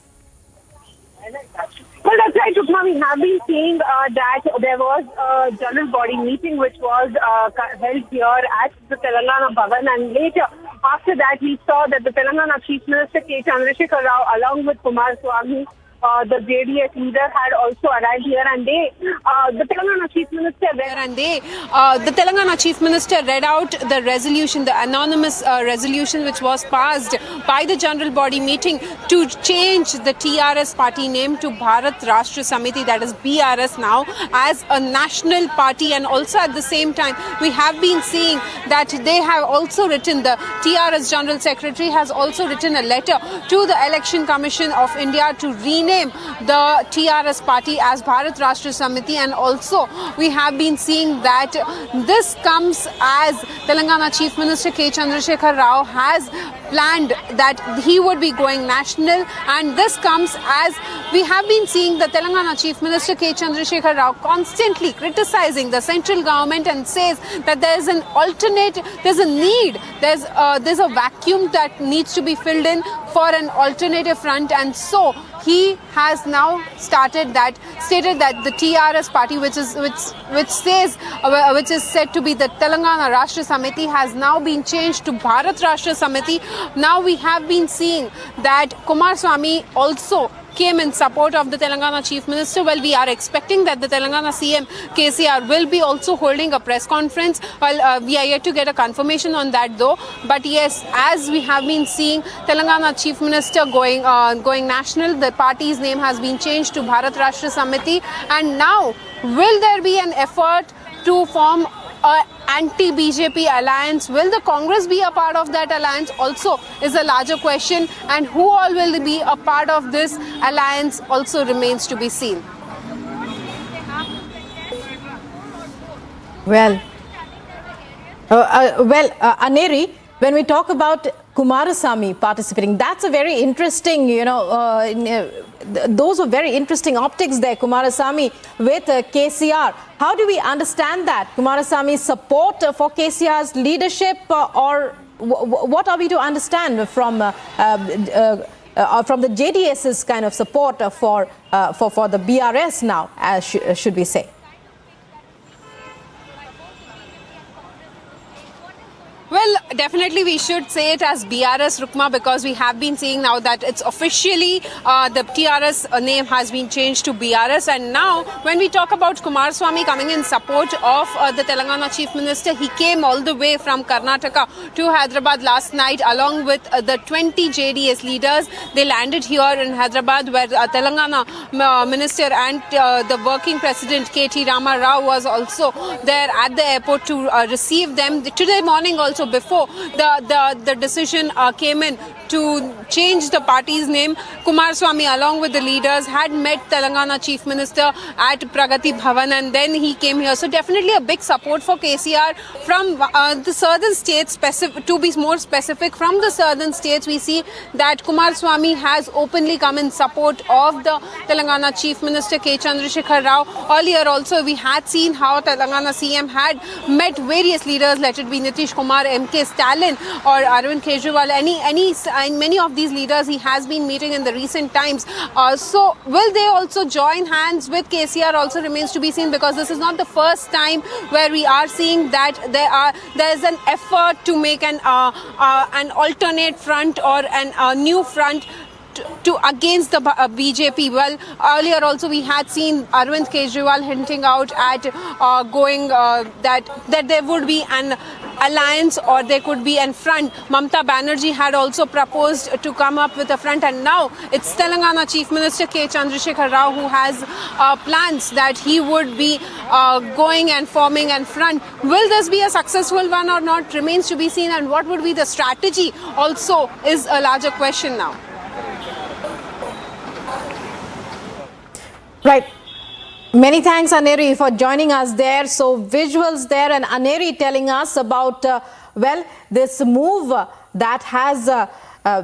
Well, that's right, Rukma. We have been seeing that there was a general body meeting which was held here at the Telangana Bhavan, and later, after that, we saw that the Telangana Chief Minister K. Chandrasekhar Rao, along with Kumaraswamy, the JDS leader, had also arrived here, and the Telangana Chief Minister read out the resolution, the anonymous resolution which was passed by the general body meeting to change the TRS party name to Bharat Rashtra Samiti, that is BRS now, as a national party. And also at the same time, we have been seeing that they have also written, the TRS General Secretary has also written a letter to the Election Commission of India to rename the TRS party as Bharat Rashtra Samiti. And also we have been seeing that this comes as Telangana Chief Minister K. Chandrasekhar Rao has planned that he would be going national, and this comes as we have been seeing the Telangana Chief Minister K. Chandrasekhar Rao constantly criticizing the central government and says that there is an alternate, there's a need, there's a vacuum that needs to be filled in for an alternative front. And so he has now stated that the TRS party, which is said to be the Telangana Rashtra Samiti, has now been changed to Bharat Rashtra Samiti. Now we have been seeing that Kumaraswamy also came in support of the Telangana Chief Minister. Well, we are expecting that the Telangana CM KCR will be also holding a press conference. Well, we are yet to get a confirmation on that though. But yes, as we have been seeing Telangana Chief Minister going national, the party's name has been changed to Bharat Rashtra Samiti. And now, will there be an effort to form an anti-BJP alliance? Will the Congress be a part of that alliance also is a larger question, and who all will be a part of this alliance also remains to be seen. Well, Aneri, when we talk about Kumaraswamy participating, that's a very interesting, those are very interesting optics there, Kumaraswamy with KCR. How do we understand that? Kumaraswamy's support for KCR's leadership, or what are we to understand from the JDS's kind of support for the BRS now, should we say? Well, definitely we should say it as BRS, Rukma, because we have been seeing now that it's officially the TRS name has been changed to BRS. And now when we talk about Kumaraswamy coming in support of the Telangana Chief Minister, he came all the way from Karnataka to Hyderabad last night along with the 20 JDS leaders. They landed here in Hyderabad, where Telangana Minister and the working president KT Rama Rao was also there at the airport to receive them. Today morning also, before the decision came in to change the party's name, Kumaraswamy along with the leaders had met Telangana Chief Minister at Pragati Bhavan, and then he came here. So definitely a big support for KCR from the southern states. To be more specific, from the southern states, we see that Kumaraswamy has openly come in support of the Telangana Chief Minister K. Chandrasekhar Rao. Earlier also we had seen how Telangana CM had met various leaders, let it be Nitish Kumar, MK Stalin or Arvind Kejriwal, many of these leaders he has been meeting in the recent times. So will they also join hands with KCR also remains to be seen, because this is not the first time where we are seeing that there is an effort to make an alternate front or a new front to against the BJP. Well, earlier also we had seen Arvind Kejriwal hinting out at that there would be an alliance or there could be a front. Mamata Banerjee had also proposed to come up with a front, and now it's Telangana Chief Minister K. Chandrasekhar Rao who has plans that he would be going and forming a front. Will this be a successful one or not remains to be seen, and what would be the strategy also is a larger question now. Right. Many thanks, Aneri, for joining us there. So visuals there, and Aneri telling us about, this move that has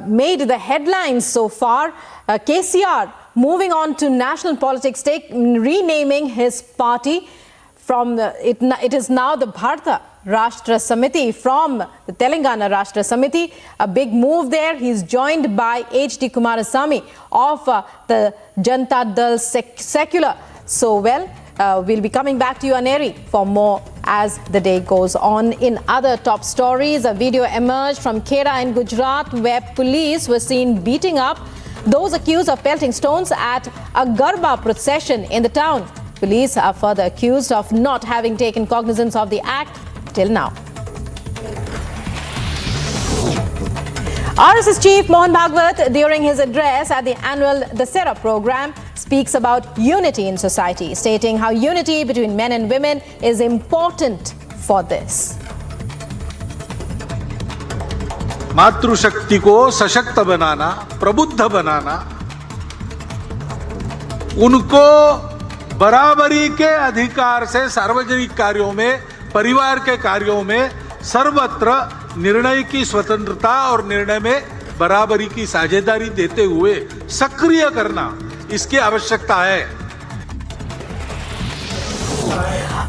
made the headlines so far. KCR moving on to national politics, renaming his party from it is now the Bharata Rashtra Samiti from the Telangana Rashtra Samiti. A big move there. He's joined by H.D. Kumaraswamy of the Janata Dal Secular. So, we'll be coming back to you, Aneri, for more as the day goes on. In other top stories, a video emerged from Khera in Gujarat where police were seen beating up those accused of pelting stones at a Garba procession in the town. Police are further accused of not having taken cognizance of the act till now. RSS Chief Mohan Bhagwat, during his address at the annual Dussehra program, speaks about unity in society, stating how unity between men and women is important for this. मातृशक्ति को सशक्त बनाना, प्रबुद्ध बनाना, उनको बराबरी के अधिकार से सार्वजनिक कार्यों में, परिवार के कार्यों में सर्वत्र निर्णय की स्वतंत्रता और निर्णय में बराबरी की साझेदारी देते हुए सक्रिय करना, इसकी आवश्यकता है.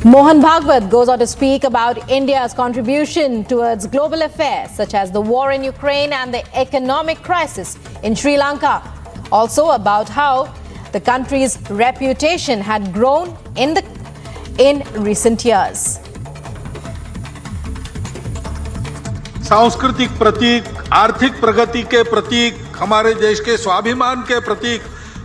Mohan Bhagwat goes on to speak about India's contribution towards global affairs such as the war in Ukraine and the economic crisis in Sri Lanka. Also about how the country's reputation had grown in recent years. सांस्कृतिक प्रतीक, आर्थिक प्रगति के प्रतीक, हमारे देश के स्वाभिमान के प्रतीक,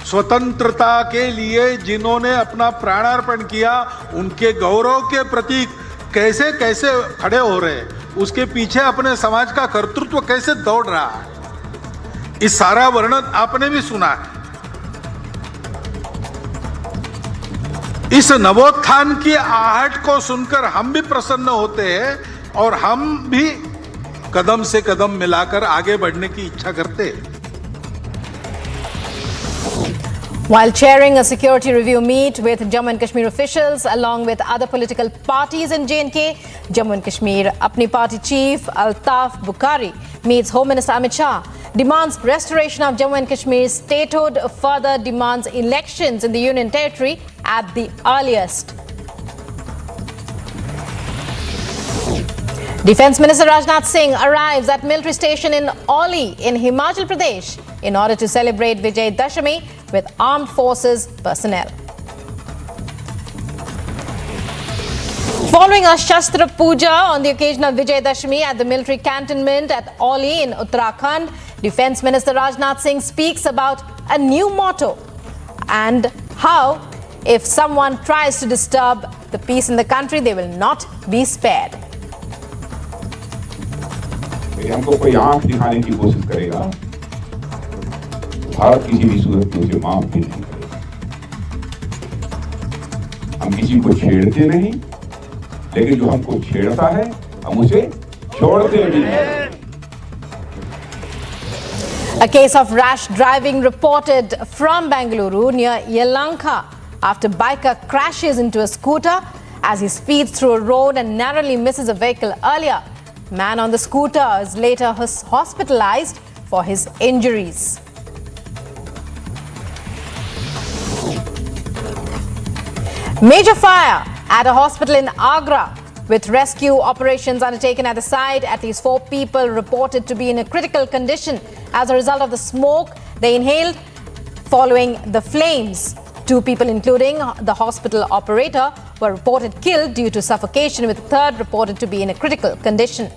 स्वतंत्रता के लिए जिन्होंने अपना प्राणार्पण किया, उनके गौरव के प्रतीक कैसे कैसे खड़े हो रहे हैं, उसके पीछे अपने समाज का कर्तृत्व कैसे दौड़ रहा है, इस सारा वर्णन आपने भी सुना है. इस नवोत्थान की आहट को सुनकर हम भी प्रसन्न होते हैं और हम भी कदम से कदम मिलाकर आगे बढ़ने की इच्छा करते हैं. While chairing a security review meet with Jammu and Kashmir officials along with other political parties in J&K, Jammu and Kashmir Apni Party Chief Altaf Bukhari meets Home Minister Amit Shah, demands restoration of Jammu and Kashmir's statehood, further demands elections in the Union Territory at the earliest. Defence Minister Rajnath Singh arrives at military station in Oli in Himachal Pradesh in order to celebrate Vijay Dashami with armed forces personnel. Following a Shastra Puja on the occasion of Vijay Dashami at the military cantonment at Oli in Uttarakhand, Defence Minister Rajnath Singh speaks about a new motto and how if someone tries to disturb the peace in the country, they will not be spared. हमको कोई आंख दिखाने की कोशिश करेगा, भारत किसी भी सूरत में उसे माफ भी नहीं करेगा. हम किसी को छेड़ते नहीं, लेकिन जो हमको छेड़ता है हम उसे छोड़ते भी नहीं. A case of rash driving reported from Bengaluru near Yelahanka after biker crashes into a scooter as he speeds through a road and narrowly misses a vehicle earlier. Man on the scooter is later hospitalized for his injuries. Major fire at a hospital in Agra with rescue operations undertaken at the site. At least 4 people reported to be in a critical condition as a result of the smoke they inhaled following the flames. 2 people, including the hospital operator, were reported killed due to suffocation, with the 3rd reported to be in a critical condition.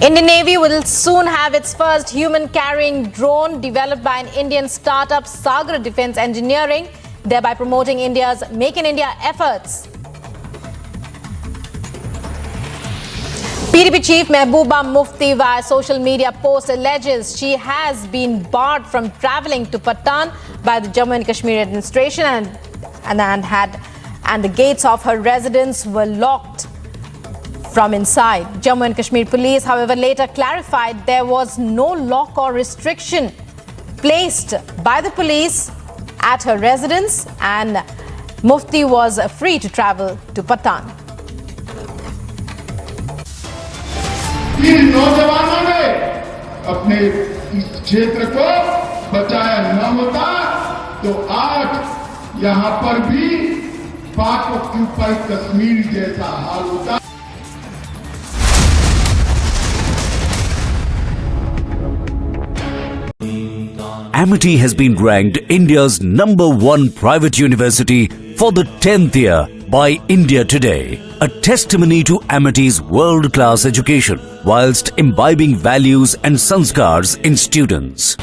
Indian Navy will soon have its first human-carrying drone developed by an Indian startup, Sagar Defence Engineering, thereby promoting India's Make in India efforts. PDP chief Mehbooba Mufti via social media post alleges she has been barred from travelling to Patan by the Jammu and Kashmir administration and the gates of her residence were locked from inside. Jammu and Kashmir police, however, later clarified there was no lock or restriction placed by the police at her residence, and Mufti was free to travel to Patan. इन नौजवानों ने अपने इस क्षेत्र को बचाया न होता तो आज यहाँ पर भी पाक ऑक्यूपाइड कश्मीर जैसा हाल होता। Amity has been ranked India's #1 private university for the 10th year by India Today, a testimony to Amity's world-class education whilst imbibing values and sanskars in students.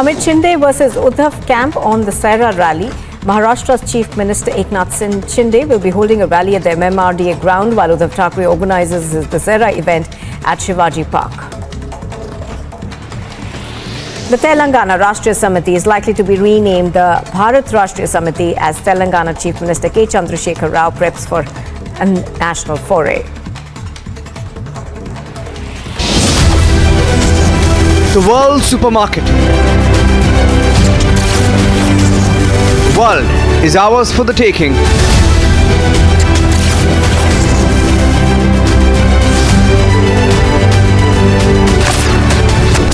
Amid Shinde versus Uddhav camp on the Sena rally, Maharashtra's Chief Minister Eknath Shinde will be holding a rally at the MMRDA ground while Uddhav Thackeray organizes his Dussehra event at Shivaji Park. The Telangana Rashtriya Samiti is likely to be renamed the Bharat Rashtriya Samiti as Telangana Chief Minister K. Chandrasekhar Rao preps for a national foray. The world supermarket. The world is ours for the taking.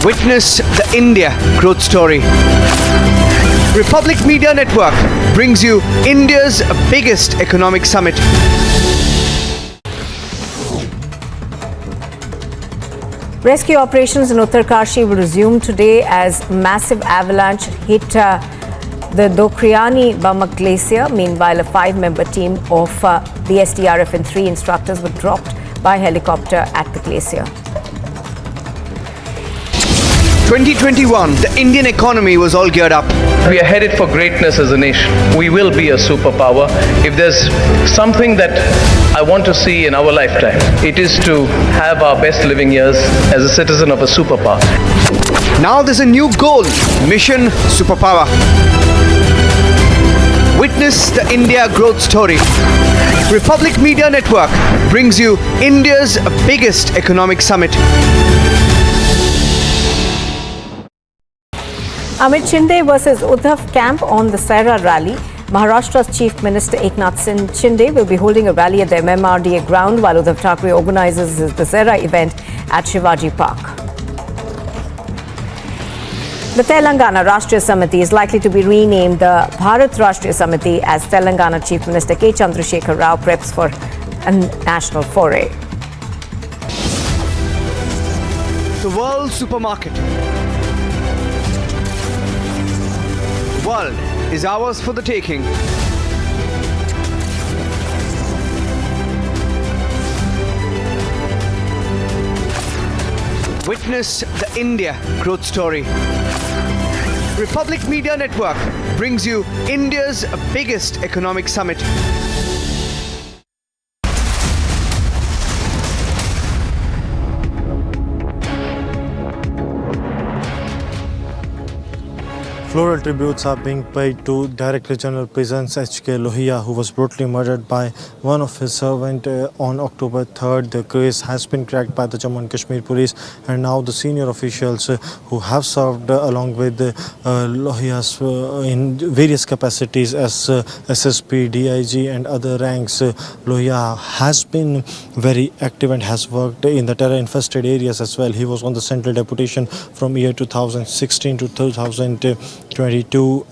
Witness the India growth story. Republic Media Network brings you India's biggest economic summit. Rescue operations in Uttarkashi will resume today as massive avalanche hit the Dokriani Bamak Glacier. Meanwhile, a 5-member team of the SDRF and 3 instructors were dropped by helicopter at the glacier. 2021, the Indian economy was all geared up. We are headed for greatness as a nation. We will be a superpower. If there's something that I want to see in our lifetime, it is to have our best living years as a citizen of a superpower. Now there's a new goal, Mission Superpower. Witness the India growth story. Republic Media Network brings you India's biggest economic summit. Amid Shinde versus Uddhav camp on the Sena rally, Maharashtra's Chief Minister Eknath Shinde will be holding a rally at the MMRDA ground while Uddhav Thackeray organizes his Dussehra event at Shivaji Park. The Telangana Rashtriya Samiti is likely to be renamed the Bharat Rashtriya Samiti as Telangana Chief Minister K. Chandrasekhar Rao preps for a national foray. The world supermarket. The world is ours for the taking. Witness the India growth story. Republic Media Network brings you India's biggest economic summit. Floral tributes are being paid to Director General Prisons H.K. Lohia, who was brutally murdered by one of his servants on October 3rd. The case has been cracked by the Jammu and Kashmir police, and now the senior officials who have served along with Lohia's in various capacities as SSP, DIG and other ranks. Lohia has been very active and has worked in the terror-infested areas as well. He was on the central deputation from year 2016 to 2022.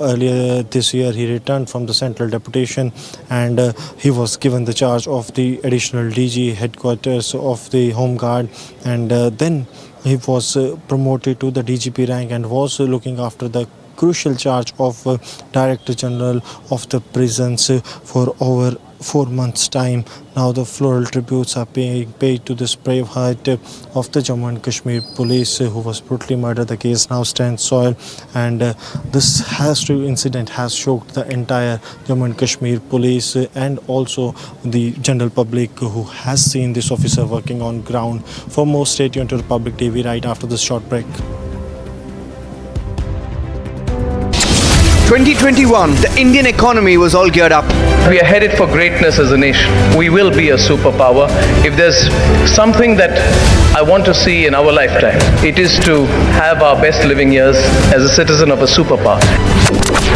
Earlier this year he returned from the central deputation, and he was given the charge of the additional DG headquarters of the Home Guard, and then he was promoted to the DGP rank and was looking after the crucial charge of Director General of the prisons for over 4 months' time. Now the floral tributes are being paid to this brave heart of the Jammu and Kashmir police who was brutally murdered. The case now stands soil, and this incident has shocked the entire Jammu and Kashmir police and also the general public who has seen this officer working on ground. For more, stay tuned to Republic TV right after this short break. 2021, the Indian economy was all geared up. We are headed for greatness as a nation. We will be a superpower. If there's something that I want to see in our lifetime, it is to have our best living years as a citizen of a superpower.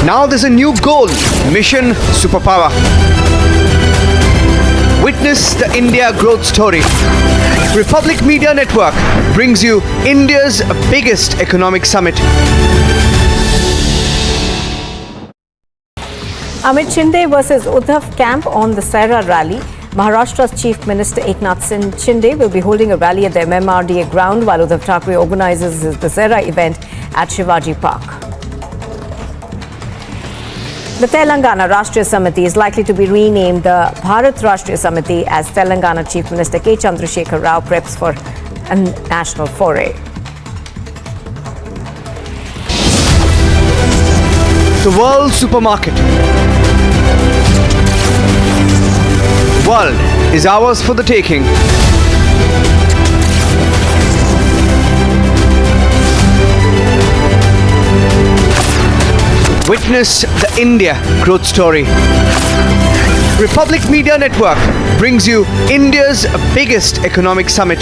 Now there's a new goal, Mission Superpower. Witness the India growth story. Republic Media Network brings you India's biggest economic summit. Amit Shinde versus Uddhav camp on the Sena rally. Maharashtra's Chief Minister Eknath Shinde will be holding a rally at the MMRDA ground while Uddhav Thackeray organizes his Dussehra event at Shivaji Park. The Telangana Rashtriya Samiti is likely to be renamed the Bharat Rashtriya Samiti as Telangana Chief Minister K. Chandrasekhar Rao preps for a national foray. The world supermarket. World is ours for the taking. Witness the India growth story. Republic Media Network brings you India's biggest economic summit.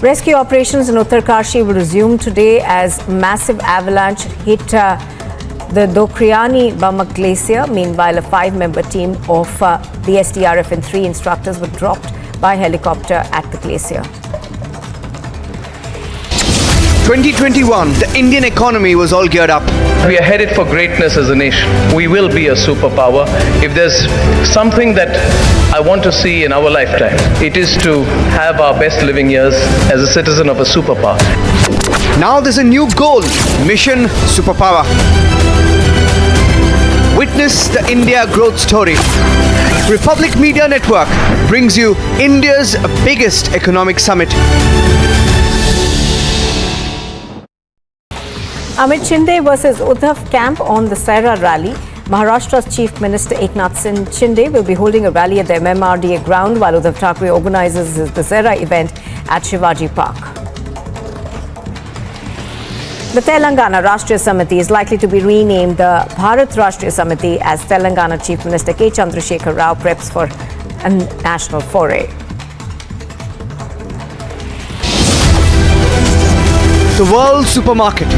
Rescue operations in Uttarkashi will resume today as massive avalanche hit the Dokriani Bamak Glacier. Meanwhile, a 5-member team of the SDRF and 3 instructors were dropped by helicopter at the glacier. 2021, the Indian economy was all geared up. We are headed for greatness as a nation. We will be a superpower. If there's something that I want to see in our lifetime, it is to have our best living years as a citizen of a superpower. Now there's a new goal, Mission Superpower. Witness the India growth story. Republic Media Network brings you India's biggest economic summit. Amit Shinde versus Uddhav camp on the Sena rally. Maharashtra's Chief Minister Eknath Shinde will be holding a rally at the MMRDA ground while Uddhav Thackeray organizes his Dussehra event at Shivaji Park. The Telangana Rashtriya Samiti is likely to be renamed the Bharat Rashtriya Samiti as Telangana Chief Minister K. Chandrasekhar Rao preps for a national foray. The world supermarket.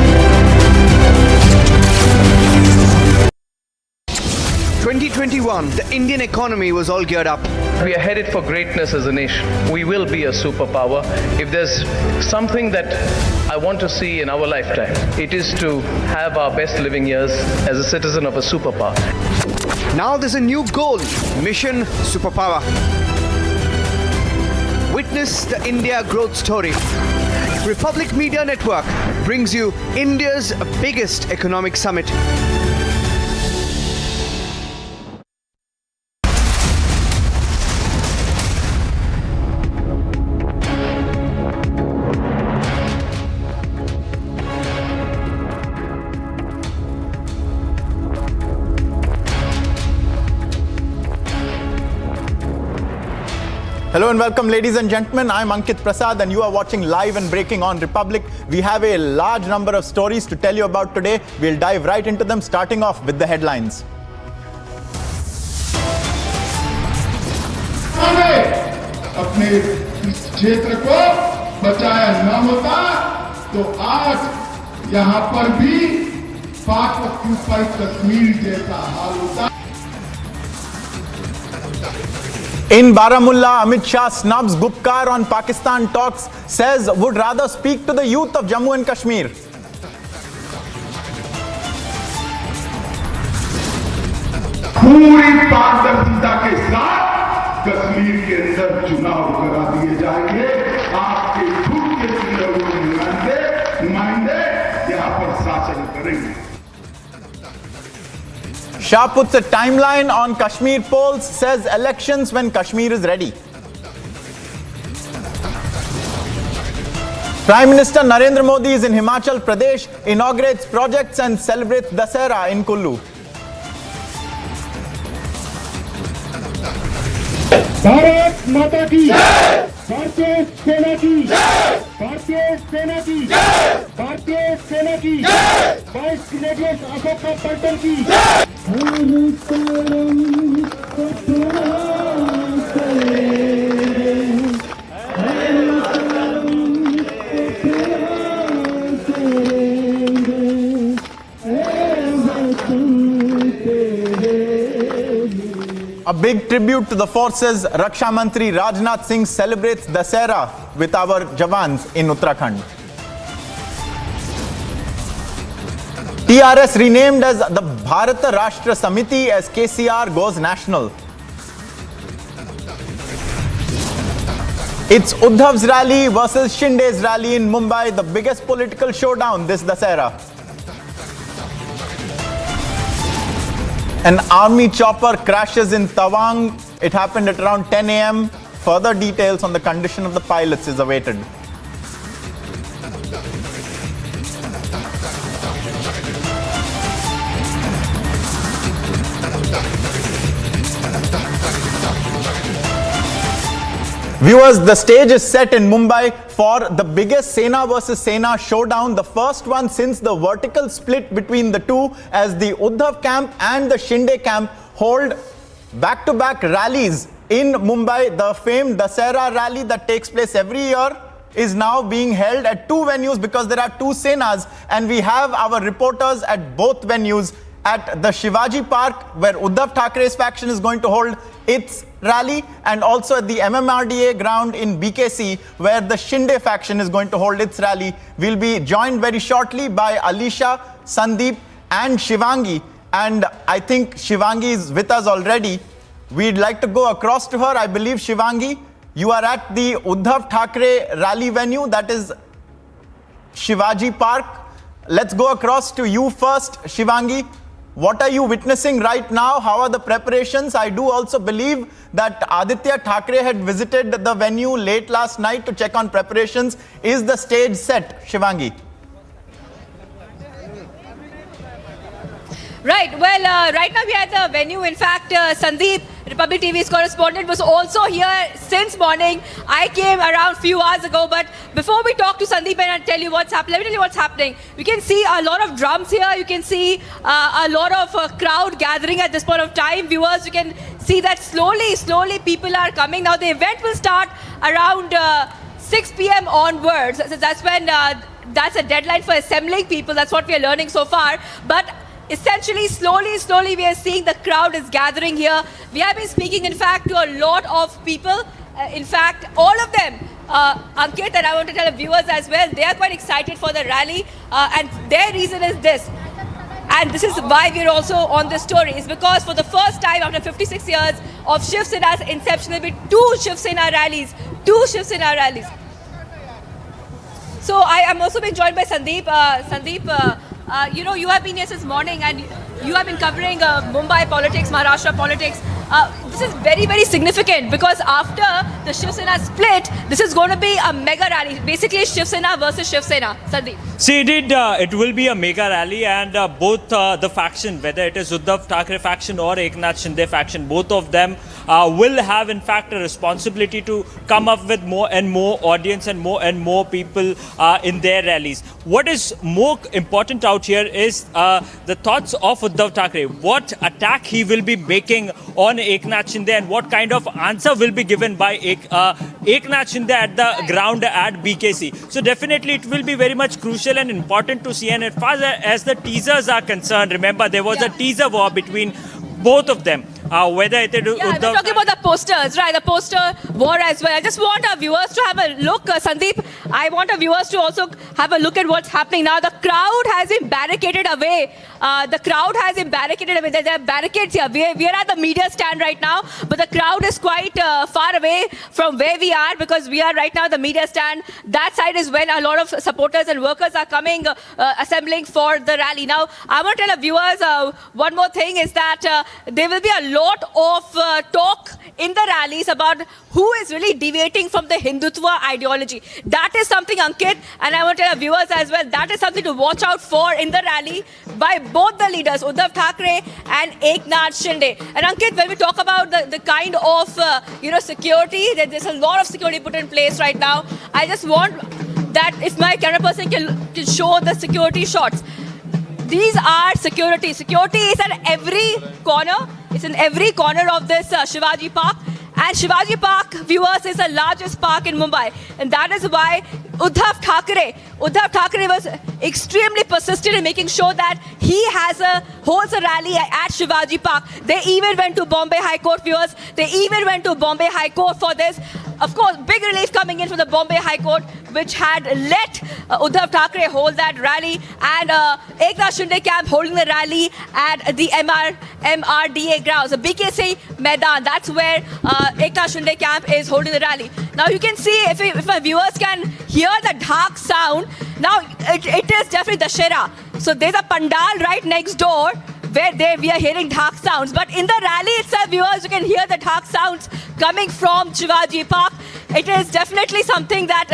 2021, the Indian economy was all geared up. We are headed for greatness as a nation. We will be a superpower. If there's something that I want to see in our lifetime, it is to have our best living years as a citizen of a superpower. Now there's a new goal, Mission Superpower. Witness the India growth story. Republic Media Network brings you India's biggest economic summit. Hello and welcome, ladies and gentlemen. I'm Ankit Prasad and you are watching Live and Breaking on Republic. We have a large number of stories to tell you about today. We'll dive right into them, starting off with the headlines. अपने इस क्षेत्र को बचाया न होता तो आज यहाँ पर भी पाक ऑक्यूपाइड कश्मीर जैसा हाल होता. In Baramulla, Amit Shah snubs Gupkar on Pakistan talks, says would rather speak to the youth of Jammu and Kashmir. पूरी पारदर्शिता के साथ कश्मीर के अंदर चुनाव करा दिए जाएंगे. आपके खुद के चुने हुए नुमाइंदे यहाँ पर शासन करेंगे. Shah puts a timeline on Kashmir polls, says elections when Kashmir is ready. Prime Minister Narendra Modi is in Himachal Pradesh, inaugurates projects and celebrates Dussehra in Kullu. Bharat माता की, भारतीय सेना की, भारतीय सेना की भारतीय सेना की वाइस ग्रेजुएट अशोक पलटन की A big tribute to the forces. Raksha Mantri Rajnath Singh celebrates Dussehra with our Jawans in Uttarakhand. TRS renamed as the Bharata Rashtra Samiti as KCR goes national. It's Uddhav's rally versus Shinde's rally in Mumbai, the biggest political showdown this Dussehra. An army chopper crashes in Tawang. It happened at around 10 a.m. Further details on the condition of the pilots is awaited. Viewers, the stage is set in Mumbai for the biggest Sena versus Sena showdown, the first one since the vertical split between the two, as the Uddhav camp and the Shinde camp hold back-to-back rallies in Mumbai. The famed Dussehra rally that takes place every year is now being held at two venues because there are two Senas, and we have our reporters at both venues. At the Shivaji Park, where Uddhav Thackeray's faction is going to hold its rally, and also at the MMRDA ground in BKC, where the Shinde faction is going to hold its rally. We'll be joined very shortly by Alisha, Sandeep and Shivangi, and I think Shivangi is with us already. We'd like to go across to her. I believe, Shivangi, you are at the Uddhav Thackeray rally venue, that is Shivaji Park. Let's go across to you first, Shivangi. What are you witnessing right now? How are the preparations? I do also believe that Aditya Thackeray had visited the venue late last night to check on preparations. Is the stage set, Shivangi? Right. Well, right now we are at the venue. In fact, Sandeep, Republic TV's correspondent, was also here since morning. I came around a few hours ago, but before we talk to Sandeep and tell you what's happening, let me tell you what's happening. We can see a lot of drums here. You can see a lot of crowd gathering at this point of time. Viewers, you can see that slowly people are coming. Now the event will start around 6 p.m. onwards. So that's when that's a deadline for assembling people. That's what we are learning so far. But essentially, slowly, we are seeing the crowd is gathering here. We have been speaking, in fact, to a lot of people. In fact, all of them, Ankit, and I want to tell the viewers as well, they are quite excited for the rally. And their reason is this. And this is why we're also on this story, is because for the first time after 56 years of Shiv Sena's inception, there will be two Shiv Sena rallies. So I am also being joined by Sandeep. Sandeep, you know, you have been here since morning and you have been covering Mumbai politics, Maharashtra politics. This is very significant because after the Shiv Sena split, this is going to be a mega rally. Basically, Shiv Sena versus Shiv Sena. Sandeep. See, it will be a mega rally, and both the faction, whether it is Uddhav Thackeray faction or Eknath Shinde faction, both of them will have, in fact, a responsibility to come up with more and more audience and more people in their rallies. What is more important out here is the thoughts of Uddhav Thackeray. What attack he will be making on Eknath Shinde, and what kind of answer will be given by Eknath Shinde at the ground at BKC. So definitely it will be very much crucial and important to see. And as far as the teasers are concerned, remember there was a teaser war between both of them. Whether it is we're talking about the posters, right? The poster war as well. I just want our viewers to have a look, Sandeep. I want our viewers to also have a look at what's happening now. The crowd has been barricaded away. There are barricades here. We are at the media stand right now, but the crowd is quite far away from where we are, because we are right now at the media stand. That side is when a lot of supporters and workers are coming, assembling for the rally. Now, I want to tell our viewers one more thing, is that there will be a lot of talk in the rallies about who is really deviating from the Hindutva ideology. That is something, Ankit, and I want to tell our viewers as well, that is something to watch out for in the rally by both the leaders, Uddhav Thackeray and Eknath Shinde. And Ankit, when we talk about the kind of security, there's a lot of security put in place right now. I just want that if my camera person can show the security shots. These are security. Security is at every corner. It's in every corner of this Shivaji Park. And Shivaji Park, viewers, is the largest park in Mumbai. And that is why Uddhav Thackeray was extremely persistent in making sure that he holds a rally at Shivaji Park. They even went to Bombay High Court, viewers. They even went to Bombay High Court for this. Of course, big relief coming in from the Bombay High Court, which had let Uddhav Thackeray hold that rally, and Eknath Shinde camp holding the rally at the MRDA grounds, the BKC Maidan. That's where Eknath Shinde camp is holding the rally. Now you can see, if my viewers can hear the dhak sound, now it is definitely Dussehra. So there's a pandal right next door where we are hearing dhak sounds. But in the rally itself, viewers, you can hear the dhak sounds coming from Shivaji Park. It is definitely something that,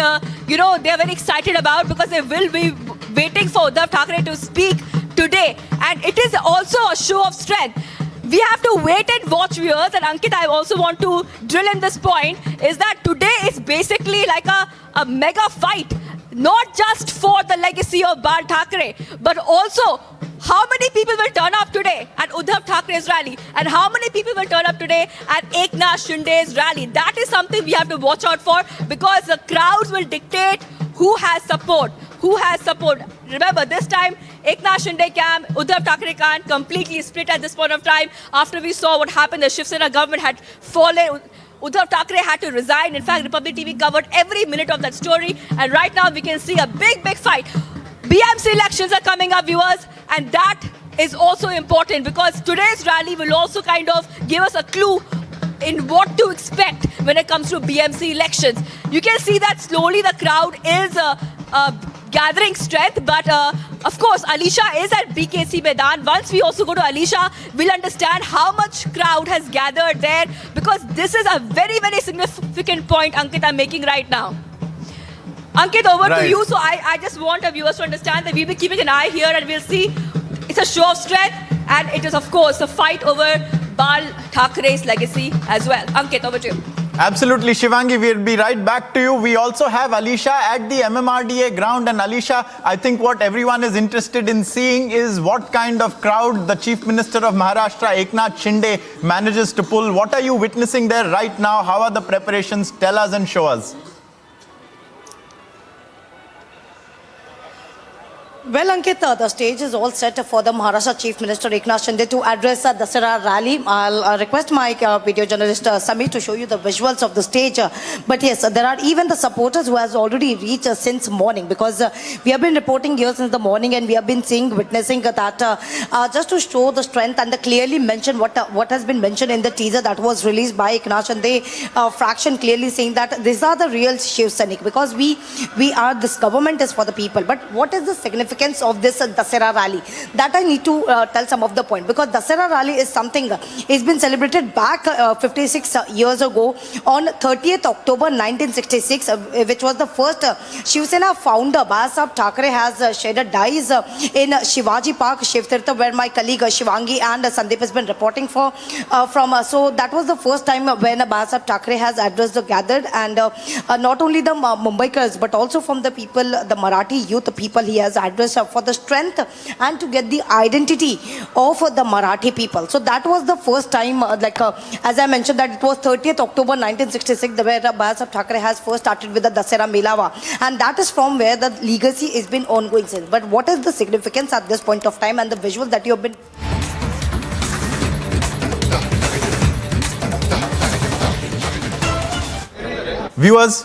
they are very excited about, because they will be waiting for Uddhav Thackeray to speak today. And it is also a show of strength. We have to wait and watch, viewers. And Ankit, I also want to drill in this point, is that today is basically like a mega fight. Not just for the legacy of Bal Thackeray, but also how many people will turn up today at Uddhav Thackeray's rally, and how many people will turn up today at Eknath Shinde's rally. That is something we have to watch out for, because the crowds will dictate who has support. Remember, this time, Eknath Shinde camp, Uddhav Thackeray camp completely split at this point of time. After we saw what happened, the Shiv Sena government had fallen. Uddhav Thackeray had to resign. In fact, Republic TV covered every minute of that story. And right now, we can see a big fight. BMC elections are coming up, viewers. And that is also important, because today's rally will also kind of give us a clue in what to expect when it comes to BMC elections. You can see that slowly the crowd is gathering strength, but of course Alisha is at BKC Maidan. Once we also go to Alisha, we'll understand how much crowd has gathered there, because this is a very significant point, Ankit, I'm making right now. Ankit, over to you. So I just want our viewers to understand that we'll be keeping an eye here, and we'll see it's a show of strength, and it is of course a fight over Bal Thackeray's legacy as well. Ankit, over to you. Absolutely, Shivangi. We'll be right back to you. We also have Alisha at the MMRDA ground. And Alisha, I think what everyone is interested in seeing is what kind of crowd the Chief Minister of Maharashtra, Eknath Shinde, manages to pull. What are you witnessing there right now? How are the preparations? Tell us and show us. Well, Ankit, the stage is all set for the Maharashtra Chief Minister Eknath Shinde to address the Dussehra rally. I'll request my video journalist Samir to show you the visuals of the stage. But yes, there are even the supporters who has already reached since morning, because we have been reporting here since the morning, and we have been witnessing that just to show the strength and clearly mention what has been mentioned in the teaser that was released by Eknath Shinde fraction, clearly saying that these are the real Shiv Sainik, because this government is for the people. But what is the significance of this Dussehra rally? That I need to tell some of the point, because Dussehra rally is something it's been celebrated back 56 years ago on 30th October 1966, which was the first Shiv Sena founder Babasaheb Thackeray has shed dyes in Shivaji Park, Shiv Tirtha, where my colleague Shivangi and Sandeep has been reporting from. So that was the first time when Babasaheb Thackeray has addressed the gathered, and not only the Mumbaikars, but also from the people, the Marathi youth people, he has addressed for the strength and to get the identity of the Marathi people. So that was the first time, as I mentioned, that it was 30th October 1966 where Babasaheb Thackeray has first started with the Dussehra Melawa, and that is from where the legacy has been ongoing since. But what is the significance at this point of time, and the visuals that you have been... Viewers,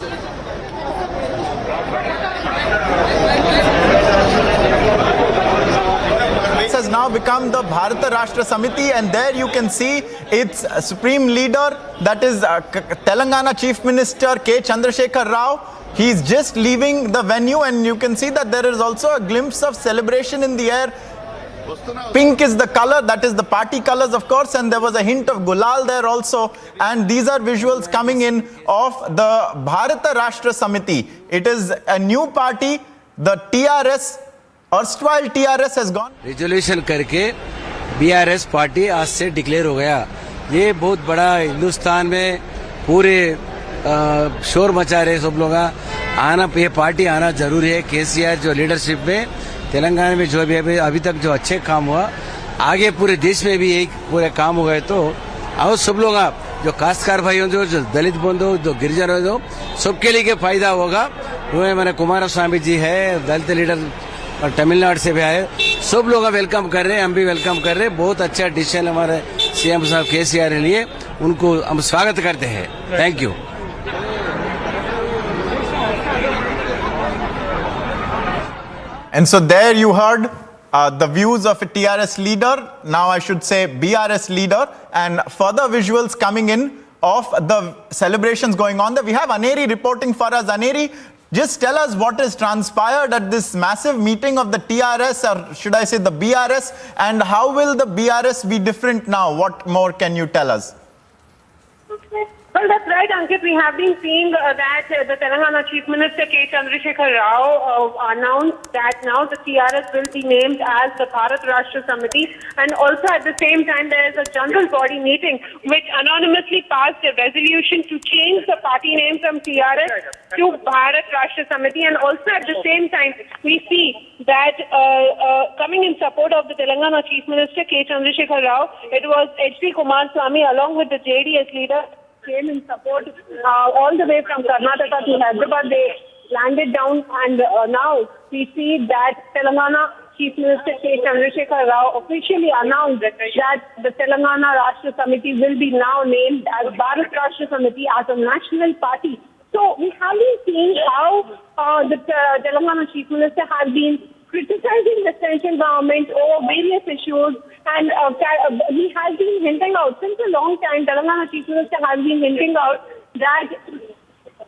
has now become the Bharata Rashtra Samiti, and there you can see its supreme leader, that is Telangana Chief Minister K. Chandrasekhar Rao. He is just leaving the venue, and you can see that there is also a glimpse of celebration in the air. Pink is the color, that is the party colors, of course, and there was a hint of gulal there also. And these are visuals coming in of the Bharata Rashtra Samiti. It is a new party. The TRS, erstwhile TRS, has gone. Resolution करके BRS party आज से declare हो गया. ये बहुत बड़ा हिंदुस्तान में पूरे शोर मचा रहे सब लोग। आना, ये पार्टी आना जरूरी है। केसीआर जो लीडरशिप में तेलंगाना में जो भी अभी तक जो अच्छे काम हुआ, आगे पूरे देश में भी यही पूरे काम हो गए तो और सब लोग आप जो काश्तकार भाई हो, जो दलित बंधु, जो गिरिजन हो, सबके लिए फायदा होगा। मैंने कुमार स्वामी जी है, दलित लीडर और तमिलनाडु से भी आए, सब लोग वेलकम कर रहे हैं, हम भी वेलकम कर रहे हैं। बहुत अच्छा डिसीजन हमारे सीएम साहब केसीआर के लिए, उनको हम स्वागत करते हैं। Thank you. And so there you heard the views of a TRS leader, now I should say BRS leader, and further visuals coming in of the celebrations going on there. We have Aneri reporting for us. Aneri, just tell us what has transpired at this massive meeting of the TRS, or should I say the BRS, and how will the BRS be different now? What more can you tell us? Well, that's right, Ankit. We have been seeing that the Telangana Chief Minister K. Chandrasekhar Rao announced that now the TRS will be named as the Bharat Rashtra Samiti, and also at the same time there is a general body meeting which anonymously passed a resolution to change the party name from TRS to Bharat Rashtra Samiti, and also at the same time we see that coming in support of the Telangana Chief Minister K. Chandrasekhar Rao, it was H.D. Kumaraswamy along with the JDS leader came in support all the way from Karnataka to Hyderabad. They landed down, and now we see that Telangana Chief Minister K. Chandrasekhar Rao officially announced that the Telangana Rashtra Samiti will be now named as Bharat Rashtra Samiti as a national party. So we have been seeing how the Telangana Chief Minister has been criticizing the central government over various issues, and he has been hinting out since a long time. Telangana Chief Minister has been hinting out that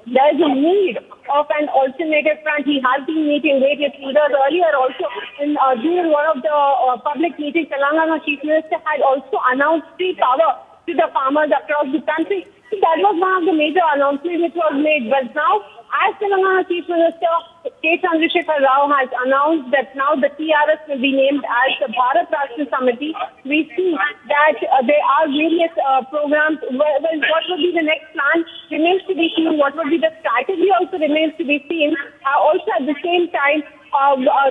there is a need of an alternative front. He has been meeting various leaders earlier. Also, during one of the public meetings, Telangana Chief Minister had also announced free power to the farmers across the country. So that was one of the major announcements which was made. But now, as Telangana Chief Minister K. Chandrasekhar Rao has announced that now the TRS will be named as the Bharat Rashtra Samiti, we see that there are various programs. Well, what will be the next plan remains to be seen. What will be the strategy also remains to be seen. Also at the same time,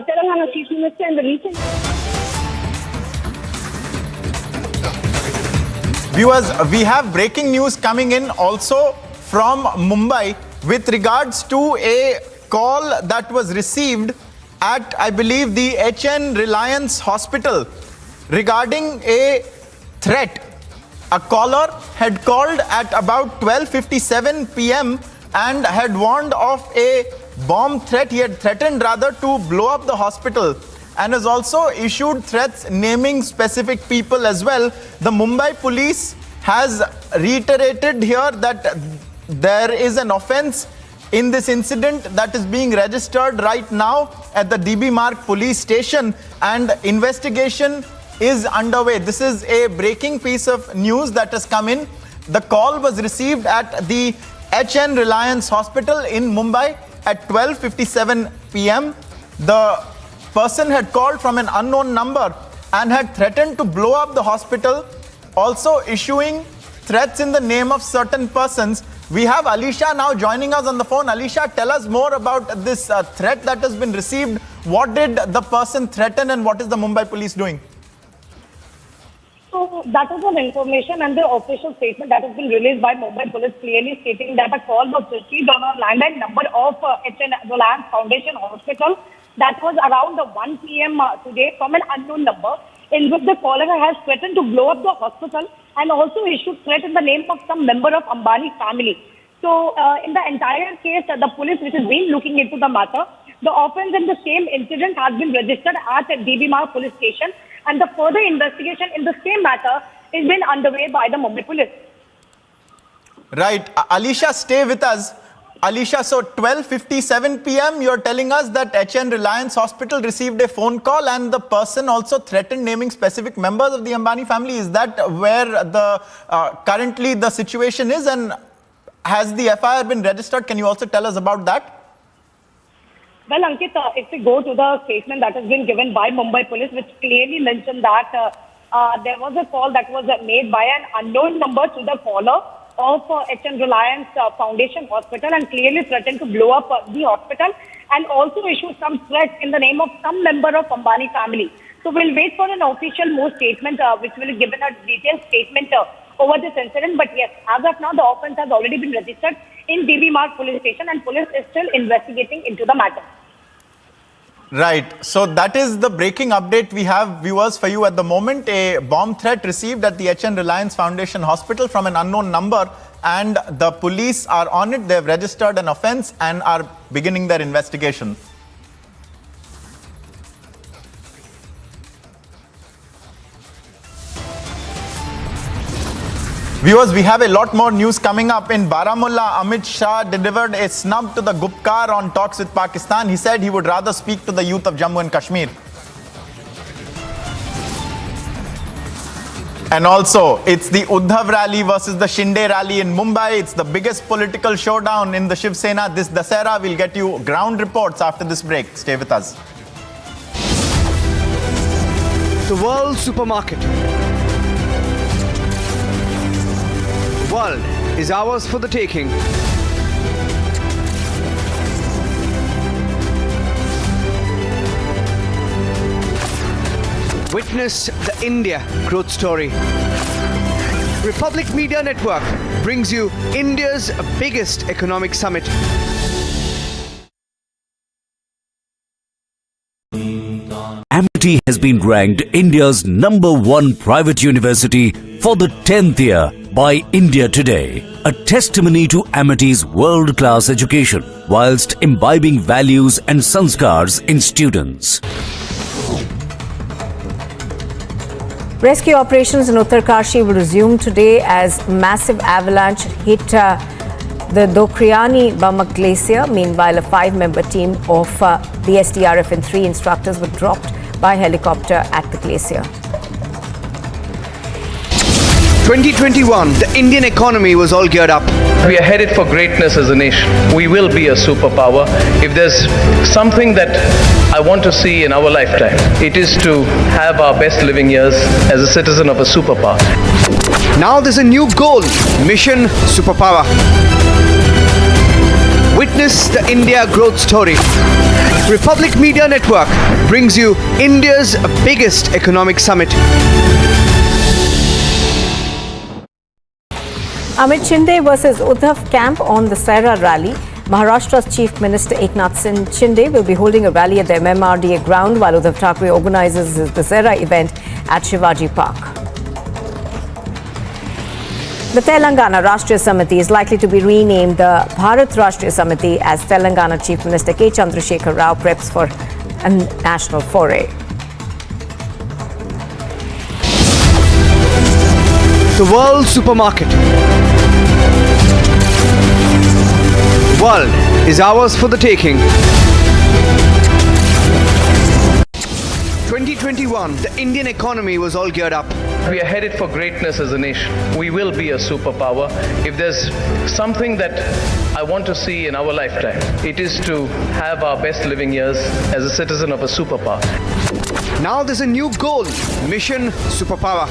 Telangana Chief Minister in the recent... Viewers, we have breaking news coming in also from Mumbai with regards to a call that was received at, I believe, the HN Reliance Hospital regarding a threat. A caller had called at about 12:57 p.m. and had warned of a bomb threat. He had threatened rather to blow up the hospital, and has also issued threats naming specific people as well. The Mumbai police has reiterated here that there is an offence in this incident that is being registered right now at the DB Marg police station, and investigation is underway. This is a breaking piece of news that has come in. The call was received at the HN Reliance Hospital in Mumbai at 12:57 p.m. The person had called from an unknown number and had threatened to blow up the hospital, also issuing threats in the name of certain persons. We have Alisha now joining us on the phone. Alisha, tell us more about this threat that has been received. What did the person threaten, and what is the Mumbai police doing? So that is one information, and the official statement that has been released by Mumbai police clearly stating that a call was received on a landline number of HN Reliance Foundation Hospital that was around 1 p.m. today from an unknown number, in which the caller has threatened to blow up the hospital and also issued threat in the name of some member of Ambani family. So in the entire case, the police which has been looking into the matter, the offence in the same incident has been registered at DB Marg police station, and the further investigation in the same matter is been underway by the Mumbai police. Right. Alisha, stay with us. Alisha, so 12:57 p.m. you're telling us that HN Reliance Hospital received a phone call, and the person also threatened naming specific members of the Ambani family. Is that where the currently the situation is, and has the FIR been registered? Can you also tell us about that? Well, Ankit, if we go to the statement that has been given by Mumbai police, which clearly mentioned that there was a call that was made by an unknown number to the caller, of HN Reliance Foundation Hospital and clearly threatened to blow up the hospital and also issue some threats in the name of some member of Ambani family. So we'll wait for an official more statement which will give a detailed statement over this incident. But yes, as of now, the offence has already been registered in DB Marg police station and police is still investigating into the matter. Right. So that is the breaking update we have, viewers, for you at the moment. A bomb threat received at the HN Reliance Foundation Hospital from an unknown number, and the police are on it. They have registered an offence and are beginning their investigation. Viewers, we have a lot more news coming up. In Baramulla, Amit Shah delivered a snub to the Gupkar on talks with Pakistan. He said he would rather speak to the youth of Jammu and Kashmir. And also, it's the Uddhav rally versus the Shinde rally in Mumbai. It's the biggest political showdown in the Shiv Sena this Dussehra. We'll get you ground reports after this break. Stay with us. The world supermarket. World is ours for the taking. Witness the India growth story. Republic Media Network brings you India's biggest economic summit. Amity has been ranked India's #1 private university for the 10th year by India Today, a testimony to Amity's world-class education whilst imbibing values and sanskars in students. Rescue operations in Uttarkashi will resume today as massive avalanche hit the Dokriani Bamak Glacier. Meanwhile, a 5-member team of the SDRF and 3 instructors were dropped by helicopter at the glacier. 2021, the Indian economy was all geared up. We are headed for greatness as a nation. We will be a superpower. If there's something that I want to see in our lifetime, it is to have our best living years as a citizen of a superpower. Now there's a new goal, Mission Superpower. Witness the India growth story. Republic Media Network brings you India's biggest economic summit. Amit Shinde versus Uddhav camp on the Dussehra rally. Maharashtra's Chief Minister Eknath Shinde will be holding a rally at the MMRDA ground while Uddhav Thackeray organizes his Dussehra event at Shivaji Park. The Telangana Rashtriya Samiti is likely to be renamed the Bharat Rashtriya Samiti as Telangana Chief Minister K. Chandrasekhar Rao preps for a national foray. The world supermarket. World is ours for the taking. 2021, the Indian economy was all geared up. We are headed for greatness as a nation. We will be a superpower. If there's something that I want to see in our lifetime, it is to have our best living years as a citizen of a superpower. Now there's a new goal, Mission Superpower.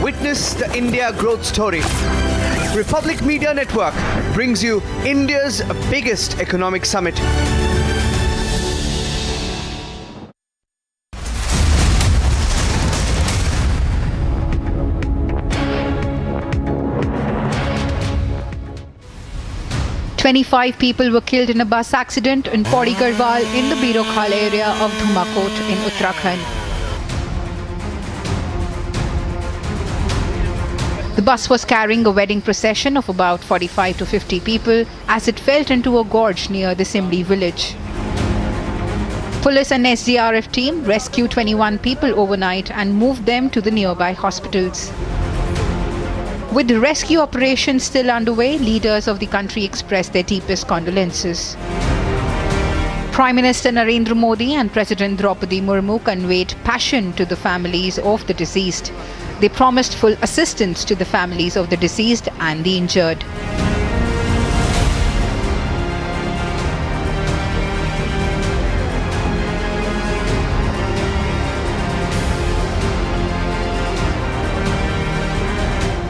Witness the India growth story. Republic Media Network brings you India's biggest economic summit. "25 people were killed in a bus accident in Pauri Garhwal in the Birokhal area of Dhumakot in Uttarakhand. The bus was carrying a wedding procession of about 45 to 50 people as it fell into a gorge near the Simli village. Police and SDRF team rescued 21 people overnight and moved them to the nearby hospitals. With the rescue operation still underway, leaders of the country expressed their deepest condolences. Prime Minister Narendra Modi and President Draupadi Murmu conveyed passion to the families of the deceased. They promised full assistance to the families of the deceased and the injured.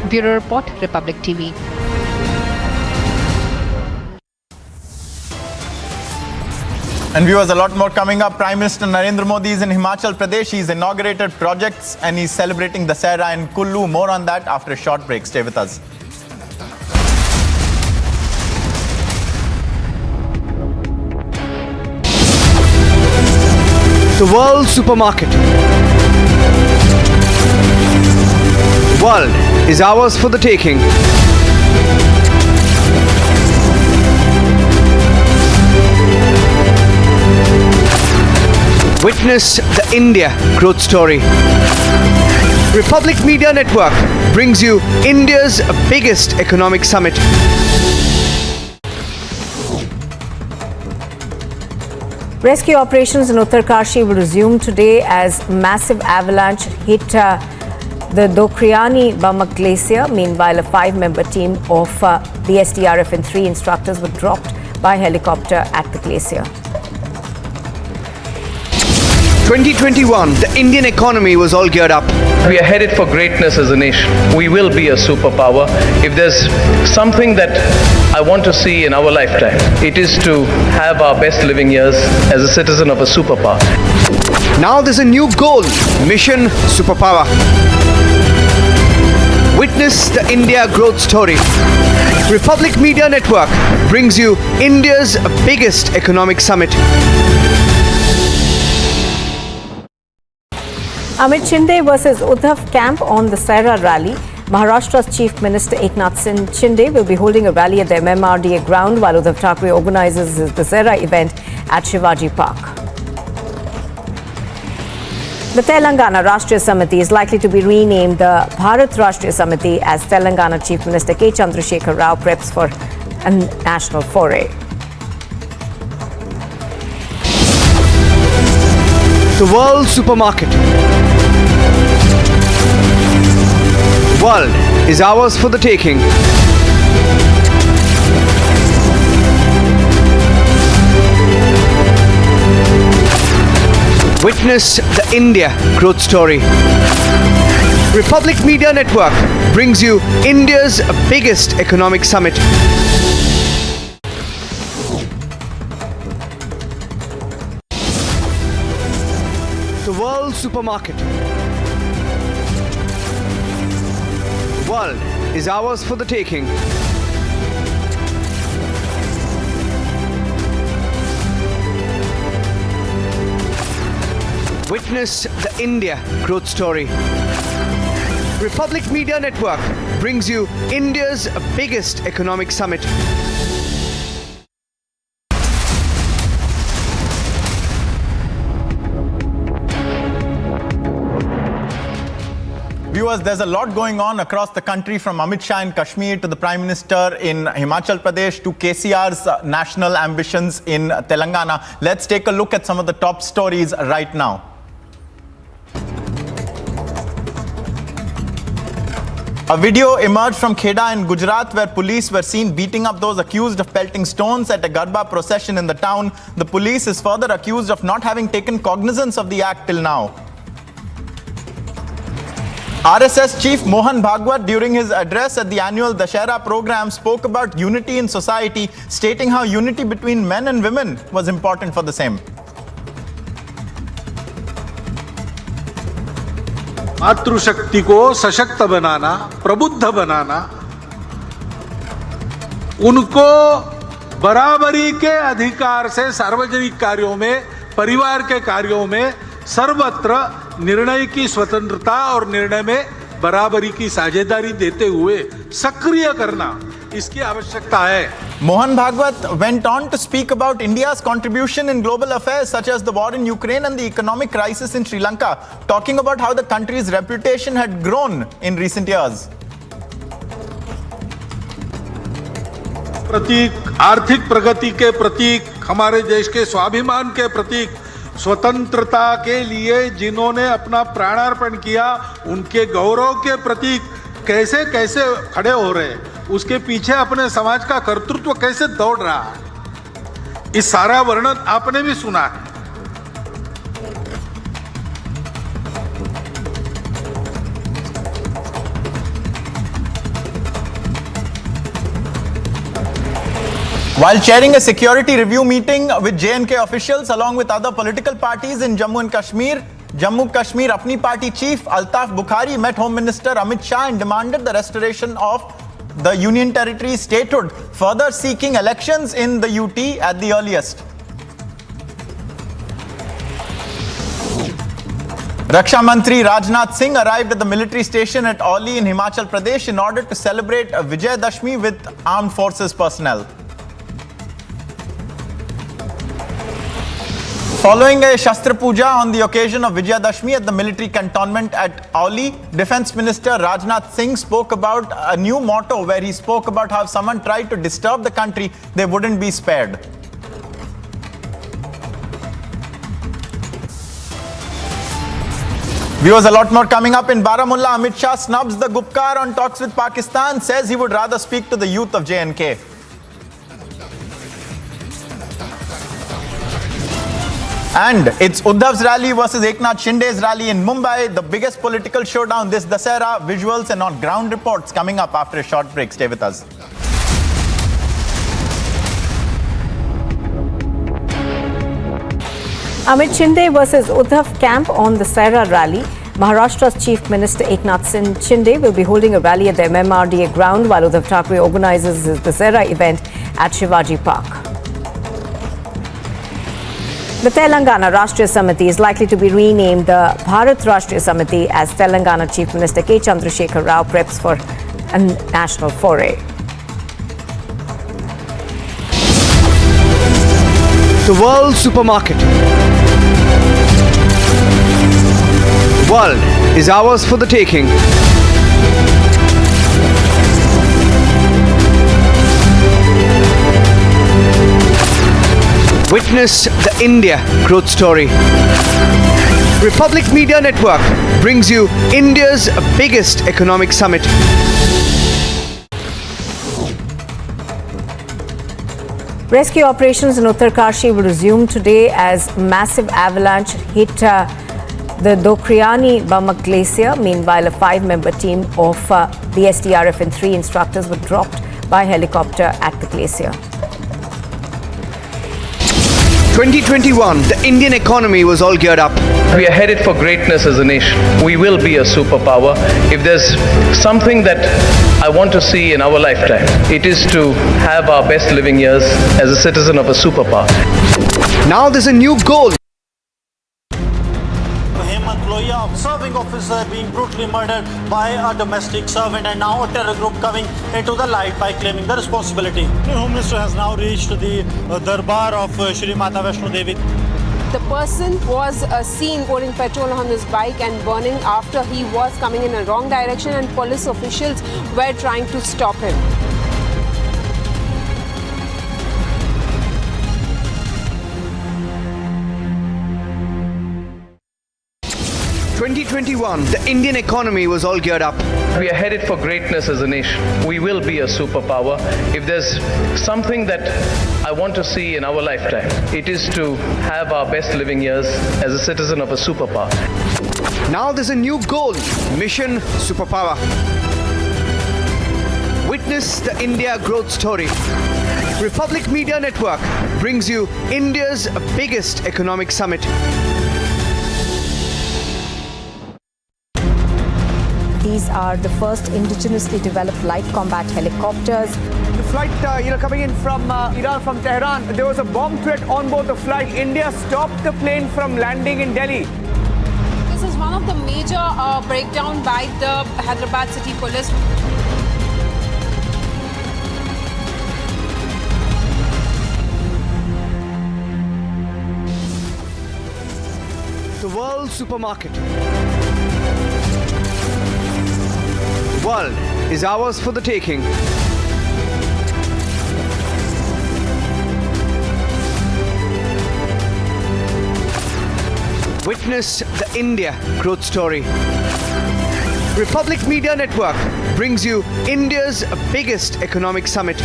Bureau Report, Republic TV. And viewers, a lot more coming up. Prime Minister Narendra Modi is in Himachal Pradesh. He's inaugurated projects and he's celebrating Dussehra in Kullu. More on that after a short break. Stay with us. The world supermarket. World is ours for the taking. Witness the India growth story. Republic Media Network brings you India's biggest economic summit. Rescue operations in Uttarakhand will resume today as massive avalanche hit the Dokriani Bamak Glacier. Meanwhile, a 5-member team of the SDRF and 3 instructors were dropped by helicopter at the glacier. 2021, the Indian economy was all geared up. We are headed for greatness as a nation. We will be a superpower. If there's something that I want to see in our lifetime, it is to have our best living years as a citizen of a superpower. Now there's a new goal, Mission Superpower. Witness the India growth story. Republic Media Network brings you India's biggest economic summit. Amit Shinde versus Uddhav camp on the Dussehra rally. Maharashtra's Chief Minister Eknath Shinde will be holding a rally at the MMRDA ground while Uddhav Thackeray organizes his Dussehra event at Shivaji Park. The Telangana Rashtriya Samiti is likely to be renamed the Bharat Rashtriya Samiti as Telangana Chief Minister K. Chandrasekhar Rao preps for a national foray. The world supermarket. World is ours for the taking. Witness the India growth story. Republic Media Network brings you India's biggest economic summit. The world supermarket. World is ours for the taking. Witness the India growth story. Republic Media Network brings you India's biggest economic summit. Viewers, there's a lot going on across the country, from Amit Shah in Kashmir to the Prime Minister in Himachal Pradesh to KCR's national ambitions in Telangana. Let's take a look at some of the top stories right now. A video emerged from Kheda in Gujarat where police were seen beating up those accused of pelting stones at a Garba procession in the town. The police is further accused of not having taken cognizance of the act till now. RSS Chief Mohan Bhagwat, during his address at the annual Dussehra program, spoke about unity in society, stating how unity between men and women was important for the same. मातृशक्ति को सशक्त बनाना, प्रबुद्ध बनाना, उनको बराबरी के अधिकार से सार्वजनिक कार्यों में, परिवार के कार्यों में सर्वत्र निर्णय की स्वतंत्रता और निर्णय में बराबरी की साझेदारी देते हुए सक्रिय करना, इसकी आवश्यकता है. Mohan Bhagwat went on to speak about India's contribution in global affairs such as the war in Ukraine and the economic crisis in Sri Lanka, talking about how the country's reputation had grown in recent years. प्रतीक, आर्थिक प्रगति के प्रतीक, हमारे देश के स्वाभिमान के प्रतीक, स्वतंत्रता के लिए जिन्होंने अपना प्राणार्पण किया, उनके गौरव के प्रतीक कैसे कैसे खड़े हो रहे हैं, उसके पीछे अपने समाज का कर्तृत्व कैसे दौड़ रहा है, इस सारा वर्णन आपने भी सुना है. While chairing a security review meeting with J&K officials along with other political parties in Jammu and Kashmir, Jammu Kashmir Apni Party Chief Altaf Bukhari met Home Minister Amit Shah and demanded the restoration of the Union Territory's statehood, further seeking elections in the UT at the earliest. Raksha Mantri Rajnath Singh arrived at the military station at Auli in Himachal Pradesh in order to celebrate Vijay Dashmi with armed forces personnel. Following a Shastra Puja on the occasion of Vijay Dashmi at the military cantonment at Auli, Defence Minister Rajnath Singh spoke about a new motto where he spoke about how if someone tried to disturb the country, they wouldn't be spared. Viewers, a lot more coming up. In Baramulla, Amit Shah snubs the Gupkar on talks with Pakistan, says he would rather speak to the youth of J&K. And it's Uddhav's rally versus Eknath Shinde's rally in Mumbai, the biggest political showdown this Dussehra. Visuals and on-ground reports coming up after a short break. Stay with us. Amit Shinde versus Uddhav camp on the Dussehra rally. Maharashtra's Chief Minister Eknath Shinde will be holding a rally at the MMRDA ground while Uddhav Thackeray organizes his Dussehra event at Shivaji Park. The Telangana Rashtriya Samiti is likely to be renamed the Bharat Rashtriya Samiti as Telangana Chief Minister K. Chandrasekhar Rao preps for a national foray. The world supermarket. World is ours for the taking. Witness the India growth story. Republic Media Network brings you India's biggest economic summit. Rescue operations in Uttarakhand will resume today as massive avalanche hit the Dokriani Bamak Glacier. Meanwhile, a 5-member team of the SDRF and 3 instructors were dropped by helicopter at the glacier. 2021, the Indian economy was all geared up. We are headed for greatness as a nation. We will be a superpower. If there's something that I want to see in our lifetime, it is to have our best living years as a citizen of a superpower. Now there's a new goal. Serving officer being brutally murdered by a domestic servant, and now a terror group coming into the light by claiming the responsibility. The Home Minister has now reached the Darbar of Shri Mata Vaishno Devi. The person was seen pouring petrol on his bike and burning after he was coming in a wrong direction, and police officials were trying to stop him. 2021, the Indian economy was all geared up. We are headed for greatness as a nation. We will be a superpower. If there's something that I want to see in our lifetime, it is to have our best living years as a citizen of a superpower. Now there's a new goal, Mission Superpower. Witness the India growth story. Republic Media Network brings you India's biggest economic summit. These are the first indigenously developed light combat helicopters. The flight, coming in from Iran, from Tehran, there was a bomb threat on board the flight. India stopped the plane from landing in Delhi. This is one of the major breakdown by the Hyderabad City Police. The world supermarket. World is ours for the taking. Witness the India growth story. Republic Media Network brings you India's biggest economic summit.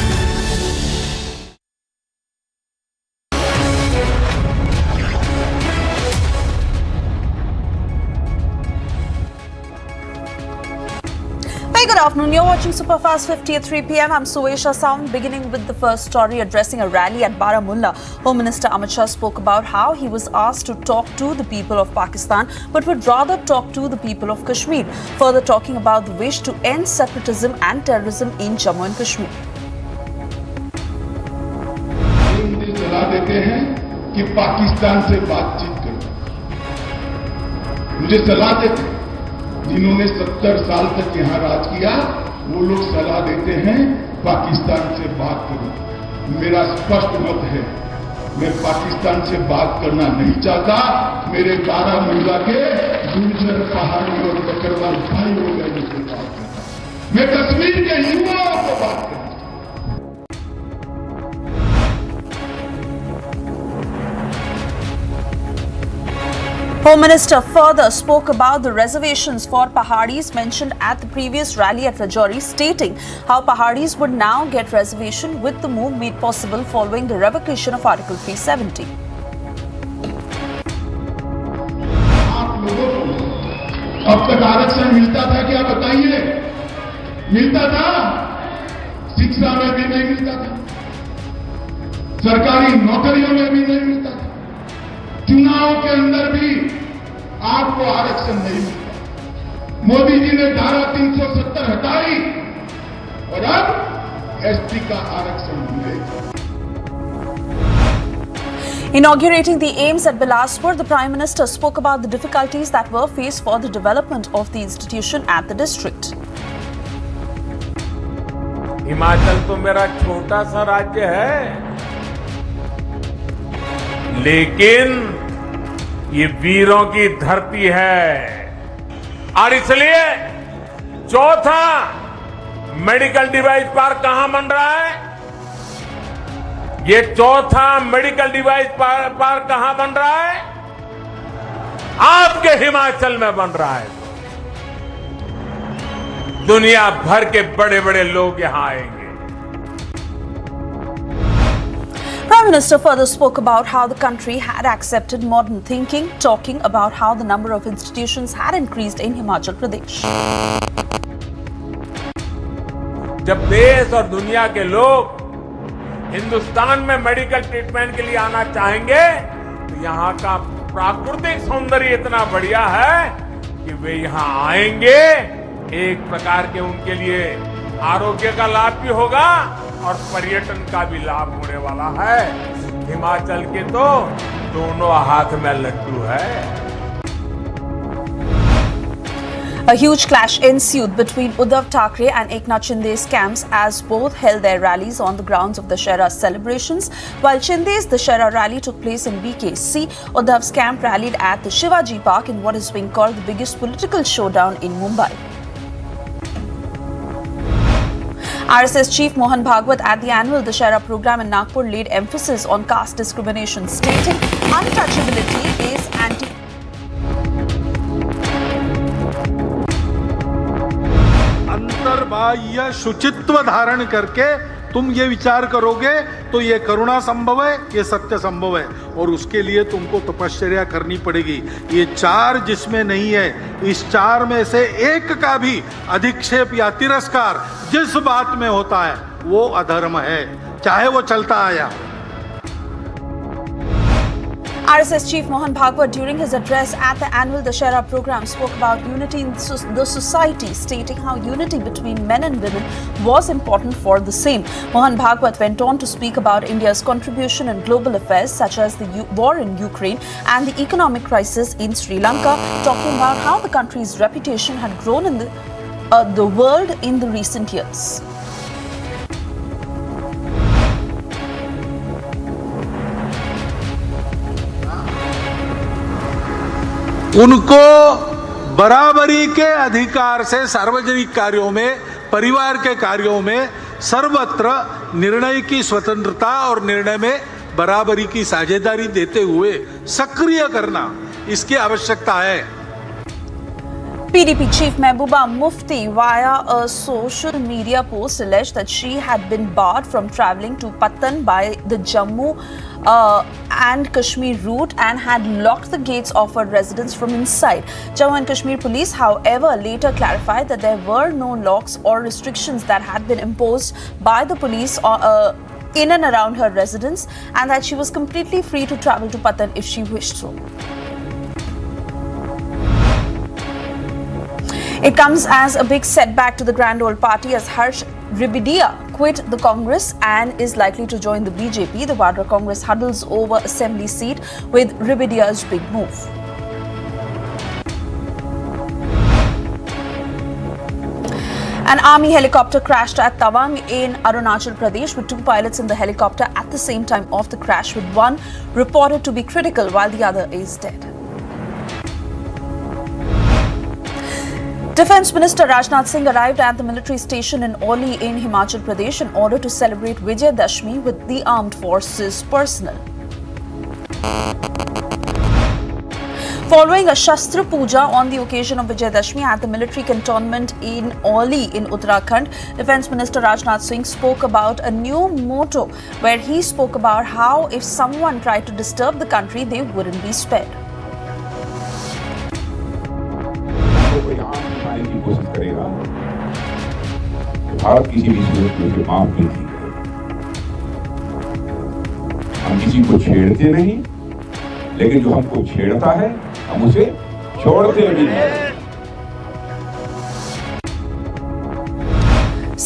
Very good afternoon. You're watching Superfast 50 at 3 p.m. I'm Suesha Sound. Beginning with the first story, addressing a rally at Baramulla, Home Minister Amit Shah spoke about how he was asked to talk to the people of Pakistan but would rather talk to the people of Kashmir, further talking about the wish to end separatism and terrorism in Jammu and Kashmir. मुझे सलाह देते हैं कि पाकिस्तान से बातचीत करो। मुझे सलाह देते हैं, जिन्होंने 70 साल तक यहाँ राज किया, वो लोग सलाह देते हैं पाकिस्तान से बात करो। मेरा स्पष्ट मत है, मैं पाकिस्तान से बात करना नहीं चाहता। मेरे बारामूला के गुर्जर, पहाड़ी और बकरवाल भाई हो गए, मुझसे बात करता। मैं कश्मीर के युवाओं को बात करता। Home Minister further spoke about the reservations for Pahadis mentioned at the previous rally at Rajouri, stating how Pahadis would now get reservation with the move made possible following the revocation of Article 370. आप लोगों को अब तक आरक्षण मिलता था क्या, बताइए? मिलता था? शिक्षा में भी नहीं मिलता था, सरकारी नौकरियों में भी नहीं मिलता था, चुनाव के अंदर भी आपको आरक्षण नहीं मिलता। मोदी जी ने धारा 370 हटाई और अब एसटी का आरक्षण मिलेगा। Inaugurating the AIIMS at Bilaspur, the Prime Minister spoke about the difficulties that were faced for the development of the institution at the district. Himachal तो मेरा छोटा सा राज्य है, लेकिन ये वीरों की धरती है और इसलिए चौथा मेडिकल डिवाइस पार्क कहां बन रहा है? ये चौथा मेडिकल डिवाइस पार्क कहां बन रहा है? आपके हिमाचल में बन रहा है। दुनिया भर के बड़े बड़े लोग यहां आएंगे। Prime Minister further spoke about how the country had accepted modern thinking, talking about how the number of institutions had increased in Himachal Pradesh. जब देश और दुनिया के लोग हिंदुस्तान में मेडिकल ट्रीटमेंट के लिए आना चाहेंगे, तो यहाँ का प्राकृतिक सौंदर्य इतना बढ़िया है कि वे यहाँ आएंगे। एक प्रकार के उनके लिए आरोग्य का लाभ भी होगा और पर्यटन का भी लाभ होने वाला है। हिमाचल के तो दोनों हाथ में लड्डू है। A huge clash ensued between Uddhav Thackeray and Eknath Shinde's camps as both held their rallies on the grounds of Dussehra celebrations. While Shinde's Dussehra rally took place in BKC, Uddhav's camp rallied at the Shivaji Park in what is being called the biggest political showdown in Mumbai. RSS Chief Mohan Bhagwat at the annual Dussehra program in Nagpur laid emphasis on caste discrimination, stating untouchability is अंतर्बाह्य शुचित्व धारण करके तुम ये विचार करोगे तो ये करुणा संभव है, ये सत्य संभव है, और उसके लिए तुमको तपश्चर्या करनी पड़ेगी। ये चार जिसमें नहीं है, इस चार में से एक का भी अधिक्षेप या तिरस्कार जिस बात में होता है वो अधर्म है, चाहे वो चलता आया। RSS Chief Mohan Bhagwat, during his address at the annual Dussehra program, spoke about unity in the society, stating how unity between men and women was important for the same. Mohan Bhagwat went on to speak about India's contribution in global affairs such as the war in Ukraine and the economic crisis in Sri Lanka, talking about how the country's reputation had grown in the world in the recent years. उनको बराबरी के अधिकार से सार्वजनिक कार्यों में, परिवार के कार्यों में सर्वत्र निर्णय की स्वतंत्रता और निर्णय में बराबरी की साझेदारी देते हुए सक्रिय करना, इसकी आवश्यकता है। PDP Chief Mehbooba Mufti, via a social media post, alleged that she had been barred from travelling to Patan by the Jammu and Kashmir route and had locked the gates of her residence from inside. Jammu and Kashmir police, however, later clarified that there were no locks or restrictions that had been imposed by the police in and around her residence, and that she was completely free to travel to Patan if she wished to. It comes as a big setback to the Grand Old Party as Harsh Ribidia quit the Congress and is likely to join the BJP. The Vadra Congress huddles over assembly seat with Ribidia's big move. An army helicopter crashed at Tawang in Arunachal Pradesh with two pilots in the helicopter at the same time of the crash, with one reported to be critical while the other is dead. Defence Minister Rajnath Singh arrived at the military station in Oli in Himachal Pradesh in order to celebrate Vijay Dashmi with the armed forces personnel. Following a Shastra Puja on the occasion of Vijay Dashmi at the military cantonment in Oli in Uttarakhand, Defence Minister Rajnath Singh spoke about a new motto where he spoke about how if someone tried to disturb the country, they wouldn't be spared. की कोशिश करेगा भारत किसी भी सूरत में उसे माफ नहीं करेगा। हम किसी को छेड़ते नहीं, लेकिन जो हमको छेड़ता है हम उसे छोड़ते भी नहीं।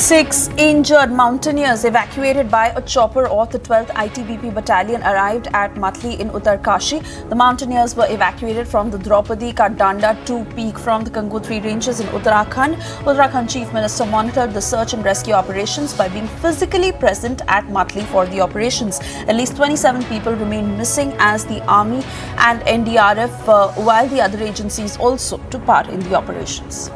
6 injured mountaineers evacuated by a chopper of the 12th ITBP battalion arrived at Matli in Uttarkashi. The mountaineers were evacuated from the Draupadi Ka Danda 2 peak from the Gangotri ranges in Uttarakhand. Uttarakhand Chief Minister monitored the search and rescue operations by being physically present at Matli for the operations. At least 27 people remain missing as the army and NDRF, while the other agencies also took part in the operations.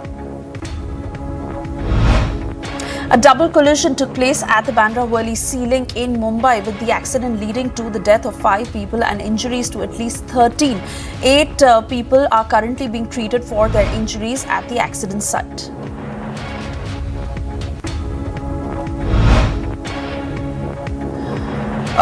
A double collision took place at the Bandra Worli Sea Link in Mumbai, with the accident leading to the death of 5 people and injuries to at least 13. 8 people are currently being treated for their injuries at the accident site.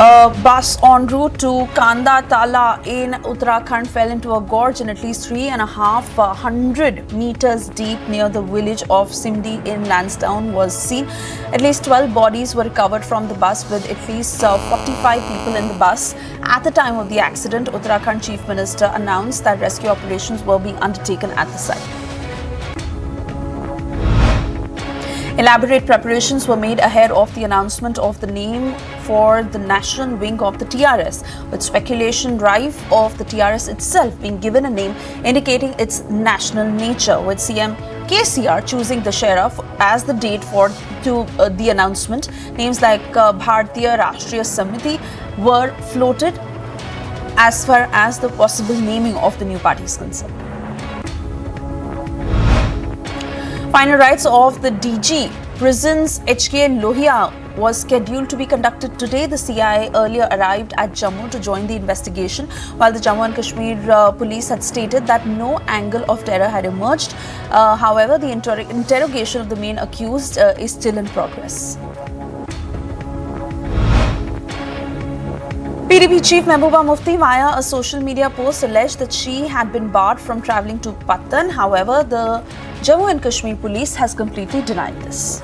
A bus en route to Kanda Tala in Uttarakhand fell into a gorge in at least 350 meters deep near the village of Shinde in Lansdowne was seen. At least 12 bodies were recovered from the bus, with at least 45 people in the bus. At the time of the accident, Uttarakhand Chief Minister announced that rescue operations were being undertaken at the site. Elaborate preparations were made ahead of the announcement of the name for the national wing of the TRS, with speculation rife of the TRS itself being given a name indicating its national nature, with CM KCR choosing Dussehra as the date for the announcement. Names like Bharatiya Rashtriya Samiti were floated as far as the possible naming of the new party is concerned. Final rites of the DG Prisons HK Lohia was scheduled to be conducted today. The CIA earlier arrived at Jammu to join the investigation, while the Jammu and Kashmir police had stated that no angle of terror had emerged. However, the interrogation of the main accused is still in progress. PDP Chief Mehbooba Mufti, via a social media post, alleged that she had been barred from travelling to Patan. However, the Jammu and Kashmir police has completely denied this.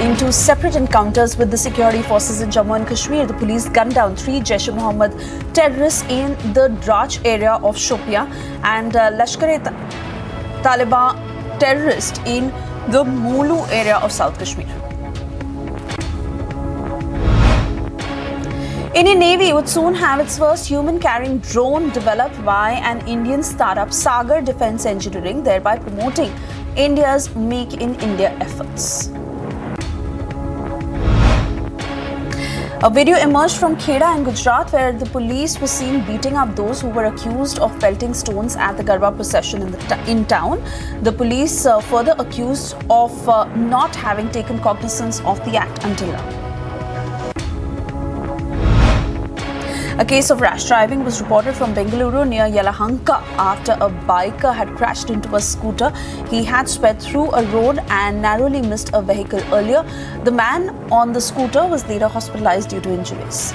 Into separate encounters with the security forces in Jammu and Kashmir, the police gunned down 3 Jaish-e-Mohammed terrorists in the Drach area of Shopia and Lashkar-e-Taliban terrorist in the Mulu area of South Kashmir. Indian Navy would soon have its first human-carrying drone developed by an Indian startup, Sagar Defence Engineering, thereby promoting India's Make in India efforts. A video emerged from Kheda in Gujarat where the police were seen beating up those who were accused of pelting stones at the Garba procession in town. The police further accused of not having taken cognizance of the act until now. A case of rash driving was reported from Bengaluru near Yelahanka after a biker had crashed into a scooter. He had sped through a road and narrowly missed a vehicle earlier. The man on the scooter was later hospitalized due to injuries.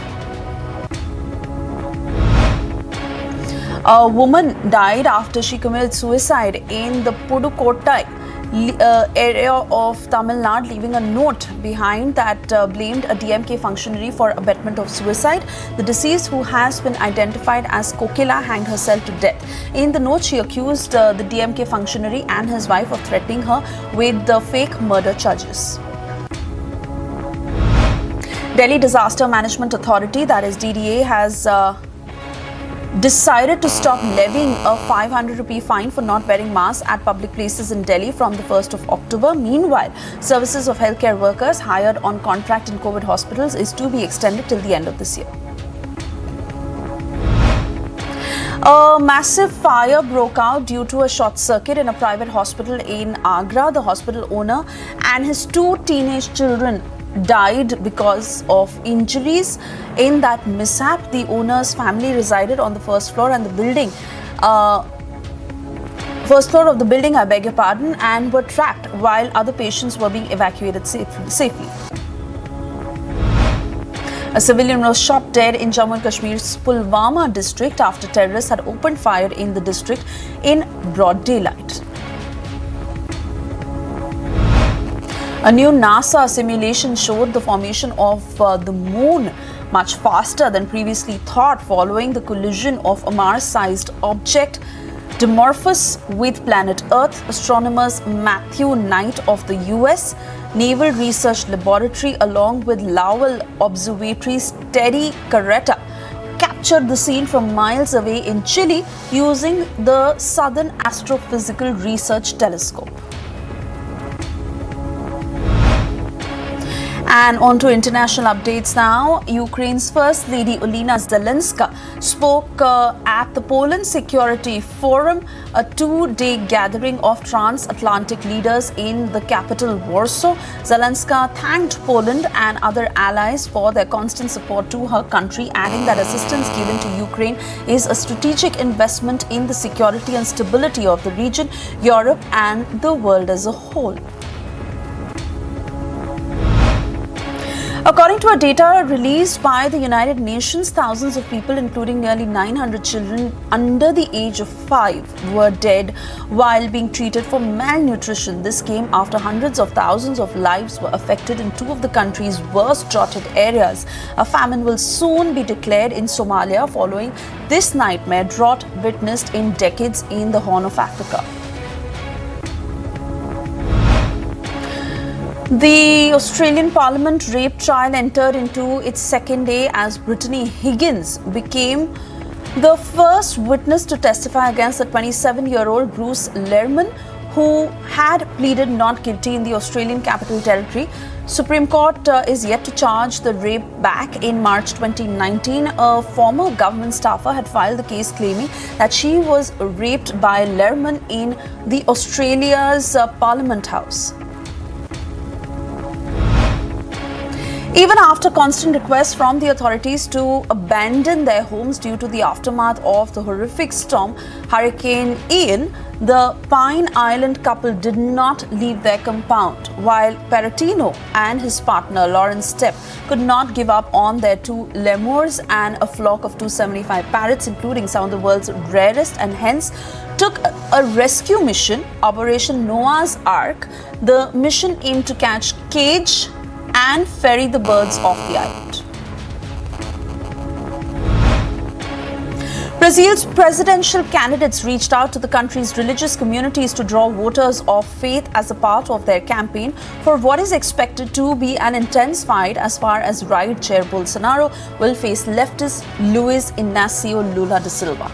A woman died after she committed suicide in the Pudukottai area of Tamil Nadu, leaving a note behind that blamed a DMK functionary for abetment of suicide. The deceased, who has been identified as Kokila, hanged herself to death. In the note, she accused the DMK functionary and his wife of threatening her with the fake murder charges. Delhi Disaster Management Authority, that is DDA, has decided to stop levying a 500 rupee fine for not wearing masks at public places in Delhi from the 1st of October. Meanwhile, services of healthcare workers hired on contract in COVID hospitals is to be extended till the end of this year. A massive fire broke out due to a short circuit in a private hospital in Agra. The hospital owner and his 2 teenage children died because of injuries in that mishap. The owner's family resided on the first floor and the building, first floor of the building, I beg your pardon, and were trapped while other patients were being evacuated safely. A civilian was shot dead in Jammu and Kashmir's Pulwama district after terrorists had opened fire in the district in broad daylight. A new NASA simulation showed the formation of the moon much faster than previously thought following the collision of a Mars-sized object dimorphous with planet Earth. Astronomers Matthew Knight of the US Naval Research Laboratory along with Lowell Observatory's Teddy Carretta captured the scene from miles away in Chile using the Southern Astrophysical Research Telescope. And on to international updates now. Ukraine's First Lady Olena Zelenska spoke at the Poland Security Forum, a 2-day gathering of transatlantic leaders in the capital Warsaw. Zelenska thanked Poland and other allies for their constant support to her country, adding that assistance given to Ukraine is a strategic investment in the security and stability of the region, Europe, and the world as a whole. According to a data released by the United Nations, thousands of people, including nearly 900 children under the age of 5, were dead while being treated for malnutrition. This came after hundreds of thousands of lives were affected in 2 of the country's worst droughted areas. A famine will soon be declared in Somalia following this nightmare drought witnessed in decades in the Horn of Africa. The Australian Parliament rape trial entered into its second day as Brittany Higgins became the first witness to testify against the 27-year-old Bruce Lehrmann, who had pleaded not guilty in the Australian Capital Territory. Supreme Court is yet to charge the rape. Back in March 2019, a former government staffer had filed the case claiming that she was raped by Lehrmann in the Australia's Parliament House. Even after constant requests from the authorities to abandon their homes due to the aftermath of the horrific storm Hurricane Ian, the Pine Island couple did not leave their compound, while Peratino and his partner Lawrence Stepp could not give up on their 2 lemurs and a flock of 275 parrots, including some of the world's rarest, and hence took a rescue mission, Operation Noah's Ark. The mission aimed to catch, cage, and ferry the birds off the island. Brazil's presidential candidates reached out to the country's religious communities to draw voters of faith as a part of their campaign for what is expected to be an intense fight as far as riot chair Bolsonaro will face leftist Luiz Inácio Lula da Silva.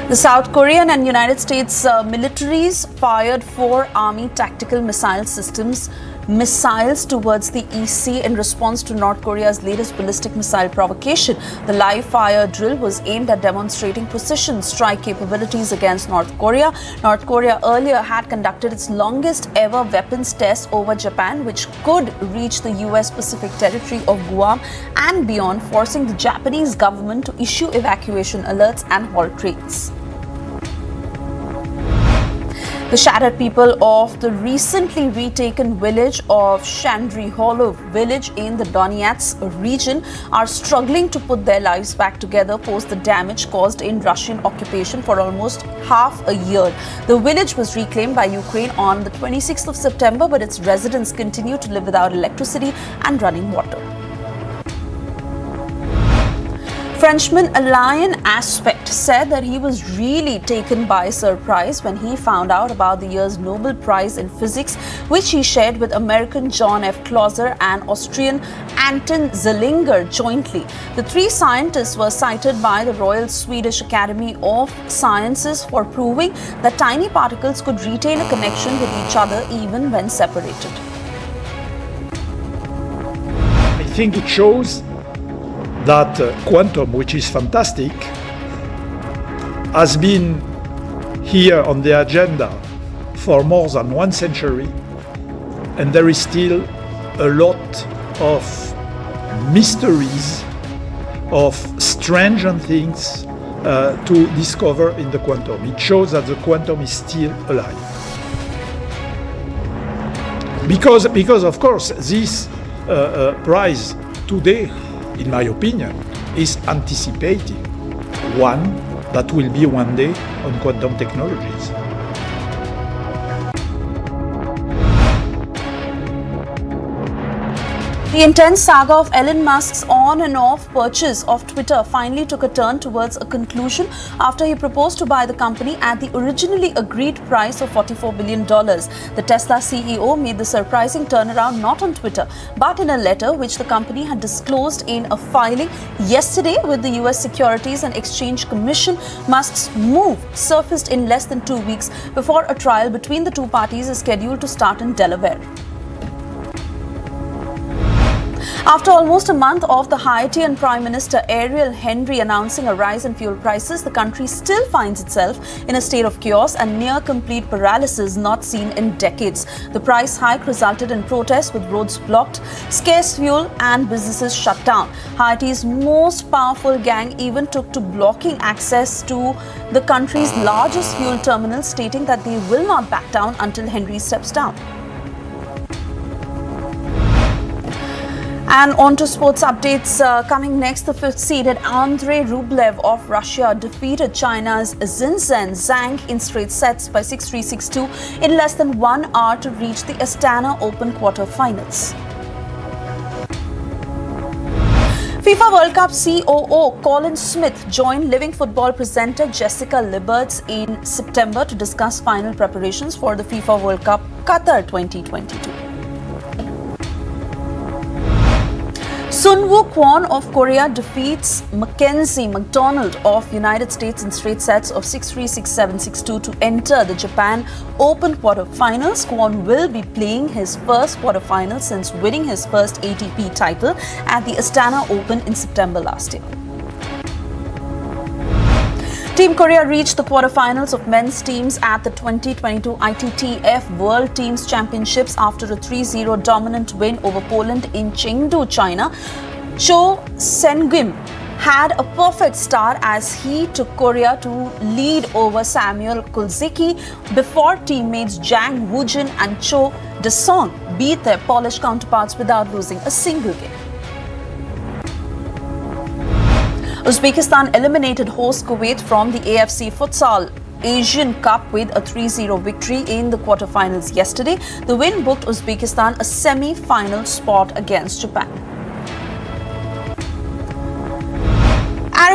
The South Korean and United States militaries fired 4 Army tactical missile systems missiles towards the EC in response to North Korea's latest ballistic missile provocation. The live fire drill was aimed at demonstrating precision strike capabilities against North Korea. North Korea earlier had conducted its longest ever weapons test over Japan, which could reach the US Pacific territory of Guam and beyond, forcing the Japanese government to issue evacuation alerts and halt trains. The shattered people of the recently retaken village of Shandry Hollow village in the Donetsk region are struggling to put their lives back together post the damage caused in Russian occupation for almost half a year. The village was reclaimed by Ukraine on the 26th of September, but its residents continue to live without electricity and running water. Frenchman Alain Aspect said that he was really taken by surprise when he found out about the year's Nobel Prize in Physics, which he shared with American John F. Clauser and Austrian Anton Zeilinger jointly. The 3 scientists were cited by the Royal Swedish Academy of Sciences for proving that tiny particles could retain a connection with each other even when separated. I think it shows that quantum, which is fantastic, has been here on the agenda for more than 1 century, and there is still a lot of mysteries, of strange things to discover in the quantum. It shows that the quantum is still alive. Because of course, this prize today, in my opinion, is anticipating one that will be one day on quantum technologies. The intense saga of Elon Musk's on and off purchase of Twitter finally took a turn towards a conclusion after he proposed to buy the company at the originally agreed price of $44 billion. The Tesla CEO made the surprising turnaround not on Twitter, but in a letter which the company had disclosed in a filing yesterday with the US Securities and Exchange Commission. Musk's move surfaced in less than 2 weeks before a trial between the two parties is scheduled to start in Delaware. After almost a month of the Haitian Prime Minister Ariel Henry announcing a rise in fuel prices, the country still finds itself in a state of chaos and near complete paralysis not seen in decades. The price hike resulted in protests with roads blocked, scarce fuel and businesses shut down. Haiti's most powerful gang even took to blocking access to the country's largest fuel terminal, stating that they will not back down until Henry steps down. And on to sports updates. Coming next, the 5th-seeded Andrei Rublev of Russia defeated China's Xinzhen Zhang in straight sets by 6-3, 6-2 in less than 1 hour to reach the Astana Open quarter-finals. FIFA World Cup COO Colin Smith joined Living Football presenter Jessica Liberts in September to discuss final preparations for the FIFA World Cup Qatar 2022. Sun Woo Kwon of Korea defeats Mackenzie McDonald of United States in straight sets of 6-3, 6-7, 6-2 to enter the Japan Open quarterfinals. Kwon will be playing his first quarterfinal since winning his first ATP title at the Astana Open in September last year. Team Korea reached the quarterfinals of men's teams at the 2022 ITTF World Teams Championships after a 3-0 dominant win over Poland in Chengdu, China. Cho Seung-kim had a perfect start as he took Korea to lead over Samuel Kulzycki before teammates Jang Woojin and Cho De-song beat their Polish counterparts without losing a single game. Uzbekistan eliminated host Kuwait from the AFC Futsal Asian Cup with a 3-0 victory in the quarterfinals yesterday. The win booked Uzbekistan a semi-final spot against Japan.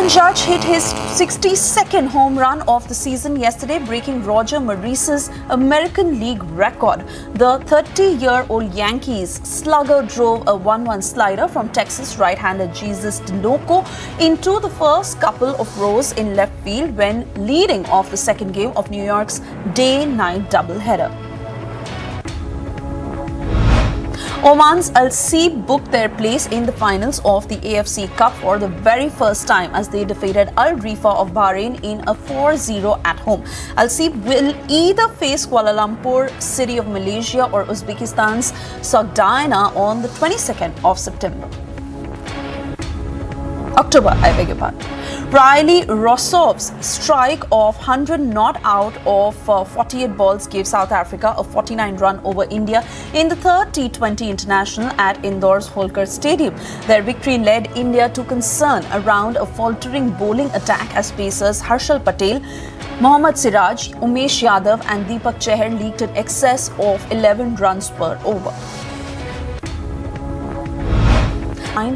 Aaron Judge hit his 62nd home run of the season yesterday, breaking Roger Maris's American League record. The 30-year-old Yankees slugger drove a 1-1 slider from Texas right-hander Jesus Tinoco into the first couple of rows in left field when leading off the second game of New York's day-night doubleheader. Oman's Al Seeb booked their place in the finals of the AFC Cup for the very first time as they defeated Al Rifa of Bahrain in a 4-0 at home. Al Seeb will either face Kuala Lumpur City of Malaysia or Uzbekistan's Sogdiana on the 22nd of October, I beg your pardon. Riley Rossov's strike of 100 not out of 48 balls gave South Africa a 49-run over India in the third T20 International at Indore's Holkar Stadium. Their victory led India to concern around a faltering bowling attack as pacers Harshal Patel, Mohammad Siraj, Umesh Yadav and Deepak Chahar leaked in excess of 11 runs per over.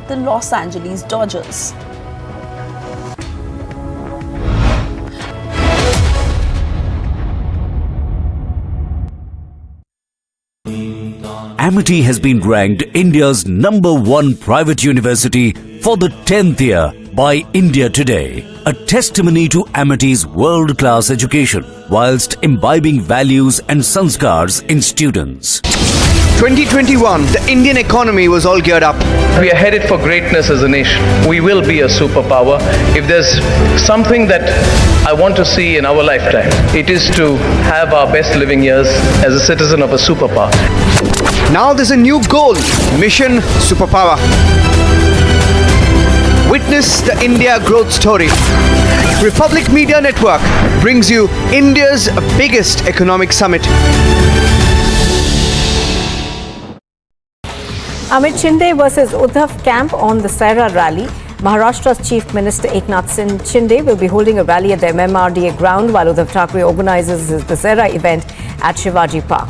The Los Angeles Dodgers. Amity has been ranked India's #1 private university for the 10th year by India Today, a testimony to Amity's world-class education whilst imbibing values and sanskars in students. 2021, the Indian economy was all geared up. We are headed for greatness as a nation. We will be a superpower. If there's something that I want to see in our lifetime, it is to have our best living years as a citizen of a superpower. Now there's a new goal, Mission Superpower. Witness the India growth story. Republic Media Network brings you India's biggest economic summit. Amit Shinde versus Uddhav camp on the Dussehra rally. Maharashtra's Chief Minister Eknath Shinde will be holding a rally at the MMRDA ground while Uddhav Thackeray organizes his Dussehra event at Shivaji Park.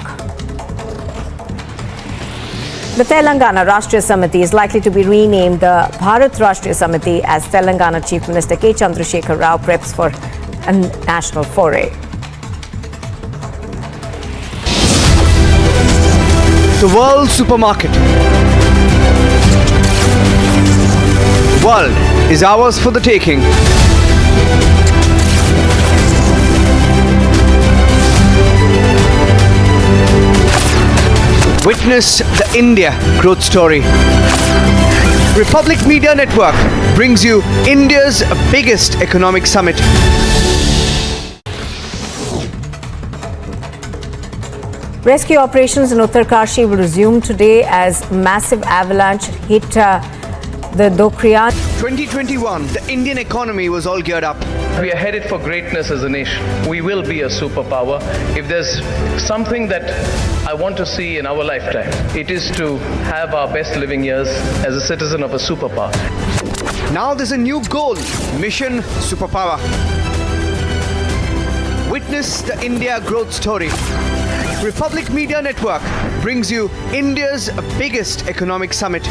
The Telangana Rashtriya Samiti is likely to be renamed the Bharat Rashtriya Samiti as Telangana Chief Minister K. Chandrasekhar Rao preps for a national foray. The world supermarket. World is ours for the taking. Witness the India growth story. Republic Media Network brings you India's biggest economic summit. Rescue operations in Uttarkashi will resume today as massive avalanche hit the Dokrian. 2021, the Indian economy was all geared up. We are headed for greatness as a nation. We will be a superpower. If there's something that I want to see in our lifetime, it is to have our best living years as a citizen of a superpower. Now there's a new goal, Mission Superpower. Witness the India growth story. Republic Media Network brings you India's biggest economic summit.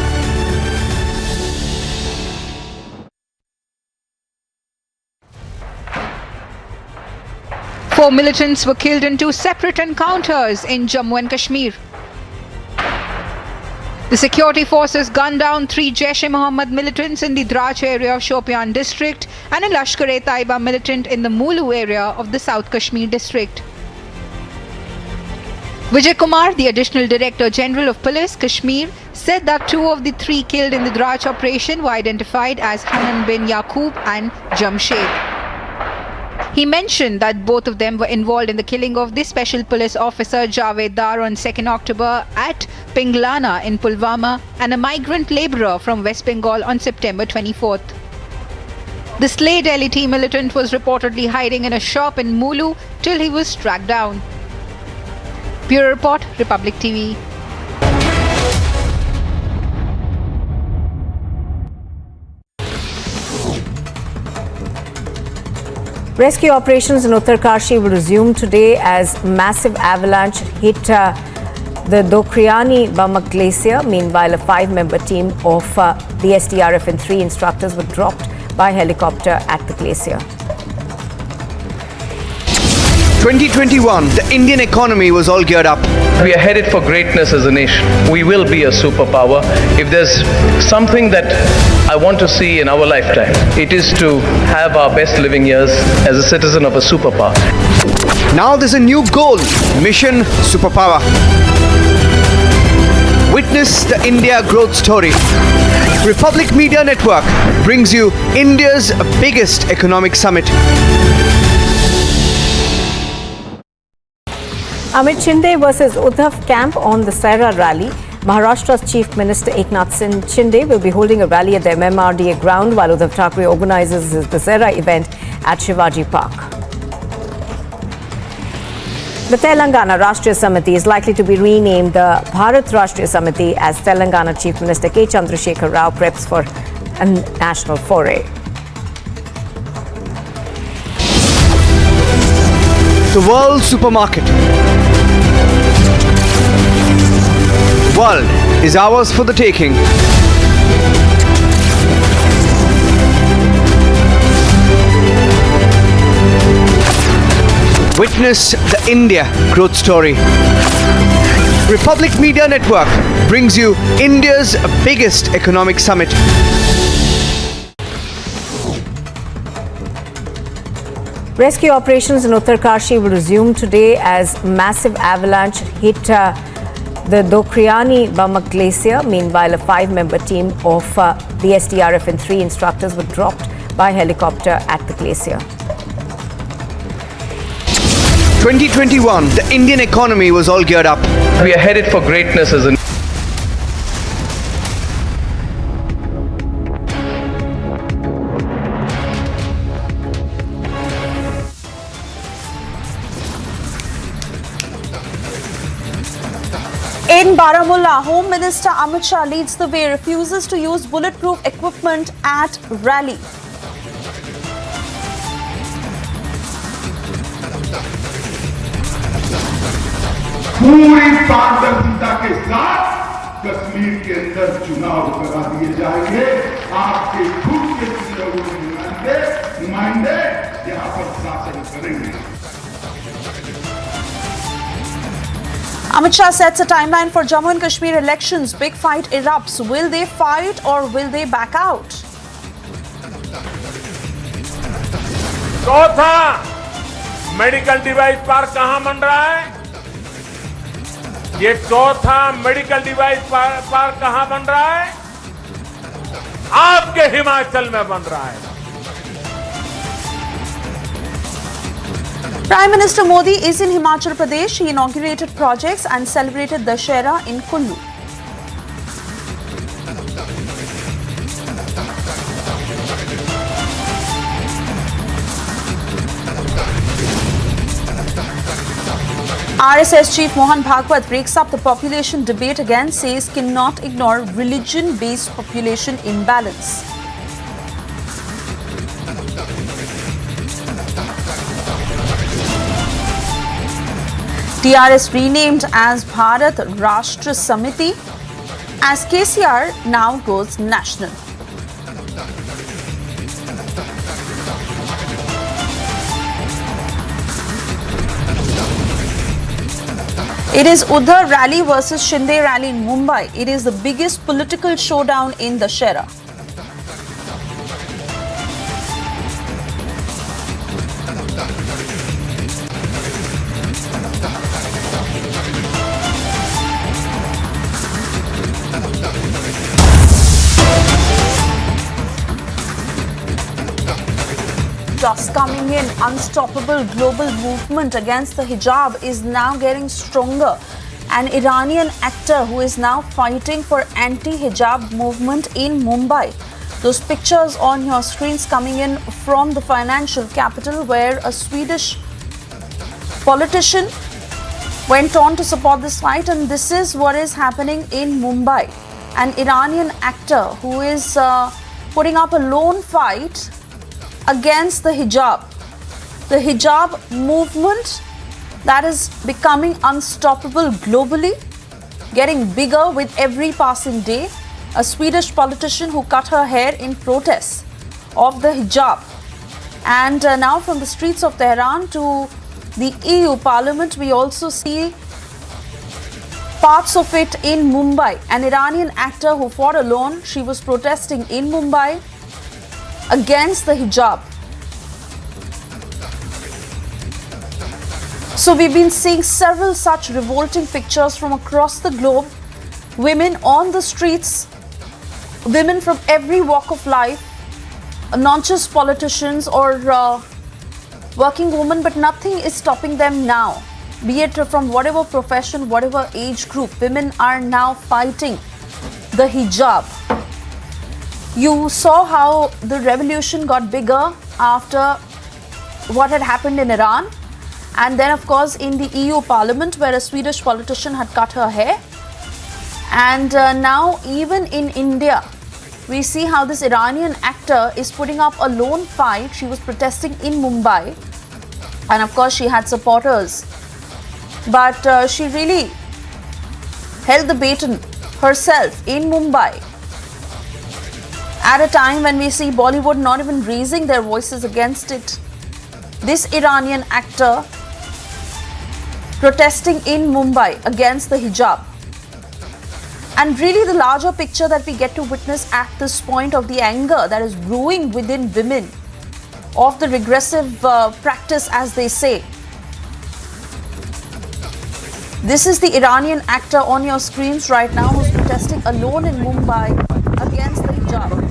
Four militants were killed in two separate encounters in Jammu and Kashmir. The security forces gunned down 3 Jaish-e-Mohammed militants in the Drach area of Shopian district and a Lashkar-e-Taiba militant in the Mulu area of the South Kashmir district. Vijay Kumar, the Additional Director General of Police, Kashmir, said that 2 of the 3 killed in the Drach operation were identified as Hanan bin Yaqub and Jamshed. He mentioned that both of them were involved in the killing of the Special Police Officer Javed Dar on 2nd October at Pinglana in Pulwama and a migrant labourer from West Bengal on September 24th. The Slade LET militant was reportedly hiding in a shop in Mulu till he was tracked down. Bureau Report, Republic TV. Rescue operations in Uttarkashi will resume today as massive avalanche hit the Dokriani Bamak Glacier. Meanwhile, a 5-member team of the SDRF and 3 instructors were dropped by helicopter at the glacier. 2021, the Indian economy was all geared up. We are headed for greatness as a nation. We will be a superpower. If there's something that I want to see in our lifetime, it is to have our best living years as a citizen of a superpower. Now there's a new goal, Mission Superpower. Witness the India growth story. Republic Media Network brings you India's biggest economic summit. Amit Shinde versus Uddhav camp on the Dussehra rally. Maharashtra's Chief Minister Eknath Shinde will be holding a rally at the MMRDA ground while Uddhav Thackeray organizes his Dussehra event at Shivaji Park. The Telangana Rashtriya Samiti is likely to be renamed the Bharat Rashtriya Samiti as Telangana Chief Minister K. Chandrasekhar Rao preps for a national foray. The world supermarket. World is ours for the taking. Witness the India growth story. Republic Media Network brings you India's biggest economic summit. Rescue operations in Uttarkashi will resume today as massive avalanche hit the Dokriani Bamak Glacier. Meanwhile, a 5-member team of the SDRF and 3 instructors were dropped by helicopter at the glacier. 2021, the Indian economy was all geared up. We are headed for greatness as a In Baramulla, Home Minister Amit Shah leads the way, refuses to use bulletproof equipment at rally. पूरी पारदर्शिता के साथ कश्मीर के अंदर चुनाव करा दिए जाएंगे। आपके खुद के नुमाइंदे यहाँ पर शासन करेंगे। Amit Shah sets a timeline for Jammu and Kashmir elections. Big fight erupts. Will they fight or will they back out? चौथा मेडिकल डिवाइस पार्क कहां बन रहा है? ये चौथा मेडिकल डिवाइस पार्क कहां बन रहा है? आपके हिमाचल में बन रहा है। Prime Minister Modi is in Himachal Pradesh. He inaugurated projects and celebrated Dussehra in Kullu. RSS Chief Mohan Bhagwat breaks up the population debate again, says cannot ignore religion-based population imbalance. TRS renamed as Bharat Rashtriya Samiti as KCR now goes national. It is Uddhav rally versus Shinde rally in Mumbai. It is the biggest political showdown in Dussehra. Just coming in, unstoppable global movement against the hijab is now getting stronger. An Iranian actor who is now fighting for anti-hijab movement in Mumbai. Those pictures on your screens coming in from the financial capital, where a Swedish politician went on to support this fight, and this is what is happening in Mumbai. An Iranian actor who is putting up a lone fight against the hijab. The hijab movement that is becoming unstoppable globally, getting bigger with every passing day. A Swedish politician who cut her hair in protest of the hijab. And now from the streets of Tehran to the EU Parliament, we also see parts of it in Mumbai. An Iranian actor who fought alone, she was protesting in Mumbai against the hijab. So we've been seeing several such revolting pictures from across the globe. Women on the streets, women from every walk of life, not just politicians or working women, but nothing is stopping them now. Be it from whatever profession, whatever age group, women are now fighting the hijab. You saw how the revolution got bigger after what had happened in Iran. And then, of course, in the EU Parliament, where a Swedish politician had cut her hair. And now, even in India, we see how this Iranian actor is putting up a lone fight. She was protesting in Mumbai. And, of course, she had supporters. But she really held the baton herself in Mumbai. At a time when we see Bollywood not even raising their voices against it. This Iranian actor protesting in Mumbai against the hijab. And really the larger picture that we get to witness at this point of the anger that is brewing within women of the regressive practice, as they say. This is the Iranian actor on your screens right now who's protesting alone in Mumbai against the hijab.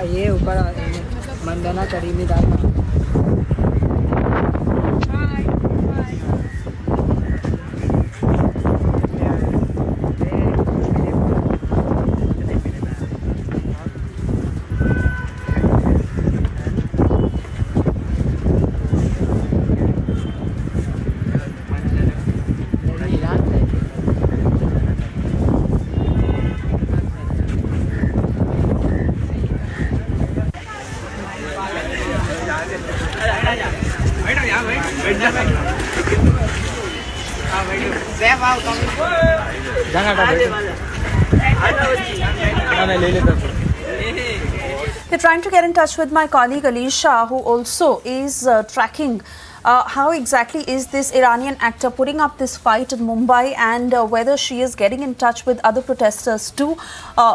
ये ऊपर Mandana Karimi दाल We're trying to get in touch with my colleague Alisha, who also is tracking how exactly is this Iranian actor putting up this fight in Mumbai, and whether she is getting in touch with other protesters too,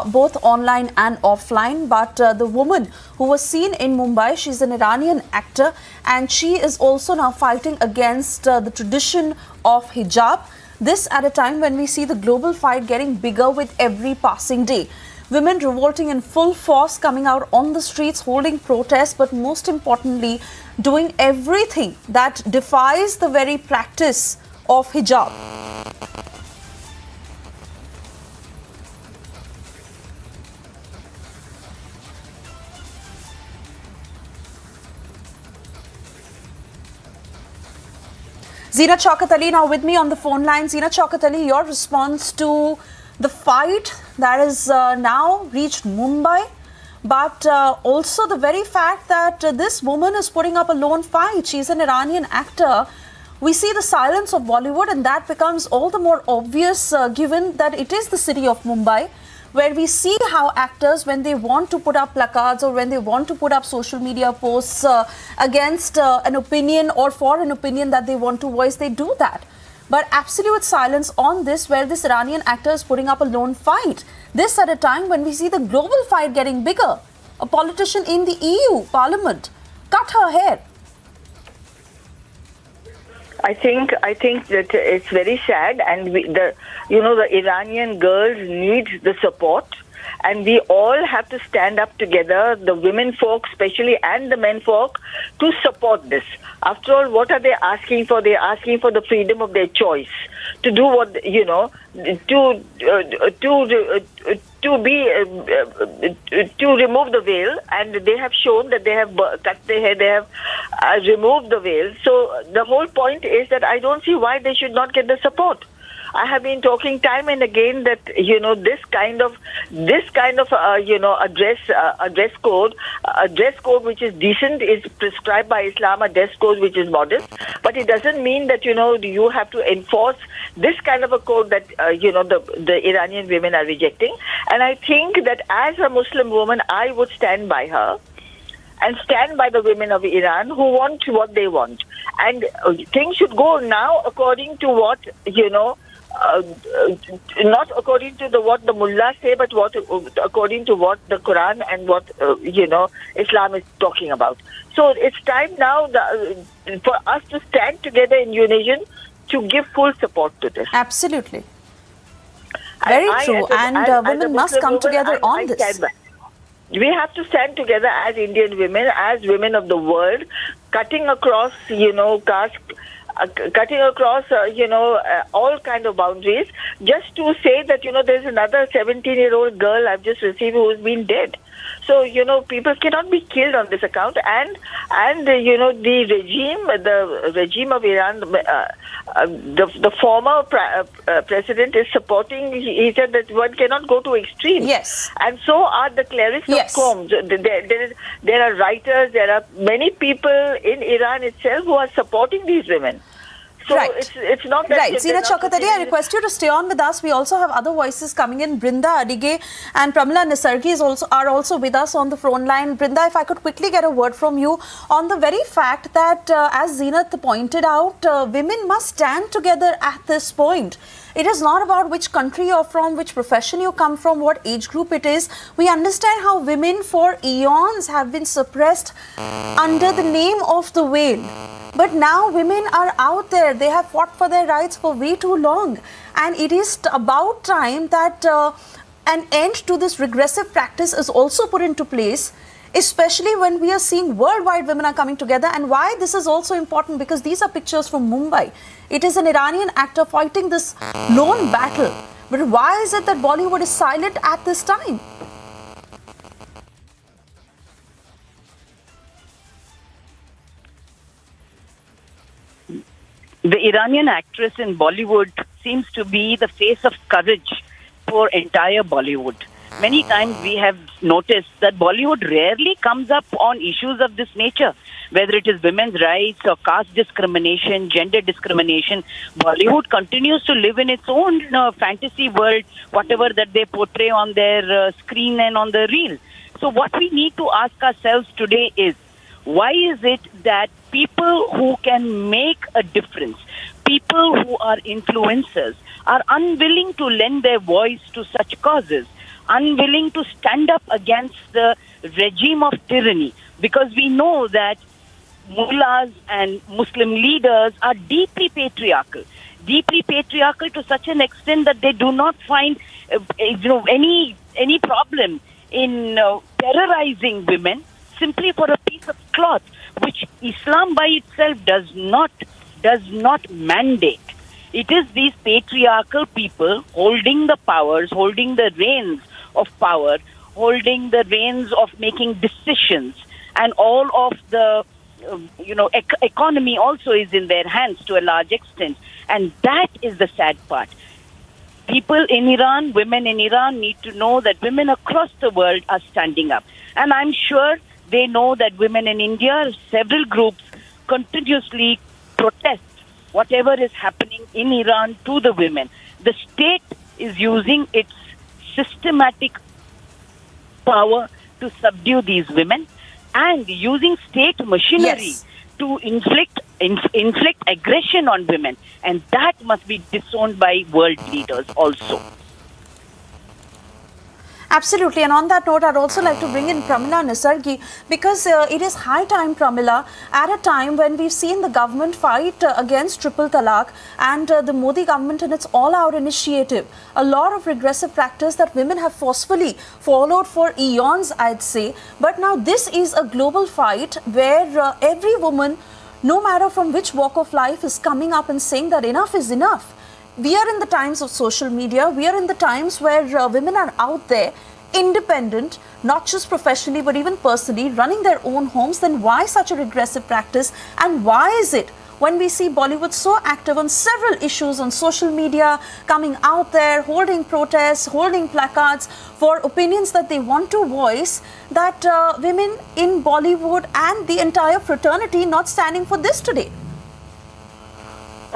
both online and offline. But the woman who was seen in Mumbai, she's an Iranian actor, and she is also now fighting against the tradition of hijab. This at a time when we see the global fight getting bigger with every passing day. Women revolting in full force, coming out on the streets, holding protests, but most importantly, doing everything that defies the very practice of hijab. Zina Chaukat Ali now with me on the phone line. Zina Chaukat Ali, your response to the fight that is now reached Mumbai, but also the very fact that this woman is putting up a lone fight. She's an Iranian actor. We see the silence of Bollywood, and that becomes all the more obvious given that it is the city of Mumbai, where we see how actors, when they want to put up placards or when they want to put up social media posts against an opinion or for an opinion that they want to voice, they do that. But absolute silence on this, where this Iranian actor is putting up a lone fight. This at a time when we see the global fight getting bigger. A politician in the EU Parliament cut her hair. I think that it's very sad, and the Iranian girls need the support. And we all have to stand up together, the women folk especially and the men folk, to support this. After all, what are they asking for? They're asking for the freedom of their choice to do what, you know, to remove the veil, and they have shown that they have cut their hair, they have removed the veil. So the whole point is that I don't see why they should not get the support. I have been talking time and again that, you know, this kind of you know, a dress code which is decent is prescribed by Islam, a dress code which is modest, but it doesn't mean that, you know, you have to enforce this kind of a code that you know, the Iranian women are rejecting. And I think that as a Muslim woman, I would stand by her and stand by the women of Iran who want what they want. And things should go now according to what, you know, not according to what the mullahs say, but according to what the Quran and what you know, Islam is talking about. So it's time now for us to stand together in unison to give full support to this. Absolutely. Very true. And women must come together on this. We have to stand together as Indian women, as women of the world, cutting across, you know, caste, cutting across, you know, all kind of boundaries, just to say that, you know, there's another 17-year-old girl I've just received who's been dead. So, you know, people cannot be killed on this account. And you know, the regime of Iran, the former president is supporting, he said that one cannot go to extremes. Yes. And so are the clerics of Qom. There are writers, there are many people in Iran itself who are supporting these women. So it's not that... Right. Sena Chakatari, I request you to stay on with us. We also have other voices coming in. Brinda Adige and Pramila Nisargi are also with us on the phone line. Brinda, if I could quickly get a word from you on the very fact that, as Zenat pointed out, women must stand together at this point. It is not about which country you're from, which profession you come from, what age group it is. We understand how women for eons have been suppressed under the name of the veil. But now women are out there. They have fought for their rights for way too long. And it is about time that an end to this regressive practice is also put into place, especially when we are seeing worldwide women are coming together. And why this is also important, because these are pictures from Mumbai. It is an Iranian actor fighting this lone battle. But why is it that Bollywood is silent at this time? The Iranian actress in Bollywood seems to be the face of courage for entire Bollywood. Many times we have noticed that Bollywood rarely comes up on issues of this nature, whether it is women's rights or caste discrimination, gender discrimination. Bollywood continues to live in its own fantasy world, whatever that they portray on their screen and on the reel. So what we need to ask ourselves today is, why is it that people who can make a difference, people who are influencers, are unwilling to lend their voice to such causes, unwilling to stand up against the regime of tyranny? Because we know that mullahs and Muslim leaders are deeply patriarchal to such an extent that they do not find any problem in terrorizing women simply for a piece of cloth, which Islam by itself does not mandate. It is these patriarchal people holding the powers, holding the reins of power, holding the reins of making decisions, and all of the economy also is in their hands to a large extent. And that is the sad part. People in Iran, women in Iran need to know that women across the world are standing up. And I'm sure they know that women in India, several groups continuously protest whatever is happening in Iran to the women. The state is using its systematic power to subdue these women and using state machinery to inflict aggression on women. And that must be disowned by world leaders also. Absolutely, and on that note, I'd also like to bring in Pramila Nisargi, because it is high time, Pramila, at a time when we've seen the government fight against triple talaq and the Modi government in its all-out initiative, a lot of regressive practice that women have forcefully followed for eons, I'd say. But now this is a global fight where every woman, no matter from which walk of life, is coming up and saying that enough is enough. We are in the times of social media. We are in the times where women are out there, independent, not just professionally but even personally, running their own homes. Then why such a regressive practice? And why is it when we see Bollywood so active on several issues on social media, coming out there, holding protests, holding placards for opinions that they want to voice, that women in Bollywood and the entire fraternity not standing for this today?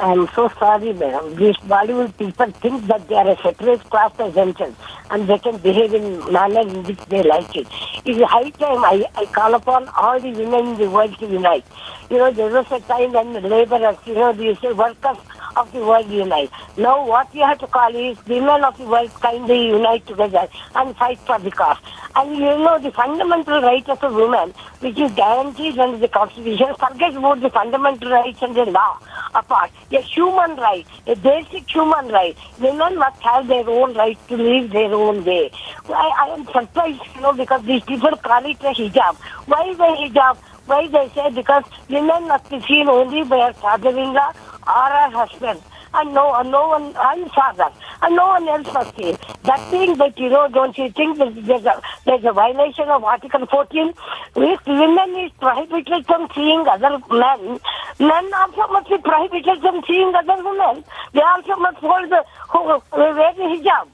I'm so sorry, madam. These Bollywood people think that they are a separate class as themselves and they can behave in manner in which they like it. It is high time I call upon all the women in the world to unite. There was a time when the laborers, these workers of the world unite. Now what we have to call is women of the world kindly unite together and fight for the cause. And the fundamental right of a woman, which is guaranteed under the Constitution, forget about the fundamental rights and the law apart. A human right, a basic human right. Women must have their own right to live their own way. I am surprised, because these people call it a hijab. Why the hijab? Why they say? Because women must be seen only by her father-in-law or her husband, and no one, and father, and no one else must see it. That being that, don't you think that there's a violation of Article 14? If women is prohibited from seeing other men, men also must be prohibited from seeing other women. They also must wear the hijab.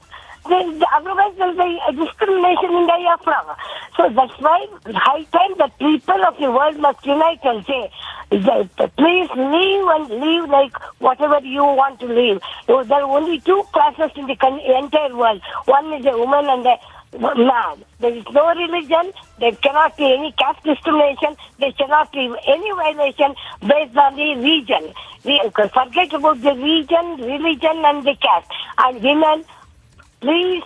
Otherwise there will be a discrimination in the diaphragm. So that's why high time the people of the world must unite and say, please live and live like whatever you want to live. There are only two classes in the entire world. One is a woman and a man. There is no religion. There cannot be any caste discrimination. There cannot be any violation based on the region. Forget about the region, religion and the caste. And women, please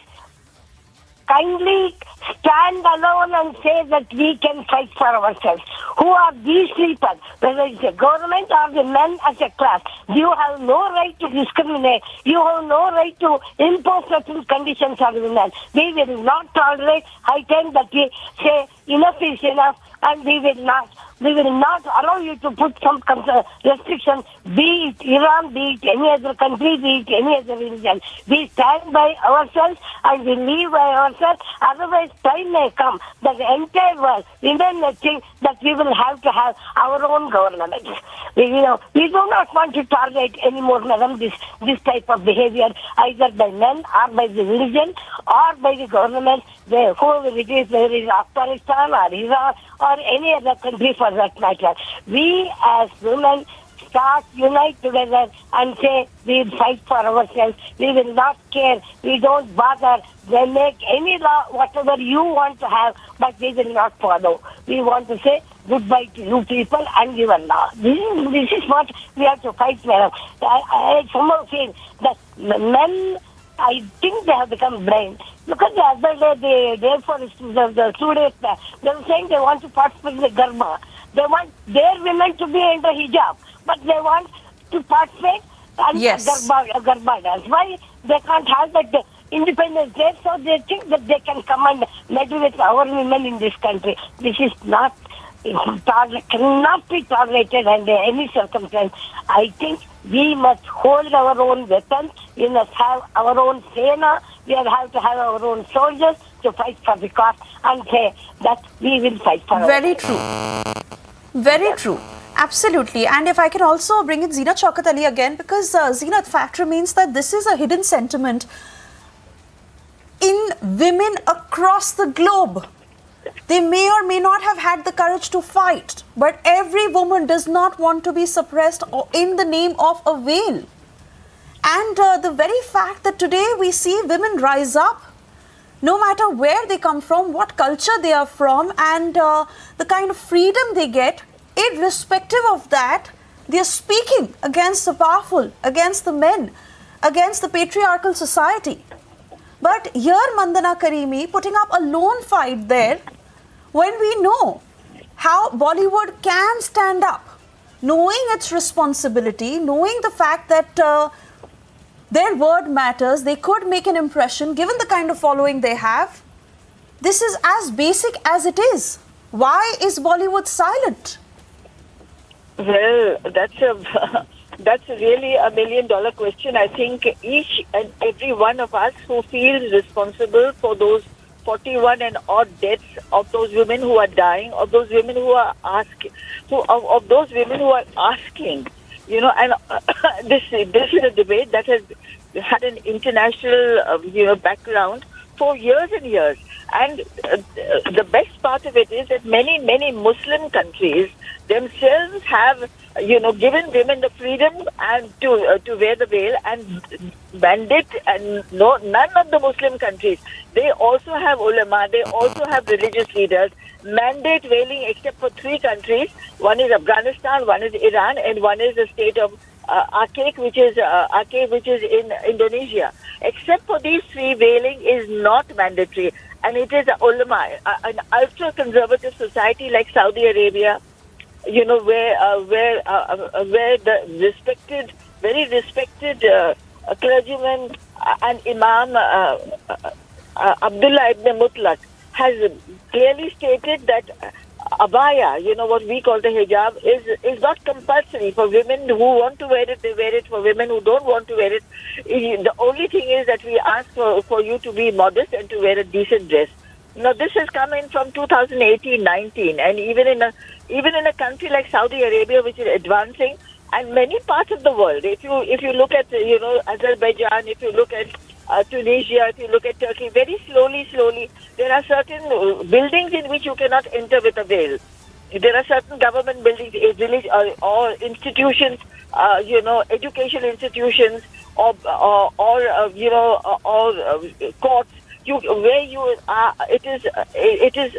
kindly stand alone and say that we can fight for ourselves. Who are these people? Whether it's the government or the men as a class. You have no right to discriminate. You have no right to impose certain conditions on women. We will not tolerate. High time that we say enough is enough, and we will not allow you to put some restrictions, be it Iran, be it any other country, be it any other religion. We stand by ourselves and we live by ourselves. Otherwise, time may come that the entire world, women may think that we will have to have our own government. We do not want to tolerate anymore, madam, this type of behavior, either by men or by the religion or by the government, whoever it is, whether it is Afghanistan or Iran or any other country for that matter. We as women unite together and say we will fight for ourselves. We will not care. We don't bother. They make any law, whatever you want to have, but we will not follow. We want to say goodbye to you people and your law. This is what we have to fight for. I somehow feel that men, I think they have become blind. Look at the other day, the day before, the 2 days back, they were saying they want to participate in the Garba. They want their women to be in the hijab, but they want to participate in Garba dance. Why they can't have that Independence Day? So they think that they can come and meddle with our women in this country. This is not, cannot be tolerated under any circumstance. I think we must hold our own weapons. We must have our own Sena. We have to have our own soldiers to fight for the cause and say that we will fight for Very true. Very true. Absolutely. And if I can also bring in Zina Chaukat Ali again, because Zina, the fact remains that this is a hidden sentiment in women across the globe. They may or may not have had the courage to fight, but every woman does not want to be suppressed in the name of a veil. And the very fact that today we see women rise up, no matter where they come from, what culture they are from, and the kind of freedom they get, irrespective of that, they are speaking against the powerful, against the men, against the patriarchal society. But here Mandana Karimi putting up a lone fight there when we know how Bollywood can stand up, knowing its responsibility, knowing the fact that their word matters, they could make an impression given the kind of following they have. This is as basic as it is. Why is Bollywood silent? Well, that's really $1 million question. I think each and every one of us who feels responsible for those 41 and odd deaths of those women who are dying, of those women who are asking, of those women who are asking, and this is a debate that has had an international, background for years and years. And the best part of it is that many Muslim countries themselves have, given women the freedom and to wear the veil and mandate, and none of the Muslim countries, they also have ulama, they also have religious leaders, mandate veiling except for 3 countries. One is Afghanistan, one is Iran, and one is the state of Aceh, which is in Indonesia. Except for these 3, veiling is not mandatory. And it is ulama, an ultra-conservative society like Saudi Arabia, where the very respected clergyman and Imam Abdullah ibn Mutlaq has clearly stated that abaya, what we call the hijab, is not compulsory. For women who want to wear it, they wear it. For women who don't want to wear it, the only thing is that we ask for you to be modest and to wear a decent dress. Now, this has come in from 2018-19, and even in a country like Saudi Arabia, which is advancing, and many parts of the world. If you look at Azerbaijan, if you look at Tunisia, if you look at Turkey, very slowly, there are certain buildings in which you cannot enter with a veil. There are certain government buildings, village or institutions, educational institutions, or courts. Where you are, it is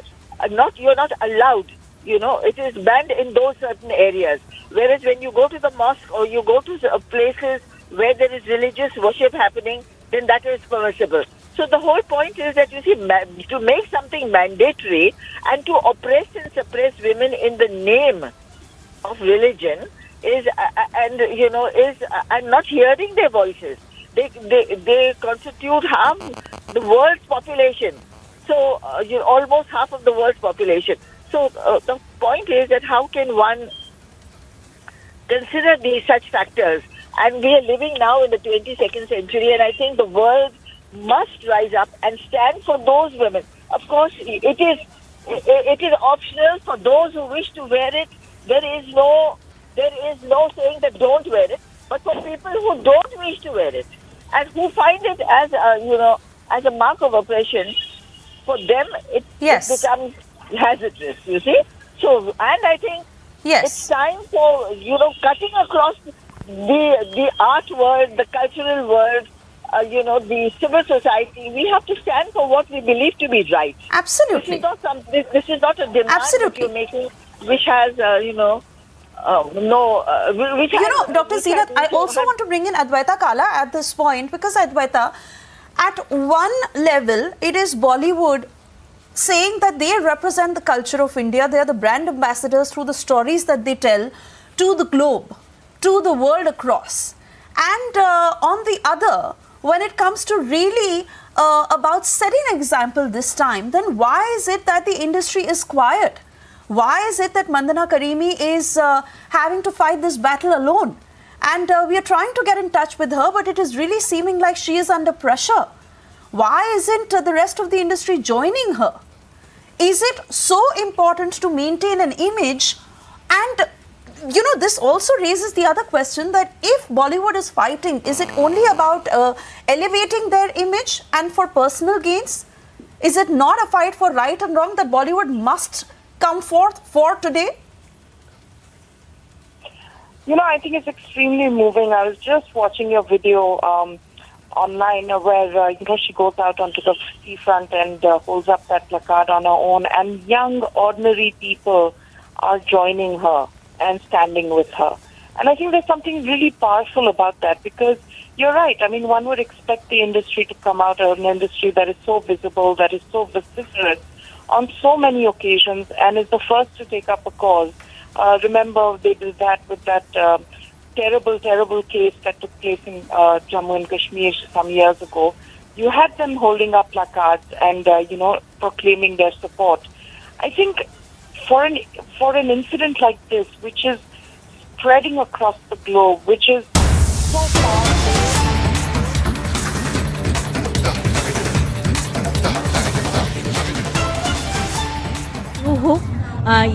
not, you're not allowed. It is banned in those certain areas. Whereas when you go to the mosque or you go to places where there is religious worship happening, then that is permissible. So the whole point is that, you see, to make something mandatory and to oppress and suppress women in the name of religion is not hearing their voices. They constitute half the world's population. So almost half of the world's population. So the point is that how can one consider these such factors? And we are living now in the 22nd century, and I think the world must rise up and stand for those women. Of course, it is optional for those who wish to wear it. There is no saying that don't wear it. But for people who don't wish to wear it and who find it as a mark of oppression, for them it becomes hazardous. You see. So, and I think it's time for cutting across the art world, the cultural world, the civil society. We have to stand for what we believe to be right. Absolutely. This is not a demand that you're making, which has, Dr. Sena, I also want to bring in Advaita Kala at this point, because Advaita, at one level, it is Bollywood saying that they represent the culture of India. They are the brand ambassadors through the stories that they tell to the globe, to the world across. And on the other, when it comes to really about setting an example this time, then why is it that the industry is quiet? Why is it that Mandana Karimi is having to fight this battle alone? And we are trying to get in touch with her, but it is really seeming like she is under pressure. Why isn't the rest of the industry joining her? Is it so important to maintain an image? And this also raises the other question that if Bollywood is fighting, is it only about elevating their image and for personal gains? Is it not a fight for right and wrong that Bollywood must come forth for today? I think it's extremely moving. I was just watching your video online where, she goes out onto the seafront and holds up that placard on her own, and young, ordinary people are joining her and standing with her. And I think there's something really powerful about that, because, you're right. I mean, one would expect the industry to come out, an industry that is so visible, that is so vociferous on so many occasions, and is the first to take up a cause. Remember, they did that with that terrible, terrible case that took place in Jammu and Kashmir some years ago. You had them holding up placards and, proclaiming their support. I think for an incident like this, which is spreading across the globe, which is so far.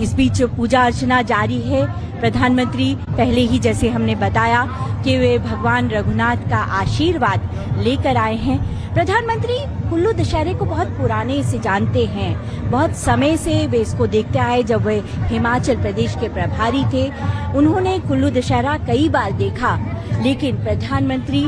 इस बीच पूजा अर्चना जारी है। प्रधानमंत्री पहले ही जैसे हमने बताया कि वे भगवान रघुनाथ का आशीर्वाद लेकर आए हैं। प्रधानमंत्री कुल्लू दशहरे को बहुत पुराने से जानते हैं, बहुत समय से वे इसको देखते आए। जब वे हिमाचल प्रदेश के प्रभारी थे, उन्होंने कुल्लू दशहरा कई बार देखा, लेकिन प्रधानमंत्री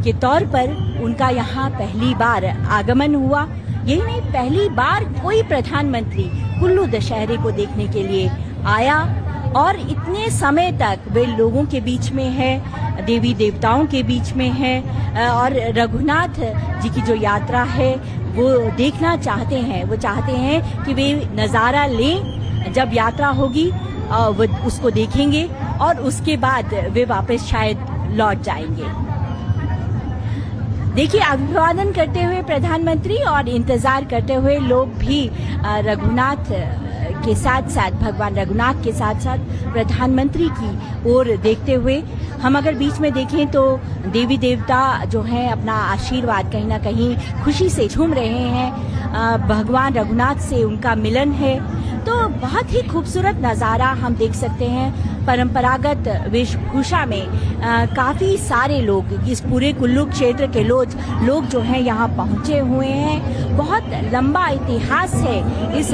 के तौर पर उनका यहाँ पहली बार आगमन हुआ। यही नहीं, पहली बार कोई प्रधानमंत्री कुल्लू दशहरे को देखने के लिए आया और इतने समय तक वे लोगों के बीच में है, देवी देवताओं के बीच में है और रघुनाथ जी की जो यात्रा है वो देखना चाहते हैं। वो चाहते हैं कि वे नज़ारा लें, जब यात्रा होगी वो उसको देखेंगे और उसके बाद वे वापस शायद लौट जाएंगे। देखिए, अभिवादन करते हुए प्रधानमंत्री और इंतजार करते हुए लोग भी रघुनाथ के साथ साथ, भगवान रघुनाथ के साथ साथ प्रधानमंत्री की ओर देखते हुए। हम अगर बीच में देखें तो देवी देवता जो हैं अपना आशीर्वाद कहीं ना कहीं खुशी से झूम रहे हैं। भगवान रघुनाथ से उनका मिलन है, तो बहुत ही खूबसूरत नज़ारा हम देख सकते हैं। परंपरागत वेशभूषा में काफ़ी सारे लोग, इस पूरे कुल्लू क्षेत्र के लोग जो हैं यहाँ पहुँचे हुए हैं। बहुत लंबा इतिहास है इस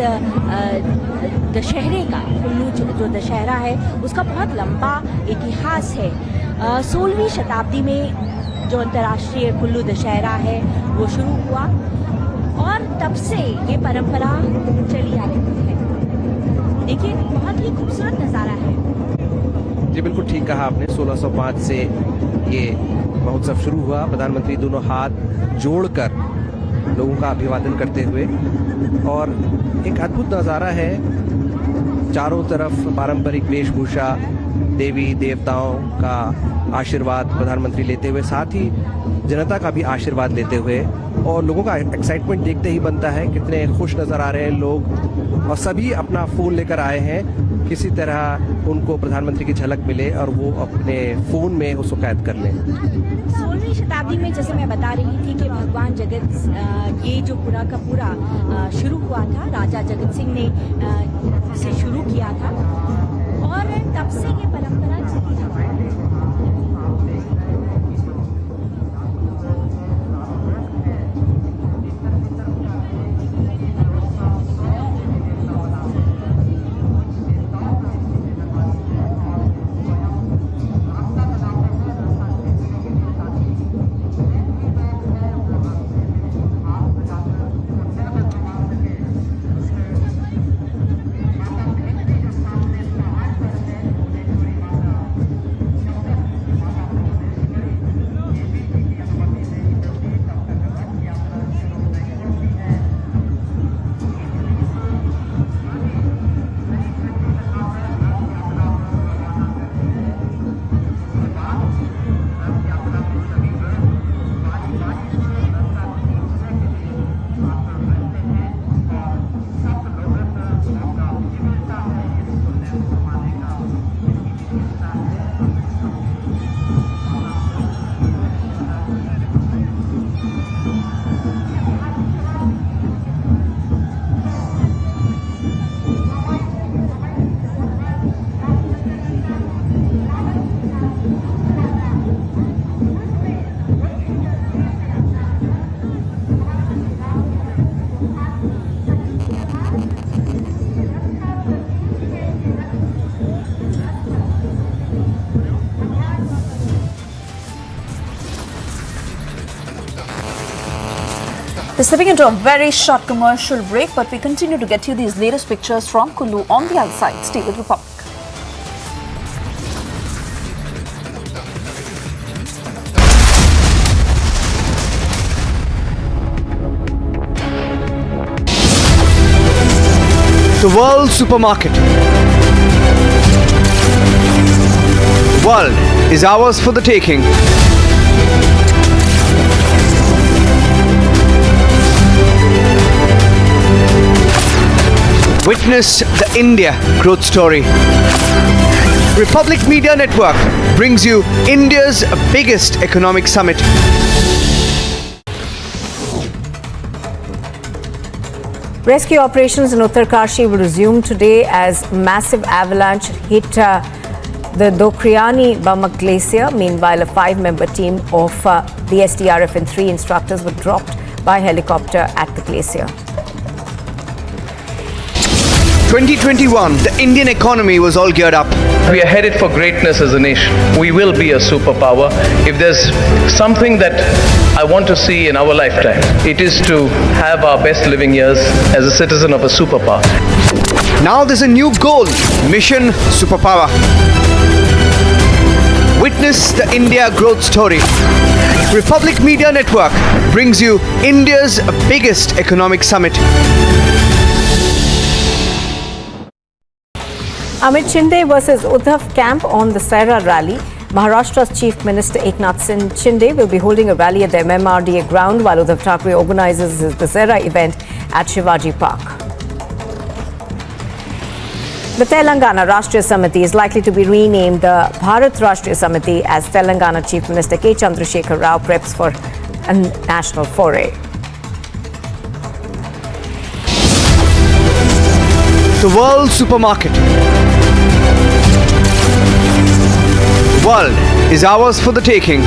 दशहरे का। कुल्लू जो दशहरा है उसका बहुत लंबा इतिहास है। 16वीं शताब्दी में जो अंतर्राष्ट्रीय कुल्लू दशहरा है वो शुरू हुआ और तब से ये परंपरा चली आ रही है। देखिए, बहुत ही खूबसूरत नज़ारा है। जी बिल्कुल ठीक कहा आपने। 1605 से ये महोत्सव शुरू हुआ। प्रधानमंत्री दोनों हाथ जोड़कर लोगों का अभिवादन करते हुए, और एक अद्भुत नज़ारा है। चारों तरफ पारंपरिक वेशभूषा, देवी देवताओं का आशीर्वाद प्रधानमंत्री लेते हुए, साथ ही जनता का भी आशीर्वाद लेते हुए, और लोगों का एक्साइटमेंट देखते ही बनता है। कितने खुश नज़र आ रहे हैं लोग, और सभी अपना फ़ोन लेकर आए हैं। किसी तरह उनको प्रधानमंत्री की झलक मिले और वो अपने फ़ोन में उसको कैद कर लें। 16वीं शताब्दी में जैसे मैं बता रही थी कि भगवान जगत, ये जो पूरा का पूरा शुरू हुआ था, राजा जगत सिंह ने इसे शुरू किया था और तब से ये परंपरा चली आ रही है। We're stepping into a very short commercial break, but we continue to get you these latest pictures from Kullu on the other side. Stay with Republic. The world supermarket. World is ours for the taking. Witness the India growth story. Republic Media Network brings you India's biggest economic summit. Rescue operations in Uttarakhand will resume today as massive avalanche hit the Dokriani Bamak Glacier. Meanwhile, a 5-member team of the SDRF and 3 instructors were dropped by helicopter at the glacier. 2021, the Indian economy was all geared up. We are headed for greatness as a nation. We will be a superpower. If there's something that I want to see in our lifetime, it is to have our best living years as a citizen of a superpower. Now there's a new goal, Mission Superpower. Witness the India growth story. Republic Media Network brings you India's biggest economic summit. Amid Shinde versus Uddhav camp on the Dussehra rally, Maharashtra's Chief Minister Eknath Shinde will be holding a rally at the MMRDA ground while Uddhav Thackeray organizes his Dussehra event at Shivaji Park. The Telangana Rashtriya Samiti is likely to be renamed the Bharat Rashtriya Samiti as Telangana Chief Minister K. Chandrasekhar Rao preps for a national foray. The world supermarket. World is ours for the taking.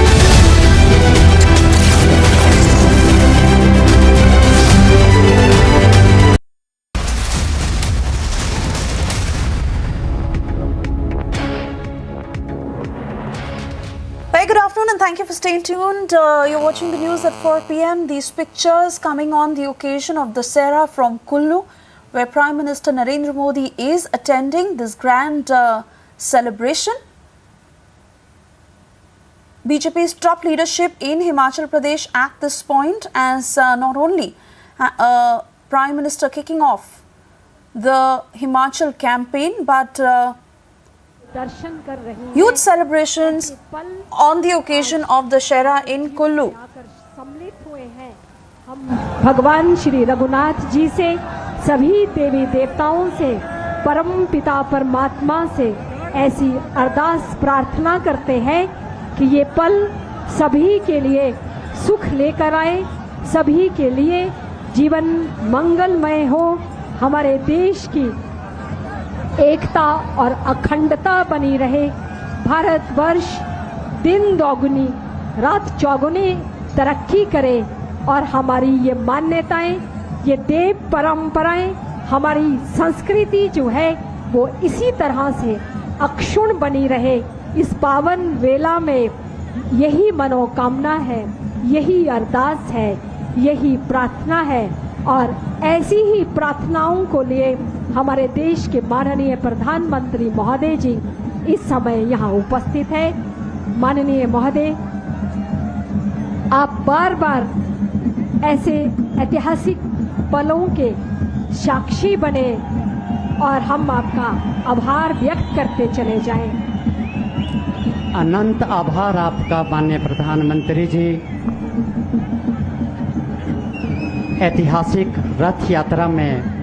Very good afternoon and thank you for staying tuned. You're watching the news at 4 p.m. These pictures coming on the occasion of Dussehra from Kullu, where Prime Minister Narendra Modi is attending this grand celebration. BJP's top leadership in Himachal Pradesh at this point, as not only Prime Minister kicking off the Himachal campaign, but youth celebrations on the occasion of Dussehra in Kullu. भगवान श्री रघुनाथ जी से, सभी देवी देवताओं से, परम पिता परमात्मा से ऐसी अरदास प्रार्थना करते हैं कि ये पल सभी के लिए सुख लेकर आए, सभी के लिए जीवन मंगलमय हो, हमारे देश की एकता और अखंडता बनी रहे, भारतवर्ष दिन दोगुनी रात चौगुनी तरक्की करे और हमारी ये मान्यताएं, ये देव परंपराएं, हमारी संस्कृति जो है वो इसी तरह से अक्षुण्ण बनी रहे। इस पावन वेला में यही मनोकामना है, यही अरदास है, यही प्रार्थना है और ऐसी ही प्रार्थनाओं को लिए हमारे देश के माननीय प्रधानमंत्री महोदय जी इस समय यहाँ उपस्थित है। माननीय महोदय, आप बार बार ऐसे ऐतिहासिक पलों के साक्षी बने और हम आपका आभार व्यक्त करते चले जाएं। अनंत आभार आपका माननीय प्रधानमंत्री जी। ऐतिहासिक रथ यात्रा में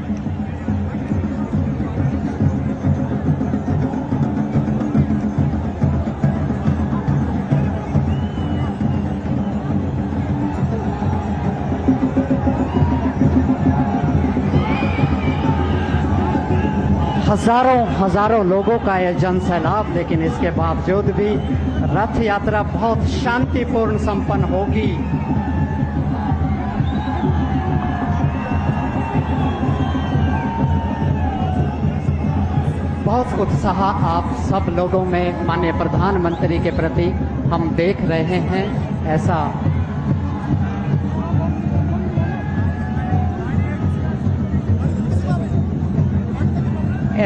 हजारों लोगों का यह जन सैलाब, लेकिन इसके बावजूद भी रथ यात्रा बहुत शांतिपूर्ण संपन्न होगी। बहुत उत्साह आप सब लोगों में माननीय प्रधानमंत्री के प्रति हम देख रहे हैं। ऐसा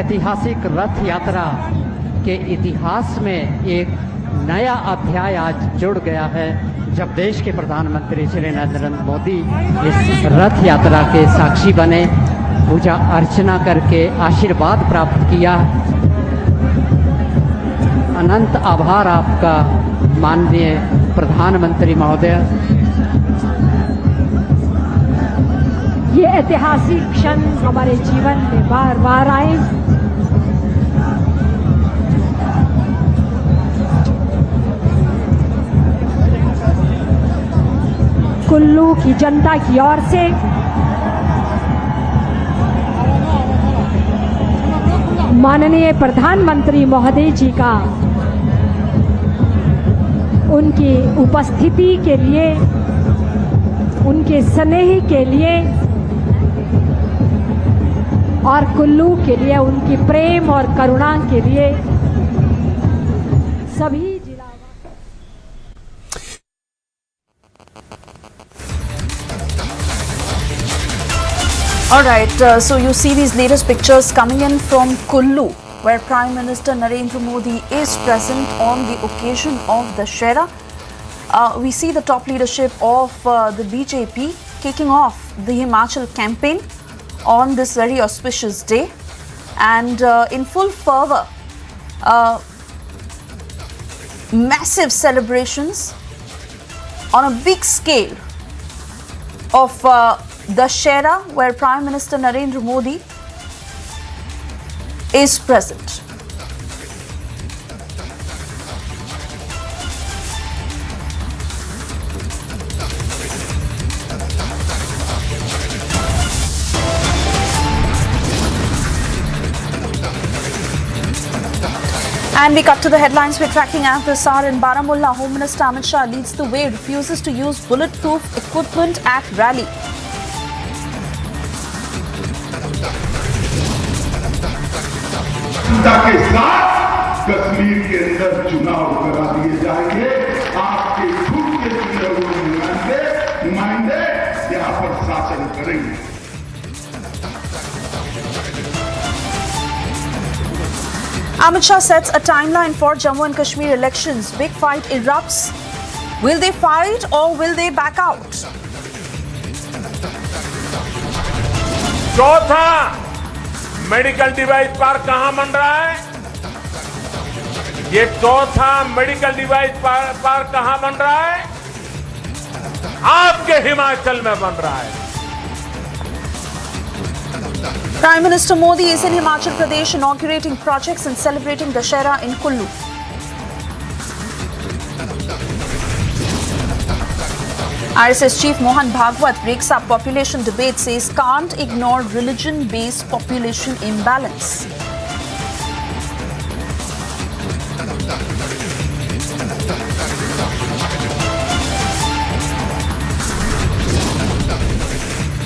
ऐतिहासिक रथ यात्रा के इतिहास में एक नया अध्याय आज जुड़ गया है, जब देश के प्रधानमंत्री श्री नरेंद्र मोदी इस रथ यात्रा के साक्षी बने। पूजा अर्चना करके आशीर्वाद प्राप्त किया। अनंत आभार आपका माननीय प्रधानमंत्री महोदय। ये ऐतिहासिक क्षण हमारे जीवन में बार बार आए। कुल्लू की जनता की ओर से माननीय प्रधानमंत्री महोदय जी का उनकी उपस्थिति के लिए, उनके स्नेह के लिए और कुल्लू के लिए उनकी प्रेम और करुणा के लिए सभी All right, so you see these latest pictures coming in from Kullu, where Prime Minister Narendra Modi is present on the occasion of Dussehra. We see the top leadership of the BJP kicking off the Himachal campaign on this very auspicious day, and in full fervour, massive celebrations on a big scale of Dussehra, where Prime Minister Narendra Modi is present. And we cut to the headlines we're tracking at this hour in Baramulla. Home Minister Amit Shah leads the way, refuses to use bulletproof equipment at rally. के साथ कश्मीर के अंदर चुनाव करा दिए जाएंगे। आपके खुद के चुने हुए नुमाइंदे यहाँ पर शासन करेंगे। Amit Shah sets a timeline for Jammu and Kashmir elections. Big fight erupts. Will they fight or will they back out? चौथा मेडिकल डिवाइस पार्क कहां बन रहा है? ये चौथा मेडिकल डिवाइस पार्क कहां बन रहा है? आपके हिमाचल में बन रहा है। Prime Minister Modi is in Himachal Pradesh inaugurating projects and celebrating Dussehra in Kullu. RSS Chief Mohan Bhagwat breaks up population debate, says can't ignore religion-based population imbalance.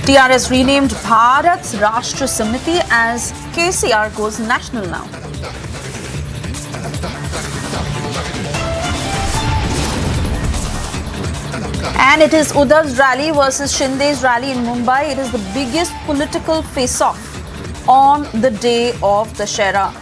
TRS renamed Bharat Rashtra Samiti as KCR goes national now. And it is Uddhav's rally versus Shinde's rally in Mumbai. It is the biggest political face-off on the day of Dussehra.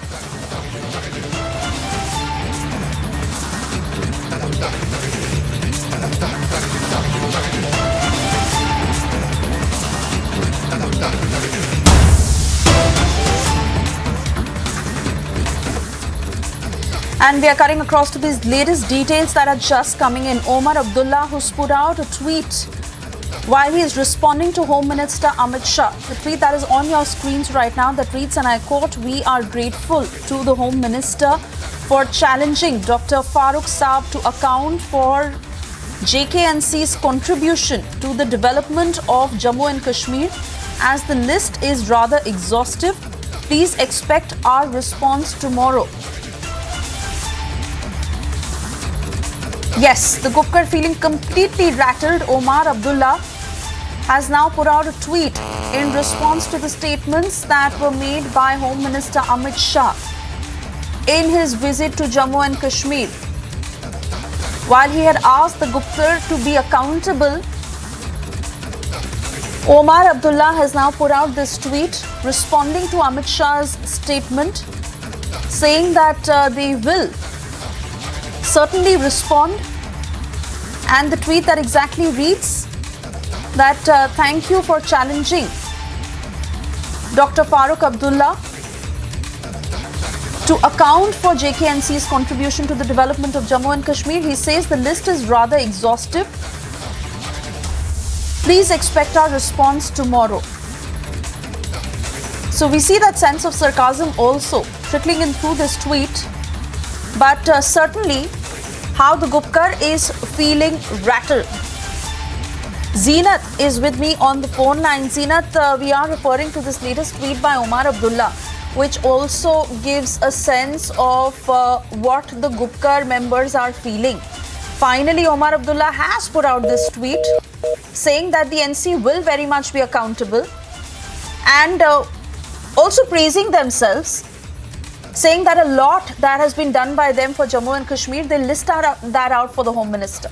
And we are cutting across to these latest details that are just coming in. Omar Abdullah, who's put out a tweet while he is responding to Home Minister Amit Shah. The tweet that is on your screens right now that reads, and I quote, "We are grateful to the Home Minister for challenging Dr. Farooq Saab to account for JKNC's contribution to the development of Jammu and Kashmir. As the list is rather exhaustive, please expect our response tomorrow." Yes, the Gupkar feeling completely rattled, Omar Abdullah has now put out a tweet in response to the statements that were made by Home Minister Amit Shah in his visit to Jammu and Kashmir. While he had asked the Gupkar to be accountable, Omar Abdullah has now put out this tweet responding to Amit Shah's statement, saying that they will certainly respond. And the tweet that exactly reads that thank you for challenging Dr. Farooq Abdullah to account for JKNC's contribution to the development of Jammu and Kashmir. He says the list is rather exhaustive. Please expect our response tomorrow. So we see that sense of sarcasm also trickling in through this tweet. But certainly how the Gupkar is feeling rattled. Zeenath is with me on the phone line. Zeenath, we are referring to this latest tweet by Omar Abdullah, which also gives a sense of what the Gupkar members are feeling. Finally, Omar Abdullah has put out this tweet saying that the NC will very much be accountable, and also praising themselves, saying that a lot that has been done by them for Jammu and Kashmir, they list that out for the Home Minister.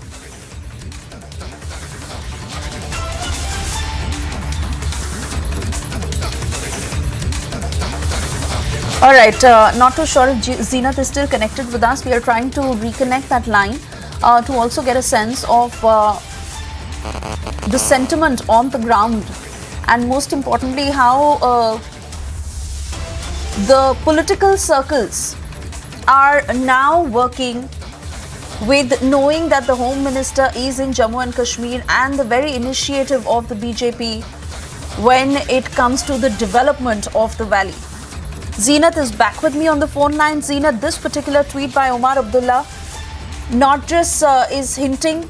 All right, not too sure if Zeenath is still connected with us. We are trying to reconnect that line to also get a sense of the sentiment on the ground, and most importantly how the political circles are now working with knowing that the Home Minister is in Jammu and Kashmir, and the very initiative of the BJP when it comes to the development of the valley. Zeenath is back with me on the phone line. Zeenath, this particular tweet by Omar Abdullah not just is hinting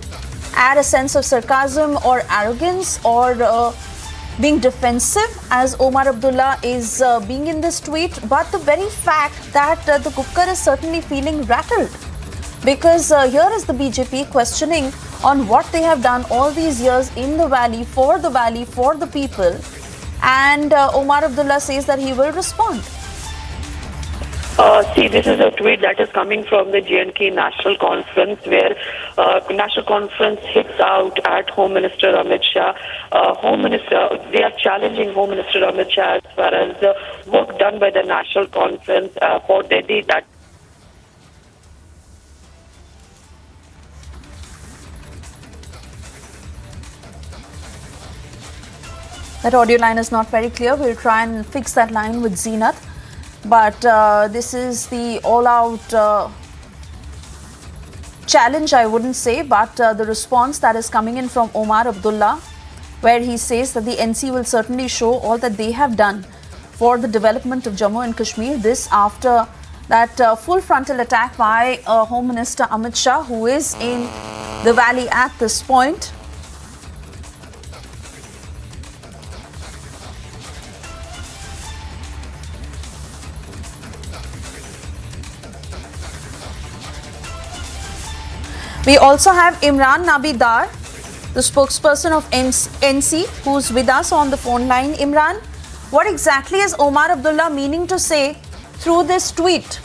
at a sense of sarcasm or arrogance or being defensive as Omar Abdullah is being in this tweet, but the very fact that the Gupkar is certainly feeling rattled, because here is the BJP questioning on what they have done all these years in the valley, for the people, and Omar Abdullah says that he will respond. See, this is a tweet that is coming from the J&K National Conference, where National Conference hits out at Home Minister Amit Shah. They are challenging Home Minister Amit Shah as far as the work done by the National Conference for Delhi. That audio line is not very clear. We'll try and fix that line with Zeenath. But this is the all-out challenge, I wouldn't say, but the response that is coming in from Omar Abdullah, where he says that the NC will certainly show all that they have done for the development of Jammu and Kashmir. This after that full frontal attack by Home Minister Amit Shah, who is in the valley at this point. We also have Imran Nabidar, the spokesperson of NC, who's with us on the phone line. Imran, what exactly is Omar Abdullah meaning to say through this tweet?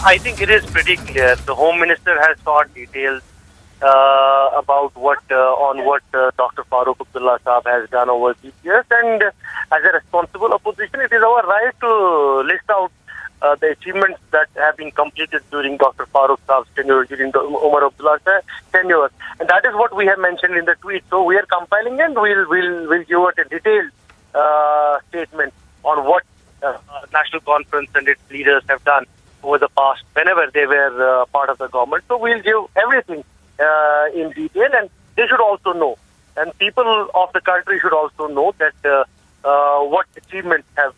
I think it is pretty clear. The Home Minister has sought details about what Dr. Farooq Abdullah Saab has done over these years, and as a responsible opposition, it is our right to list out the achievements that have been completed during Dr. Farooq Saab's tenure, during Omar Abdullah's tenure, and that is what we have mentioned in the tweet. So we are compiling, and we'll give it a detailed statement on what National Conference and its leaders have done over the past, whenever they were part of the government. So we'll give everything in detail, and they should also know, and people of the country should also know that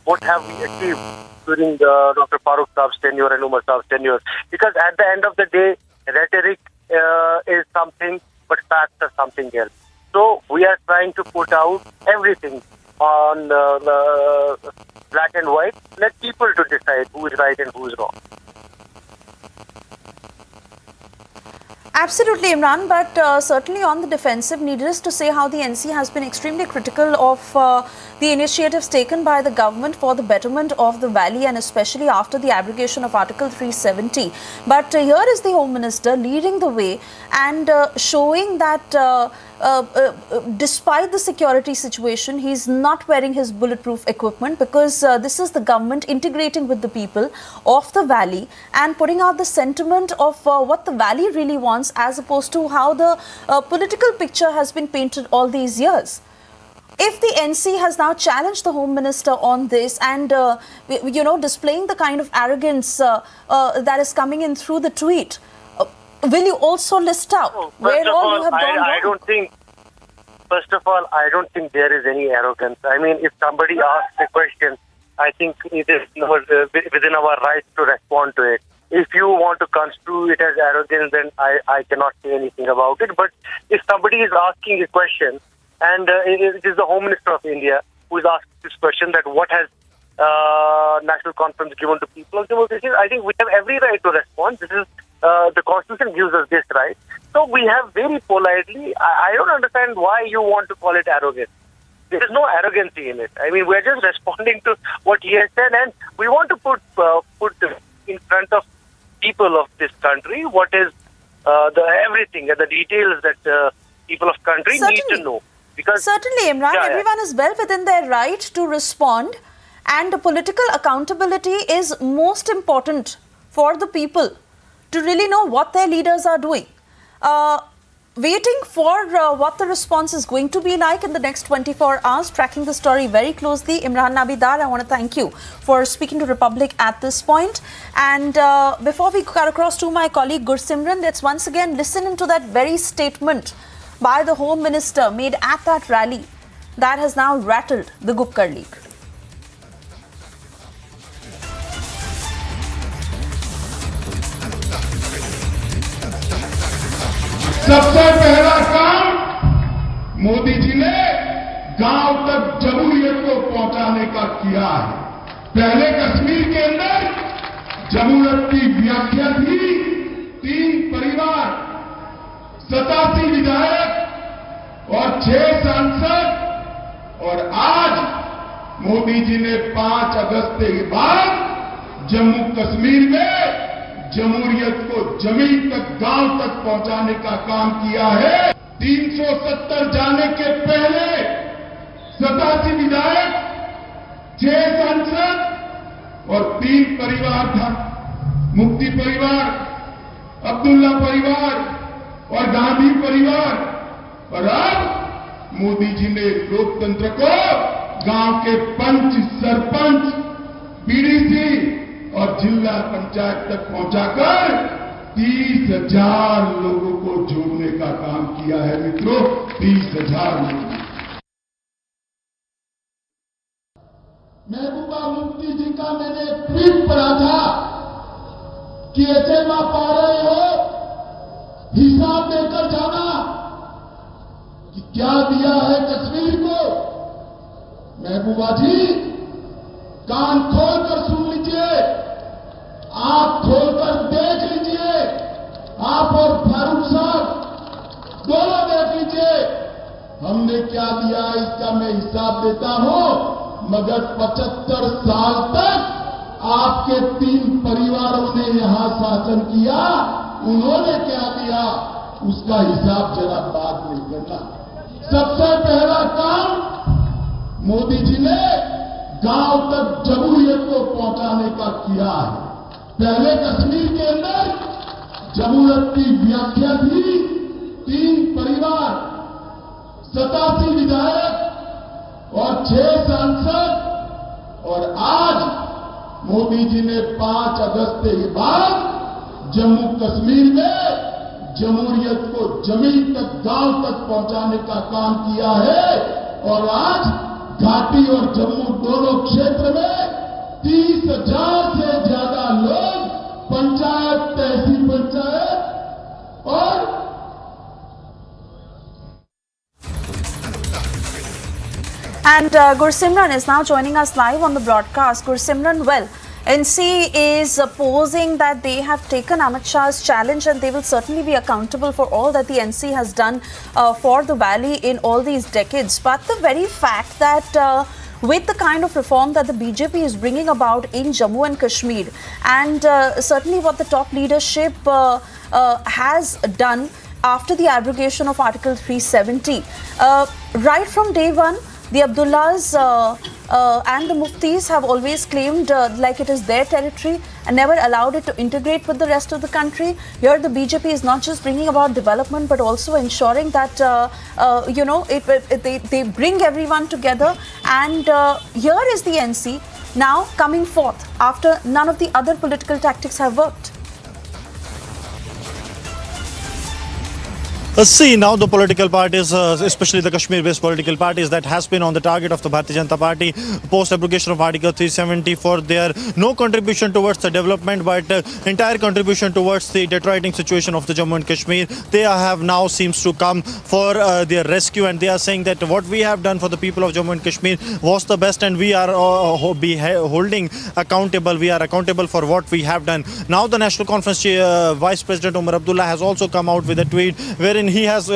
what have we achieved during Dr. Farooq Saab's tenure and Umar Saab's tenure. Because at the end of the day, rhetoric is something, but facts are something else. So we are trying to put out everything on black and white. Let people to decide who is right and who is wrong. Absolutely, Imran, but certainly on the defensive, needless to say how the NC has been extremely critical of the initiatives taken by the government for the betterment of the valley, and especially after the abrogation of Article 370. But here is the Home Minister leading the way and showing that despite the security situation, he's not wearing his bulletproof equipment, because this is the government integrating with the people of the valley and putting out the sentiment of what the valley really wants, as opposed to how the political picture has been painted all these years. If the NC has now challenged the Home Minister on this and, displaying the kind of arrogance that is coming in through the tweet, will you also list out where all you have gone wrong? First of all, I don't think there is any arrogance. I mean, if somebody asks a question, I think it is within our rights to respond to it. If you want to construe it as arrogance, then I cannot say anything about it. But if somebody is asking a question, and it is the Home Minister of India who is asked this question, that what has National Conference given to people of Jammu Kashmir, I think we have every right to respond. This is the Constitution gives us this right. So we have very politely, I don't understand why you want to call it arrogance. There is no arrogancy in it. I mean, we're just responding to what he has said, and we want to put in front of people of this country what is everything, the details that people of country need to know. Because certainly, Imran, everyone is well within their right to respond, and political accountability is most important for the people to really know what their leaders are doing. Waiting for what the response is going to be like in the next 24 hours, tracking the story very closely. Imran Nabidar, I want to thank you for speaking to Republic at this point. And before we cut across to my colleague Gursimran, let's once again listen into that very statement by the Home Minister made at that rally that has now rattled the Gupkar League. सबसे पहला काम मोदी जी ने गांव तक जमहूरियत को पहुंचाने का किया है। पहले कश्मीर के अंदर जमहूरियत की व्याख्या थी 3 परिवार, 87 विधायक और 6 सांसद, और आज मोदी जी ने 5 अगस्त के बाद जम्मू कश्मीर में जमहूरियत को जमीन तक, गांव तक पहुंचाने का काम किया है। 370 जाने के पहले 87 विधायक, 6 सांसद और 3 परिवार था। मुफ्ती परिवार, अब्दुल्ला परिवार और गांधी परिवार। और अब मोदी जी ने लोकतंत्र को गांव के पंच, सरपंच, बीडीसी और जिला पंचायत तक पहुंचाकर 30,000 लोगों को जोड़ने का काम किया है। मित्रों, 30,000 लोग। महबूबा मुफ्ती जी का मैंने ट्वीट पढ़ा था कि ऐसे मां पा रहे हो, हिसाब देकर जाना कि क्या दिया है कश्मीर को। महबूबा जी, कान खोलकर सुन लीजिए, आंख खोलकर देख लीजिए, आप और फारूक साहब दोनों देख लीजिए, हमने क्या दिया इसका मैं हिसाब देता हूं। मगर 75 साल तक आपके 3 परिवारों ने यहां शासन किया, उन्होंने क्या दिया उसका हिसाब जरा बाद में करना। सबसे पहला काम मोदी जी ने गांव तक जमहूरियत को पहुंचाने का किया है। पहले कश्मीर के अंदर जमहूरियत की व्याख्या थी 3 परिवार, 87 विधायक और 6 सांसद, और आज मोदी जी ने 5 अगस्त के बाद जम्मू कश्मीर में जमहूरियत को जमीन तक, गांव तक पहुंचाने का काम किया है। और आज घाटी और जम्मू दोनों क्षेत्र में 30,000 से ज्यादा लोग पंचायत, तहसील पंचायत और And Gursimran is now joining us live on the broadcast. Gursimran, well, NC is posing that they have taken Amit Shah's challenge and they will certainly be accountable for all that the NC has done for the valley in all these decades. But the very fact that with the kind of reform that the BJP is bringing about in Jammu and Kashmir, and certainly what the top leadership has done after the abrogation of Article 370, right from day one, the Abdullahs and the Muftis have always claimed like it is their territory and never allowed it to integrate with the rest of the country. Here the BJP is not just bringing about development but also ensuring that they bring everyone together. And here is the NC now coming forth after none of the other political tactics have worked. See, now the political parties, especially the Kashmir-based political parties that has been on the target of the Bharatiya Janata Party post-abrogation of Article 370 for their no contribution towards the development but entire contribution towards the deteriorating situation of the Jammu and Kashmir. They have now seems to come for their rescue, and they are saying that what we have done for the people of Jammu and Kashmir was the best, and we are holding accountable. We are accountable for what we have done. Now the National Conference Vice President Umar Abdullah has also come out with a tweet wherein he has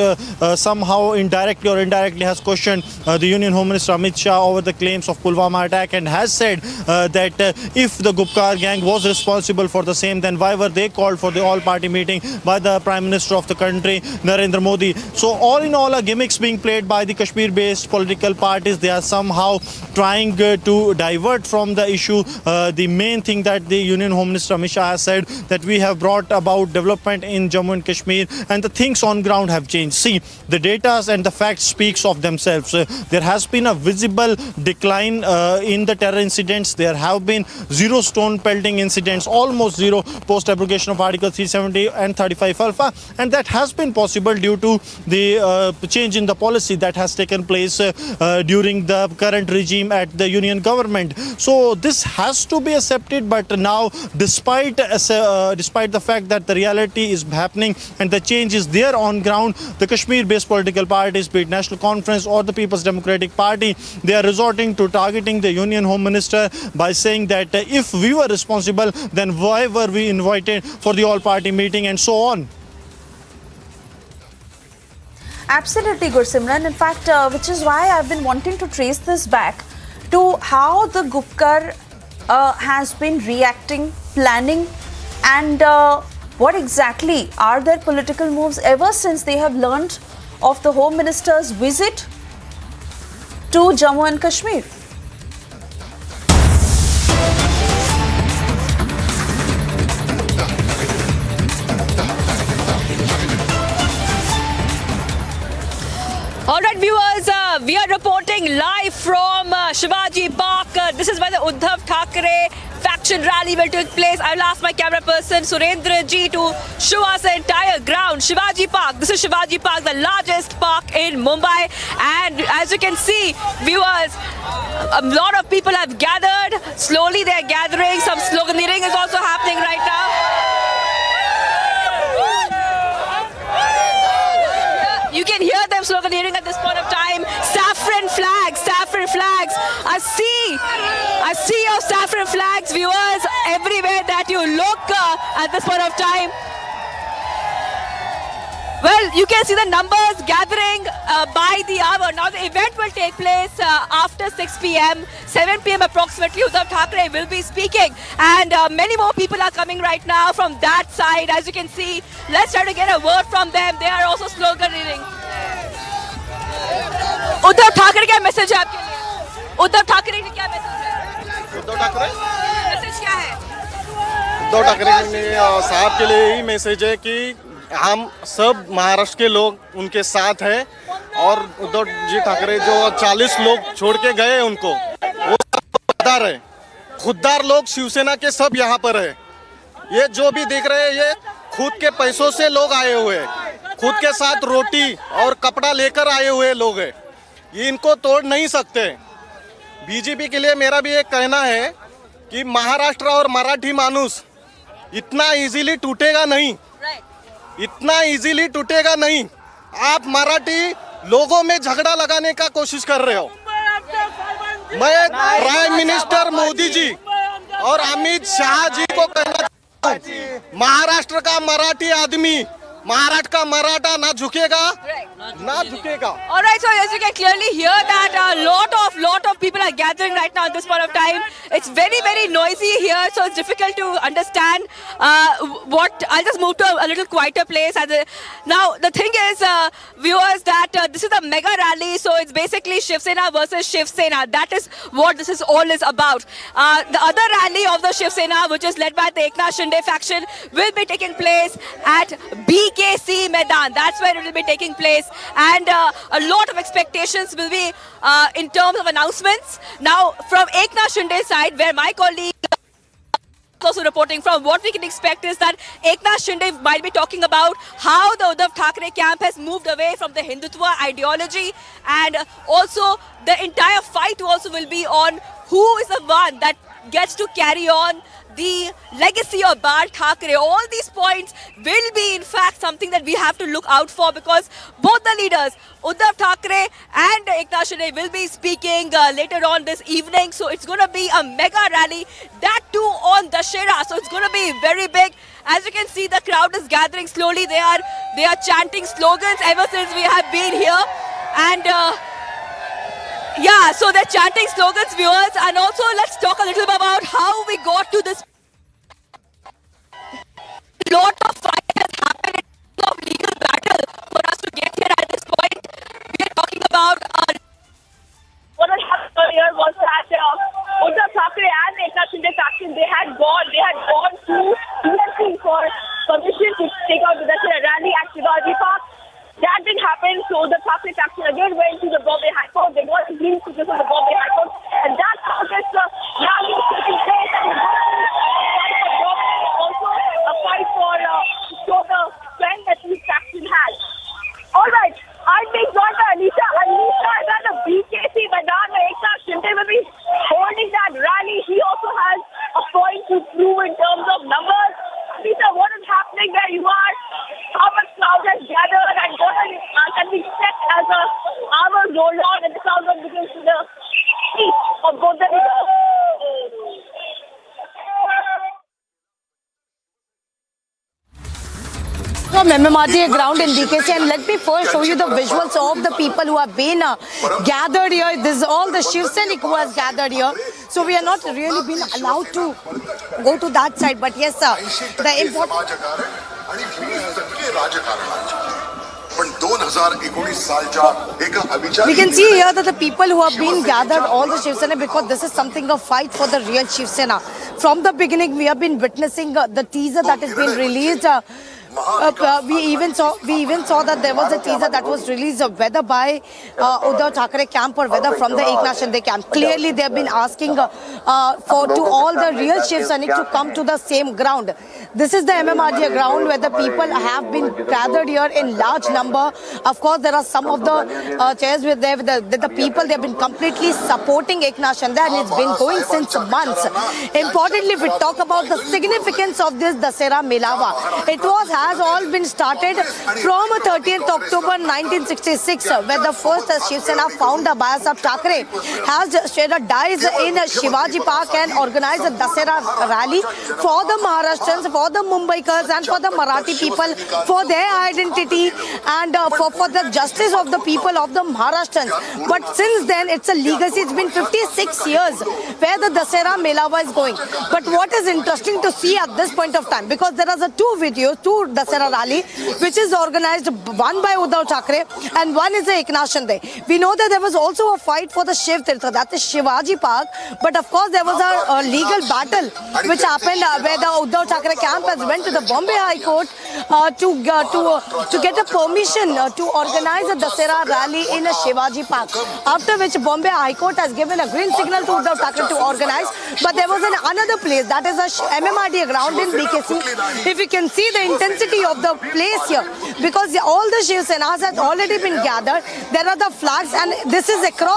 somehow indirectly or indirectly has questioned the Union Home Minister Amit Shah over the claims of Pulwama attack, and has said that if the Gupkar gang was responsible for the same, then why were they called for the all-party meeting by the Prime Minister of the country, Narendra Modi? So all in all, are gimmicks being played by the Kashmir-based political parties. They are somehow trying to divert from the issue. The main thing that the Union Home Minister Amit Shah has said that we have brought about development in Jammu and Kashmir, and the things on ground have changed. See, the data and the facts speaks of themselves. There has been a visible decline in the terror incidents. There have been zero stone pelting incidents, almost zero post-abrogation of Article 370 and 35 Alpha, and that has been possible due to the change in the policy that has taken place during the current regime at the union government. So this has to be accepted, but now despite the fact that the reality is happening and the change is there on ground, the Kashmir-based political parties, be it National Conference or the People's Democratic Party, they are resorting to targeting the Union Home Minister by saying that if we were responsible, then why were we invited for the all-party meeting, and so on. Absolutely, Gursimran. In fact, which is why I've been wanting to trace this back to how the Gupkar has been reacting, planning, and what exactly are their political moves ever since they have learned of the Home Minister's visit to Jammu and Kashmir. All right, viewers, we are reporting live from Shivaji Park. This is where the Uddhav Thackeray faction rally will take place. I will ask my camera person Surendra ji to show us the entire ground. Shivaji Park. This is Shivaji Park, the largest park in Mumbai. And as you can see, viewers, a lot of people have gathered. Slowly they are gathering. Some sloganeering is also happening right now. You can hear them sloganeering at this point of time. Saffron flags, saffron flags. I see your saffron flags, viewers, everywhere that you look at this point of time. Well, you can see the numbers gathering by the hour. Now the event will take place after 6 p.m. 7 p.m. approximately. Uddhav Thackeray will be speaking, and many more people are coming right now from that side. As you can see, let's try to get a word from them. They are also sloganeering. Uddhav Thackeray क्या message है आपके लिए? उद्धव ठाकरे ने क्या message है? Uddhav Thackeray message क्या है? उद्धव ठाकरे साहब के लिए यही मैसेज है कि हम सब महाराष्ट्र के लोग उनके साथ हैं, और उद्धव जी ठाकरे जो 40 लोग छोड़ के गए उनको, वो खुददार है, खुददार लोग शिवसेना के सब यहाँ पर है। ये जो भी देख रहे हैं ये खुद के पैसों से लोग आए हुए हैं, खुद के साथ रोटी और कपड़ा लेकर आए हुए लोग हैं, ये इनको तोड़ नहीं सकते। बीजेपी के लिए मेरा भी एक कहना है कि महाराष्ट्र और मराठी मानुस इतना इजीली टूटेगा नहीं, इतना इजीली टूटेगा नहीं। आप मराठी लोगों में झगड़ा लगाने का कोशिश कर रहे हो। मैं प्राइम मिनिस्टर मोदी जी और अमित शाह जी को कहना चाहता हूं, महाराष्ट्र का मराठी आदमी, महाराष्ट्र का मराठा ना झुकेगा ना झुकेगा। All right, so as you can clearly hear that a lot of people are gathering right now at this point of time. It's very noisy here, so it's difficult to understand what. I'll just move to a little quieter place. Now the thing is, viewers, that this is a mega rally, so it's basically Shiv Sena versus Shiv Sena. That is what this is all is about. The other rally of the Shiv Sena, which is led by the Eknath Shinde faction, will be taking place at BKC Maidan. That's where it will be taking place. And a lot of expectations will be in terms of announcements. Now, from Eknath Shinde's side, where my colleague is also reporting from, what we can expect is that Eknath Shinde might be talking about how the Uddhav Thackeray camp has moved away from the Hindutva ideology, and also the entire fight also will be on who is the one that gets to carry on the legacy of Bal Thackeray. All these points will be in fact something that we have to look out for, because both the leaders, Uddhav Thackeray and Eknath Shinde, will be speaking later on this evening. So it's going to be a mega rally, that too on Dussehra. So it's going to be very big. As you can see, the crowd is gathering slowly. They are chanting slogans ever since we have been here. And yeah, so they're chanting slogans, viewers. And also, let's talk a little bit about how we got to this. A lot of fight has happened in terms of legal battle for us to get here at this point. We are talking about what had happened earlier was that Uddhav Thackeray and Eknath Shinde faction, they had gone to UNC for permission to take out the Dussehra rally at Shivaji Park. That didn't happen, so the Thackeray faction again went to the Bombay High Court. They got a green signature from the Bombay High Court, and that's how this rally is taking place. And also a fight for to show the strength that this faction has. All right, I'm being joined by Alicia. Alicia is at the BKC Maidan where Eknath Shinde will be holding that rally. He also has a point to prove in terms of numbers. Alicia, what is happening where you are? How much crowd has gathered, and what can we expect as the hours roll on and the crowd begins to the speech of both the leaders? From MMRDA ground in BKC, and let me first show you the visuals of the people who have been gathered here. This is all the Shiv Sainik who has gathered here. So we are not really been allowed to go to that side. But yes, sir, the important. We can see here that the people who have been gathered, all the Shiv Sena, because this is something of fight for the real Shiv Sena. From the beginning, we have been witnessing the teaser that has been released. We even saw that there was a teaser that was released, whether by Uddhav Thackeray camp or whether from the Eknath Shinde camp. Clearly, they have been asking to all the real Shiv Sainik to come to the same ground. This is the MMRDA ground where the people have been gathered here in large number. Of course, there are some of the chairs with the people. They have been completely supporting Eknath Shinde, and it's been going since months. Importantly, if we talk about the significance of this Dussehra Melawa, it has all been started from 30th October 1966, where the first Shiv Sena founder, Uddhav Thackeray, has shed a dice in Shivaji Park and organized a Dussehra rally for the Maharashtrians, for the Mumbaikars and for the Marathi people, for their identity and for the justice of the people of the Maharashtrians. But since then, it's a legacy. It's been 56 years where the Dussehra Melawa is going. But what is interesting to see at this point of time, because there are two videos, two Dussehra rally, which is organized, one by Uddhav Thackeray and one is the Eknath Shinde. We know that there was also a fight for the Shiv Tirtha, that is Shivaji Park, but of course there was a legal battle which happened where the Uddhav Thackeray camp has went to the Bombay High Court to get a permission to organize a Dussehra rally in a Shivaji Park, after which Bombay High Court has given a green signal to Uddhav Thackeray to organize. But there was another place, that is a MMRDA ground in BKC. If you can see the intensity of the place here, because all the Shiv Senas has already been gathered. There are the flags, and this is across